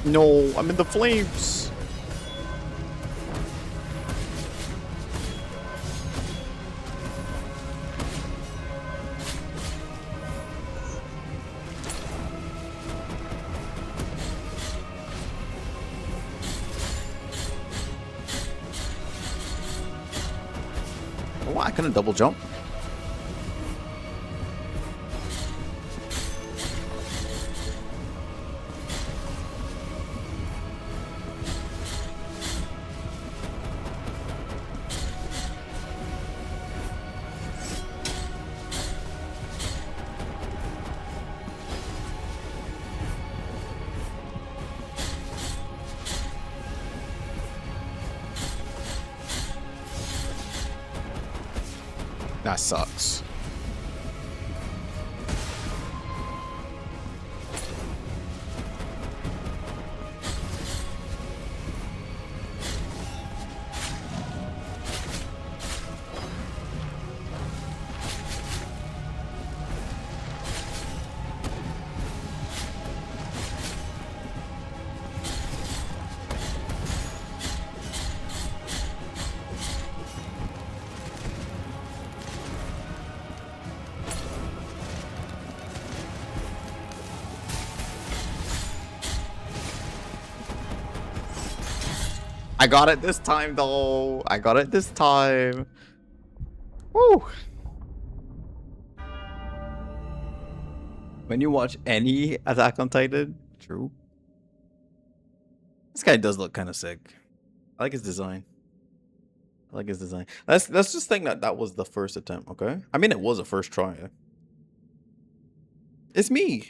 No, I'm in the flames. Oh, I couldn't double jump. That sucks. I got it this time, though. I got it this time. Woo! When you watch any Attack on Titan, true. This guy does look kind of sick. I like his design. I like his design. Let's just think that that was the first attempt, okay? I mean, it was a first try. It's me.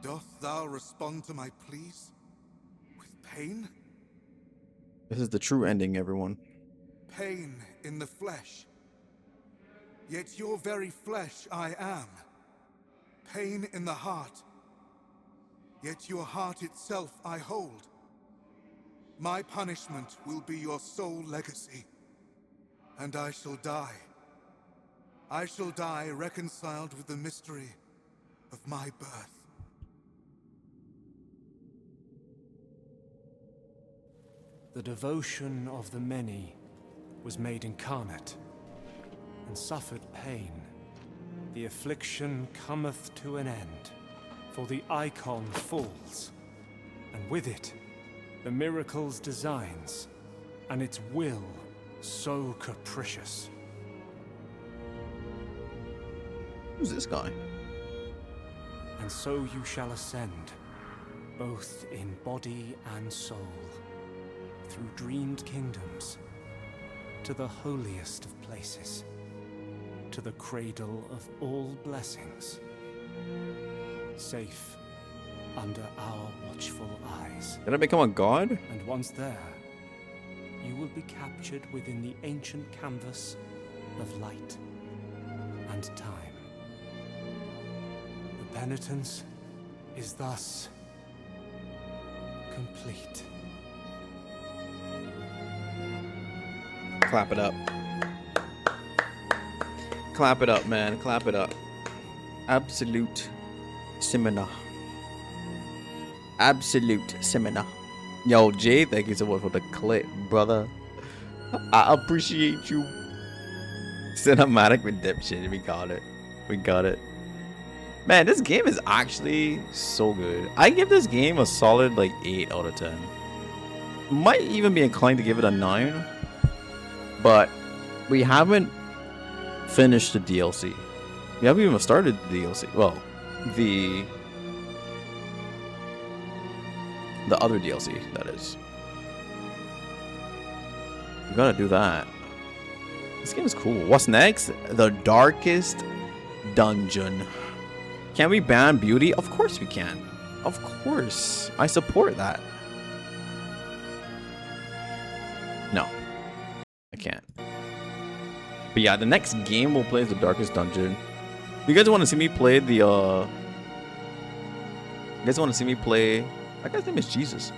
Doth thou respond to my pleas? With pain? This is the true ending, everyone. Pain in the flesh. Yet your very flesh I am. Pain in the heart. Yet your heart itself I hold. My punishment will be your sole legacy. And I shall die. I shall die reconciled with the mystery of my birth. The devotion of the many was made incarnate, and suffered pain. The affliction cometh to an end, for the icon falls, and with it, the miracle's designs, and its will so capricious. Who's this guy? And so you shall ascend, both in body and soul, through dreamed kingdoms, to the holiest of places, to the cradle of all blessings, safe under our watchful eyes. Did I become a god? And once there, you will be captured within the ancient canvas of light and time. The penitence is thus complete. Clap it up. Clap it up, man. Clap it up. Absolute seminar. Absolute seminar. Yo, Jay, thank you so much for the clip, brother. I appreciate you. Cinematic redemption. We got it. We got it. Man, this game is actually so good. I give this game a solid like 8 out of 10. Might even be inclined to give it a 9. But we haven't finished the DLC. We haven't even started the DLC. Well, the other DLC, that is. We gotta do that. This game is cool. What's next? The Darkest Dungeon. Can we ban beauty? Of course we can. Of course. I support that. No. I can't. But yeah, the next game we'll play is the Darkest Dungeon. You guys want to see me play the you guys want to see me play, I guy's name is Jesus,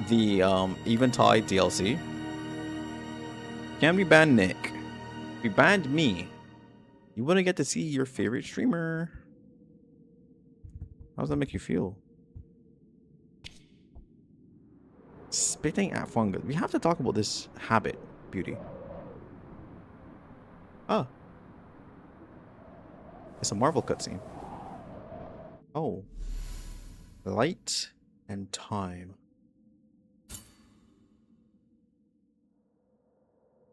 the Eventide DLC? Can we ban Nick? If you banned me, you wouldn't get to see your favorite streamer. How does that make you feel? Spitting at fungus. We have to talk about this habit, Beauty. Ah. It's a Marvel cutscene. Oh. Light and time.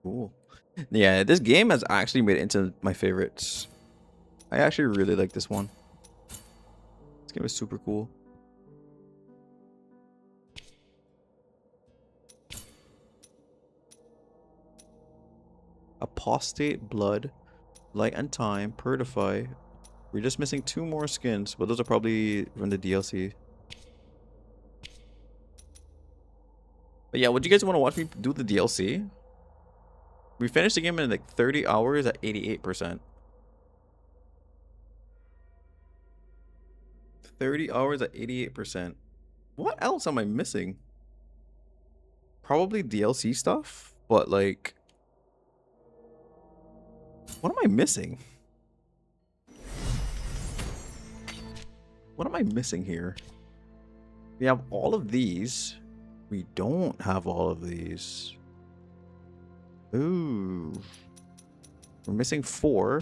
Cool. Yeah, this game has actually made it into my favorites. I actually really like this one. This game is super cool. Apostate, blood, light and time, purify. We're just missing 2 more skins, but those are probably from the DLC. But yeah, would you guys want to watch me do the DLC? We finished the game in like 30 hours at 88%. 30 hours at 88%. What else am I missing? Probably DLC stuff, but like, what am I missing? What am I missing here? We have all of these. We don't have all of these. Ooh. We're missing 4.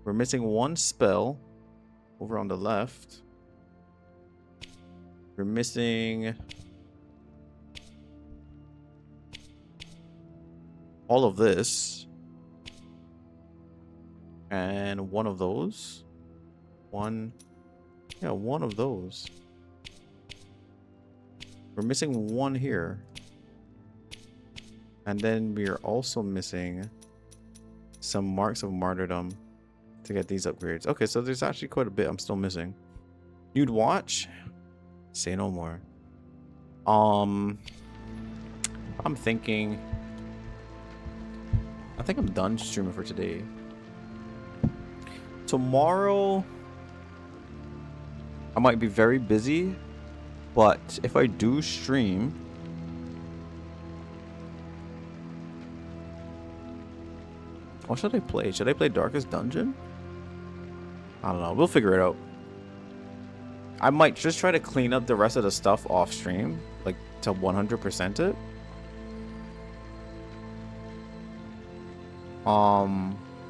We're missing 1 spell over on the left. We're missing all of this. And 1 of those. One of those. We're missing 1 here. And then we are also missing some marks of martyrdom to get these upgrades. Okay, so there's actually quite a bit I'm still missing. You'd watch? Say no more. I'm thinking, I think I'm done streaming for today. Tomorrow I might be very busy, but if I do stream, what should I play? Should I play Darkest Dungeon? I don't know. We'll figure it out. I might just try to clean up the rest of the stuff off stream, like to 100% it.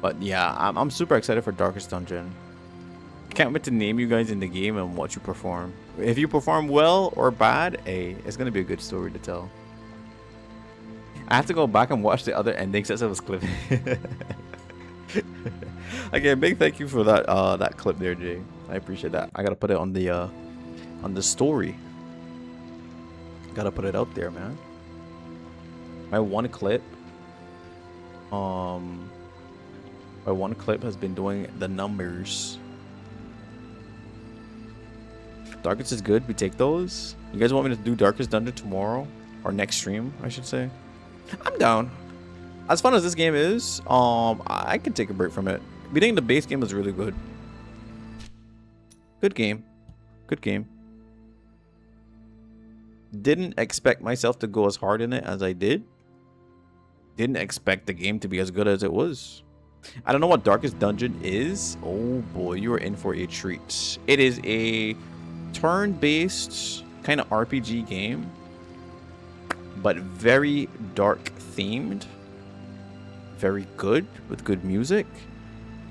But yeah, I'm super excited for Darkest Dungeon. Can't wait to name you guys in the game and watch you perform. If you perform well or bad, hey, it's gonna be a good story to tell. I have to go back and watch the other endings since I was clipping. Again, big thank you for that that clip there, Jay. I appreciate that. I gotta put it on the story. Gotta put it out there, man. My one clip has been doing the numbers. Darkest is good. We take those. You guys want me to do Darkest Dungeon tomorrow or next stream, I should say? I'm down. As fun as this game is, I can take a break from it. Beating the base game was really good. Good game. Good game. Didn't expect myself to go as hard in it as I did. Didn't expect the game to be as good as it was. I don't know what Darkest Dungeon is. Oh boy, you are in for a treat. It is a turn-based kind of RPG game, but very dark themed. Very good, with good music,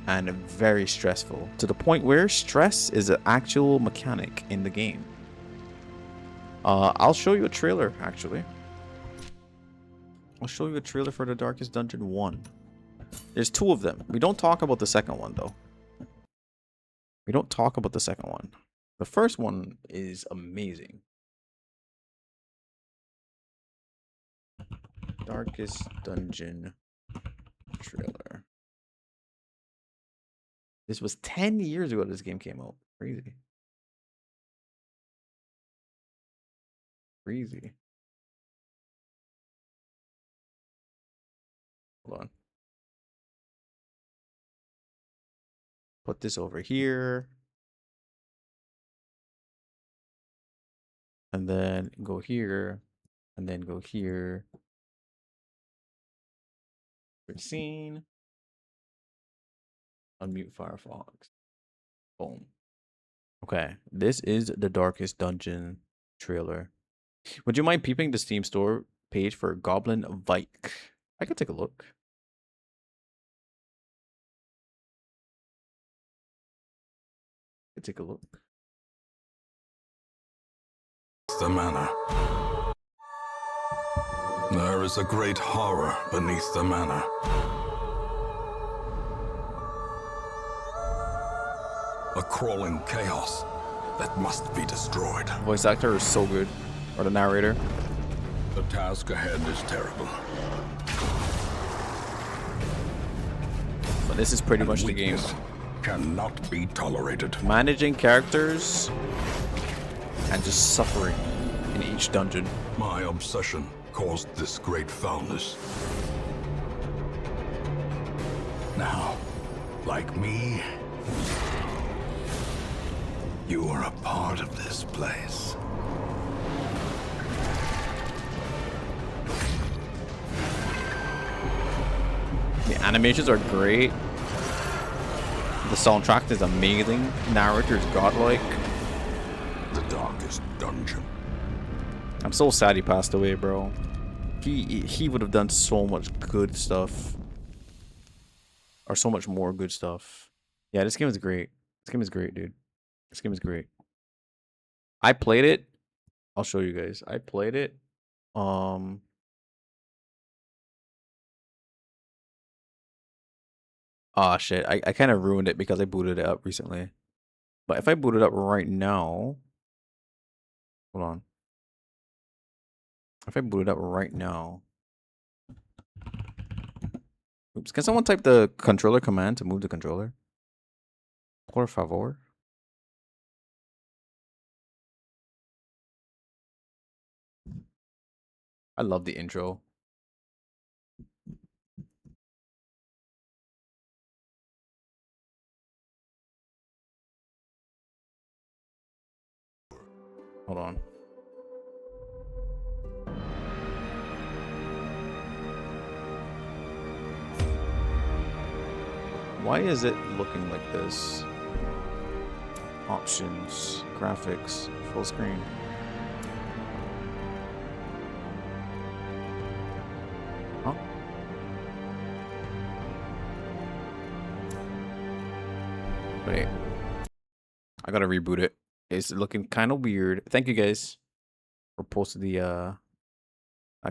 and very stressful, to the point where stress is an actual mechanic in the game. I'll show you a trailer, actually. I'll show you a trailer for the Darkest Dungeon 1. There's 2 of them. We don't talk about the second one, though. We don't talk about the second one. The first one is amazing. Darkest Dungeon trailer. This was 10 years ago this game came out. Crazy. Crazy. Hold on. Put this over here. And then go here. And then go here. Scene. Unmute Firefox. Boom. Okay, this is the Darkest Dungeon trailer. Would you mind peeping the Steam store page for Goblin Vike? I could take a look. Take a look. The manor. There is a great horror beneath the manor. A crawling chaos that must be destroyed. Voice actor is so good. Or the narrator. The task ahead is terrible. But this is pretty much the game. Cannot be tolerated. Managing characters and just suffering in each dungeon. My obsession caused this great foulness. Now, like me, you are a part of this place. The animations are great. The soundtrack is amazing. Narrator is godlike. The darkest dungeon. I'm so sad he passed away, bro. He would have done so much good stuff. Or so much more good stuff. Yeah, this game is great. This game is great, dude. This game is great. I played it. I'll show you guys. I played it. Ah, shit. I kind of ruined it because I booted it up recently. But if I boot it up right now... Hold on. If I boot it up right now... Oops. Can someone type the controller command to move the controller? Por favor. I love the intro. Hold on. Why is it looking like this? Options, graphics, full screen. Huh? Wait. I gotta reboot it. It's looking kind of weird. Thank you guys for posting the a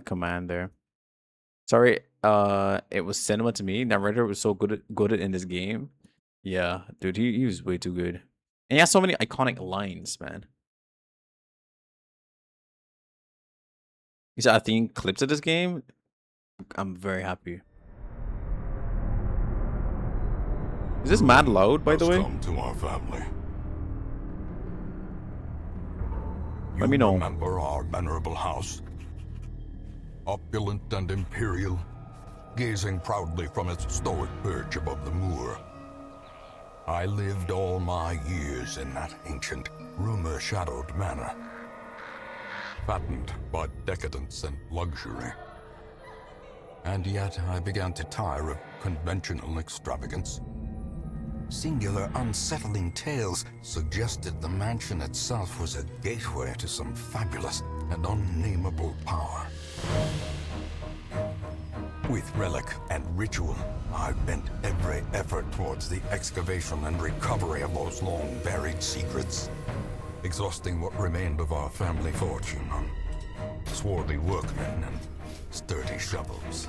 command there. Sorry, it was cinema to me. Narrator was so good in this game. Yeah, dude, he was way too good. And he has so many iconic lines, man. He's adding clips of this game. I'm very happy. Is this mad loud, by the way? Come to our family. Let me know. Remember our venerable house? Opulent and imperial, gazing proudly from its stoic perch above the moor. I lived all my years in that ancient, rumor-shadowed manor, fattened by decadence and luxury. And yet I began to tire of conventional extravagance. Singular, unsettling tales suggested the mansion itself was a gateway to some fabulous and unnameable power. With relic and ritual, I bent every effort towards the excavation and recovery of those long-buried secrets, exhausting what remained of our family fortune on swarthy workmen and sturdy shovels.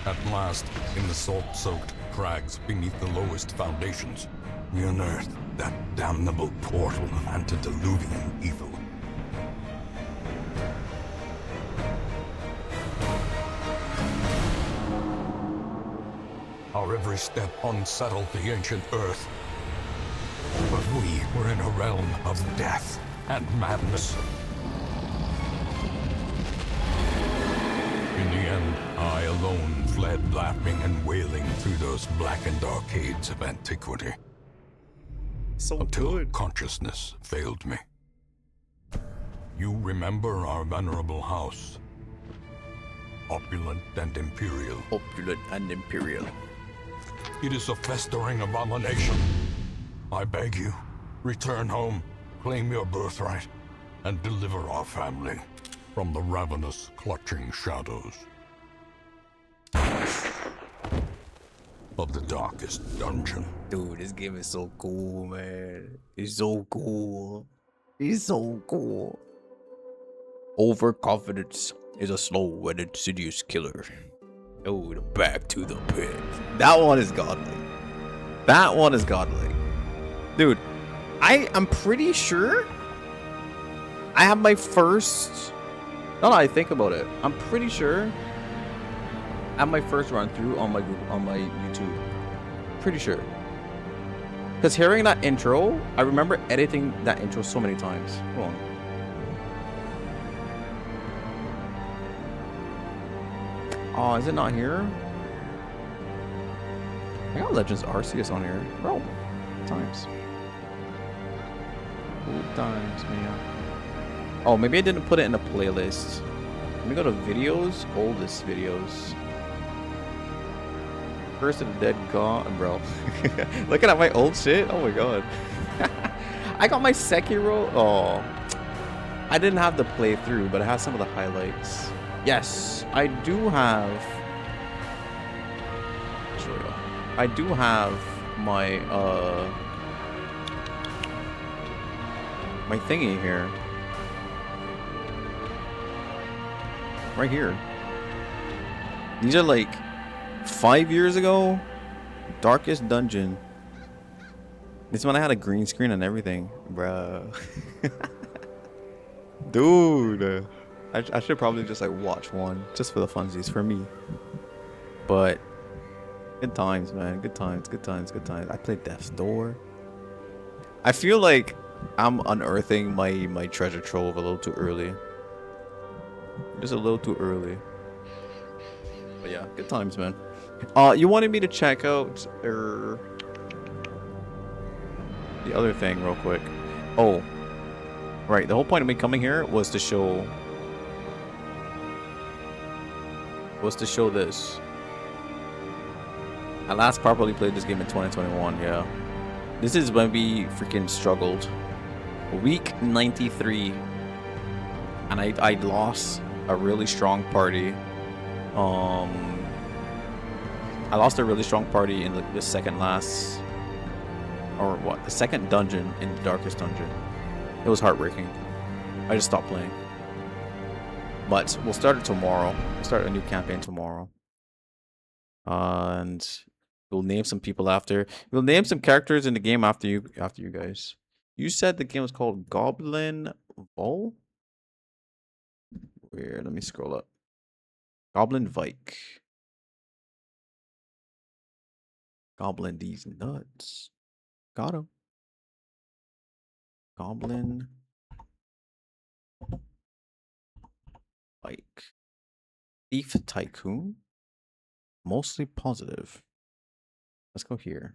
At last, in the salt-soaked crags beneath the lowest foundations, we unearthed that damnable portal antediluvian evil. Our every step unsettled the ancient earth. But we were in a realm of death and madness. In the end, I alone fled laughing and wailing through those blackened arcades of antiquity. So until good. Consciousness failed me. You remember our venerable house. Opulent and imperial. Opulent and imperial. It is a festering abomination. I beg you, return home, claim your birthright, and deliver our family from the ravenous, clutching shadows of the darkest dungeon. Dude, this game is so cool, man. It's so cool. It's so cool. Overconfidence is a slow and insidious killer. Oh, back to the pit. That one is godly. That one is godly. Dude, I'm pretty sure I have my first... Now that I think about it, I'm pretty sure I have my first run through on my YouTube. Pretty sure. Because hearing that intro, I remember editing that intro so many times. Hold on. Oh, is it not here? I got Legends Arceus on here. Bro, times. Good times, man. Oh, maybe I didn't put it in a playlist. Let me go to videos, oldest videos. Curse of the Dead gone, bro. Looking at my old shit. Oh my god. I got my Sekiro. Oh, I didn't have the playthrough, but it has some of the highlights. Yes, I do have. Sure, I do have my my thingy here. Right here. These are like 5 years ago. Darkest Dungeon. This one I had a green screen and everything, bruh. Dude, I should probably just like watch one just for the funsies for me. But good times, man. Good times, good times, good times. I played Death's Door. I feel like I'm unearthing my treasure trove a little too early. Just a little too early. But yeah, good times, man. You wanted me to check out the other thing real quick. Oh, right. The whole point of me coming here was to show this. I last properly played this game in 2021. Yeah, this is when we freaking struggled. Week 93, and I lost a really strong party. I lost a really strong party in the second last, or what, the second dungeon in the darkest dungeon. It was heartbreaking. I just stopped playing. But we'll start it tomorrow. We'll start a new campaign tomorrow. And we'll name some people after. We'll name some characters in the game after you guys. You said the game was called Goblin Vol? Weird. Let me scroll up. Goblin Vike. Goblin these nuts. Got him. Goblin Vike. Thief Tycoon. Mostly positive. Let's go here.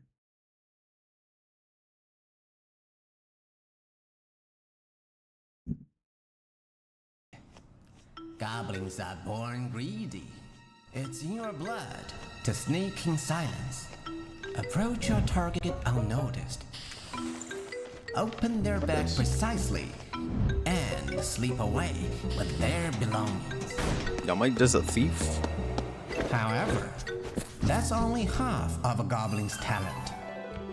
Goblins are born greedy. It's in your blood to sneak in silence. Approach your target unnoticed. Open their bag precisely and slip away with their belongings. Am I just a thief? However, that's only half of a goblin's talent.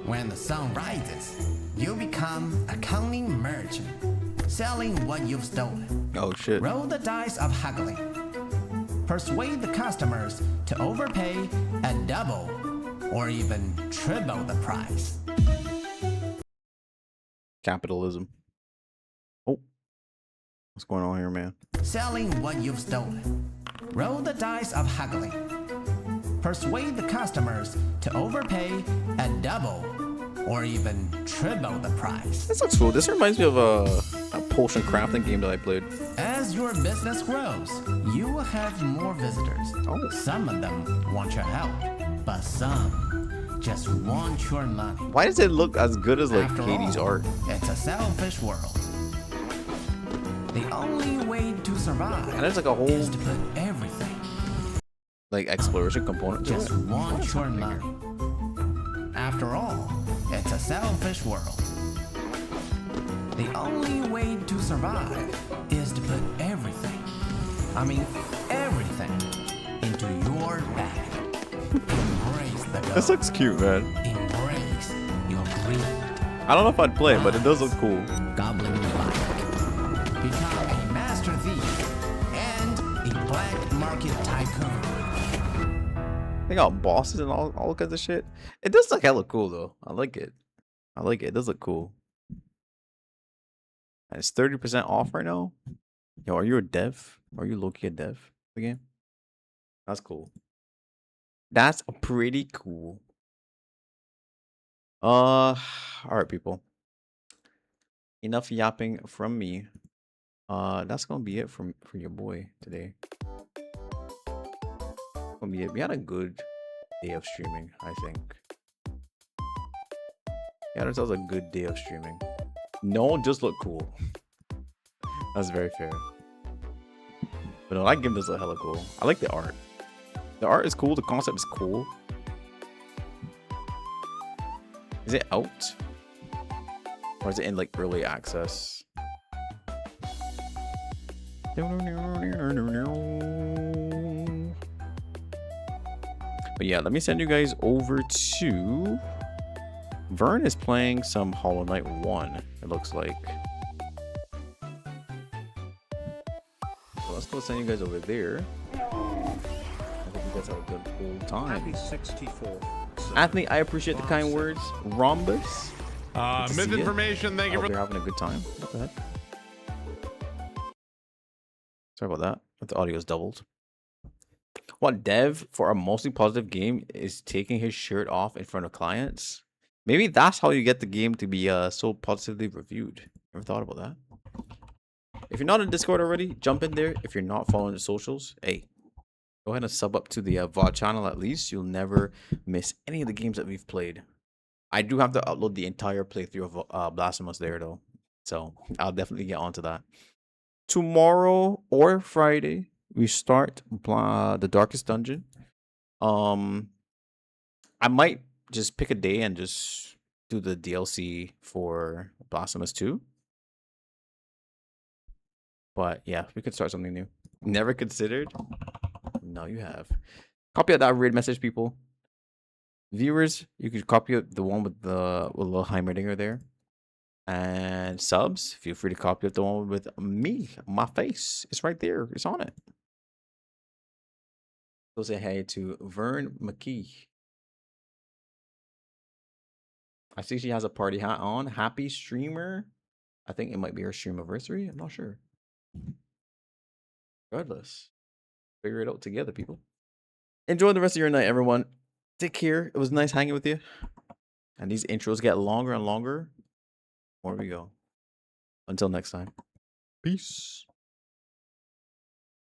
When the sun rises, you become a cunning merchant, selling what you've stolen. Oh shit. Roll the dice of haggling. Persuade the customers to overpay and double or even triple the price. Capitalism. Oh. What's going on here, man? Selling what you've stolen. Roll the dice of haggling. Persuade the customers to overpay and double or even triple the price. This looks cool. This reminds me of a potion crafting game that I played. As your business grows, you will have more visitors. Oh. Some of them want your help, but some just want your money. Why does it look as good as like After Katie's all, art? It's a selfish world. The only way to survive And there's like a whole is to put everything. like exploration component to Just it. want your money. After all, it's a selfish world. The only way to survive is to put everything, I mean everything, into your bag. Embrace the gold. This looks cute, man. Embrace your greed. I don't know if I'd play it, but it does look cool. Goblin life. Become a master thief and a black market tycoon. They got bosses and all kinds of shit. It does look hella cool though. I like it. I like it. It does look cool. And it's 30% off right now. Yo, are you a dev? Are you low-key a dev for the game? That's cool. That's pretty cool. Alright, people. Enough yapping from me. That's gonna be it for your boy today. gonna be it. We had a good day of streaming, I think. Yeah, that was a good day of streaming. No one just looked cool. That's very fair. But no, that game does look hella cool. I like the art. The art is cool. The concept is cool. Is it out? Or is it in like early access? But yeah, let me send you guys over to... Vern is playing some Hollow Knight 1, it looks like. So let's go send you guys over there. I hope you guys have a good old time. Happy 64. Anthony, I appreciate the kind words. Rhombus. Myth information, thank you for... You're having a good time. What the heck? Sorry about that. The audio's doubled. What dev for a mostly positive game is taking his shirt off in front of clients? Maybe that's how you get the game to be so positively reviewed. Ever thought about that? If you're not in Discord already, jump in there. If you're not following the socials, hey, go ahead and sub up to the VOD channel at least. You'll never miss any of the games that we've played. I do have to upload the entire playthrough of Blasphemous there though. So I'll definitely get onto that. Tomorrow or Friday, we start the Darkest Dungeon. I might just pick a day and just do the DLC for Blasphemous 2. But yeah, we could start something new. Never considered? No, you have. Copy out that weird message, people. Viewers, you could copy the one with the little Heimerdinger there. And subs, feel free to copy up the one with me, my face. It's right there. It's on it. So say hey to Vern McKee. I see she has a party hat on. Happy streamer. I think it might be her stream anniversary. I'm not sure. Regardless, figure it out together, people. Enjoy the rest of your night, everyone. Take care. It was nice hanging with you. And these intros get longer and longer. More we go. Until next time. Peace.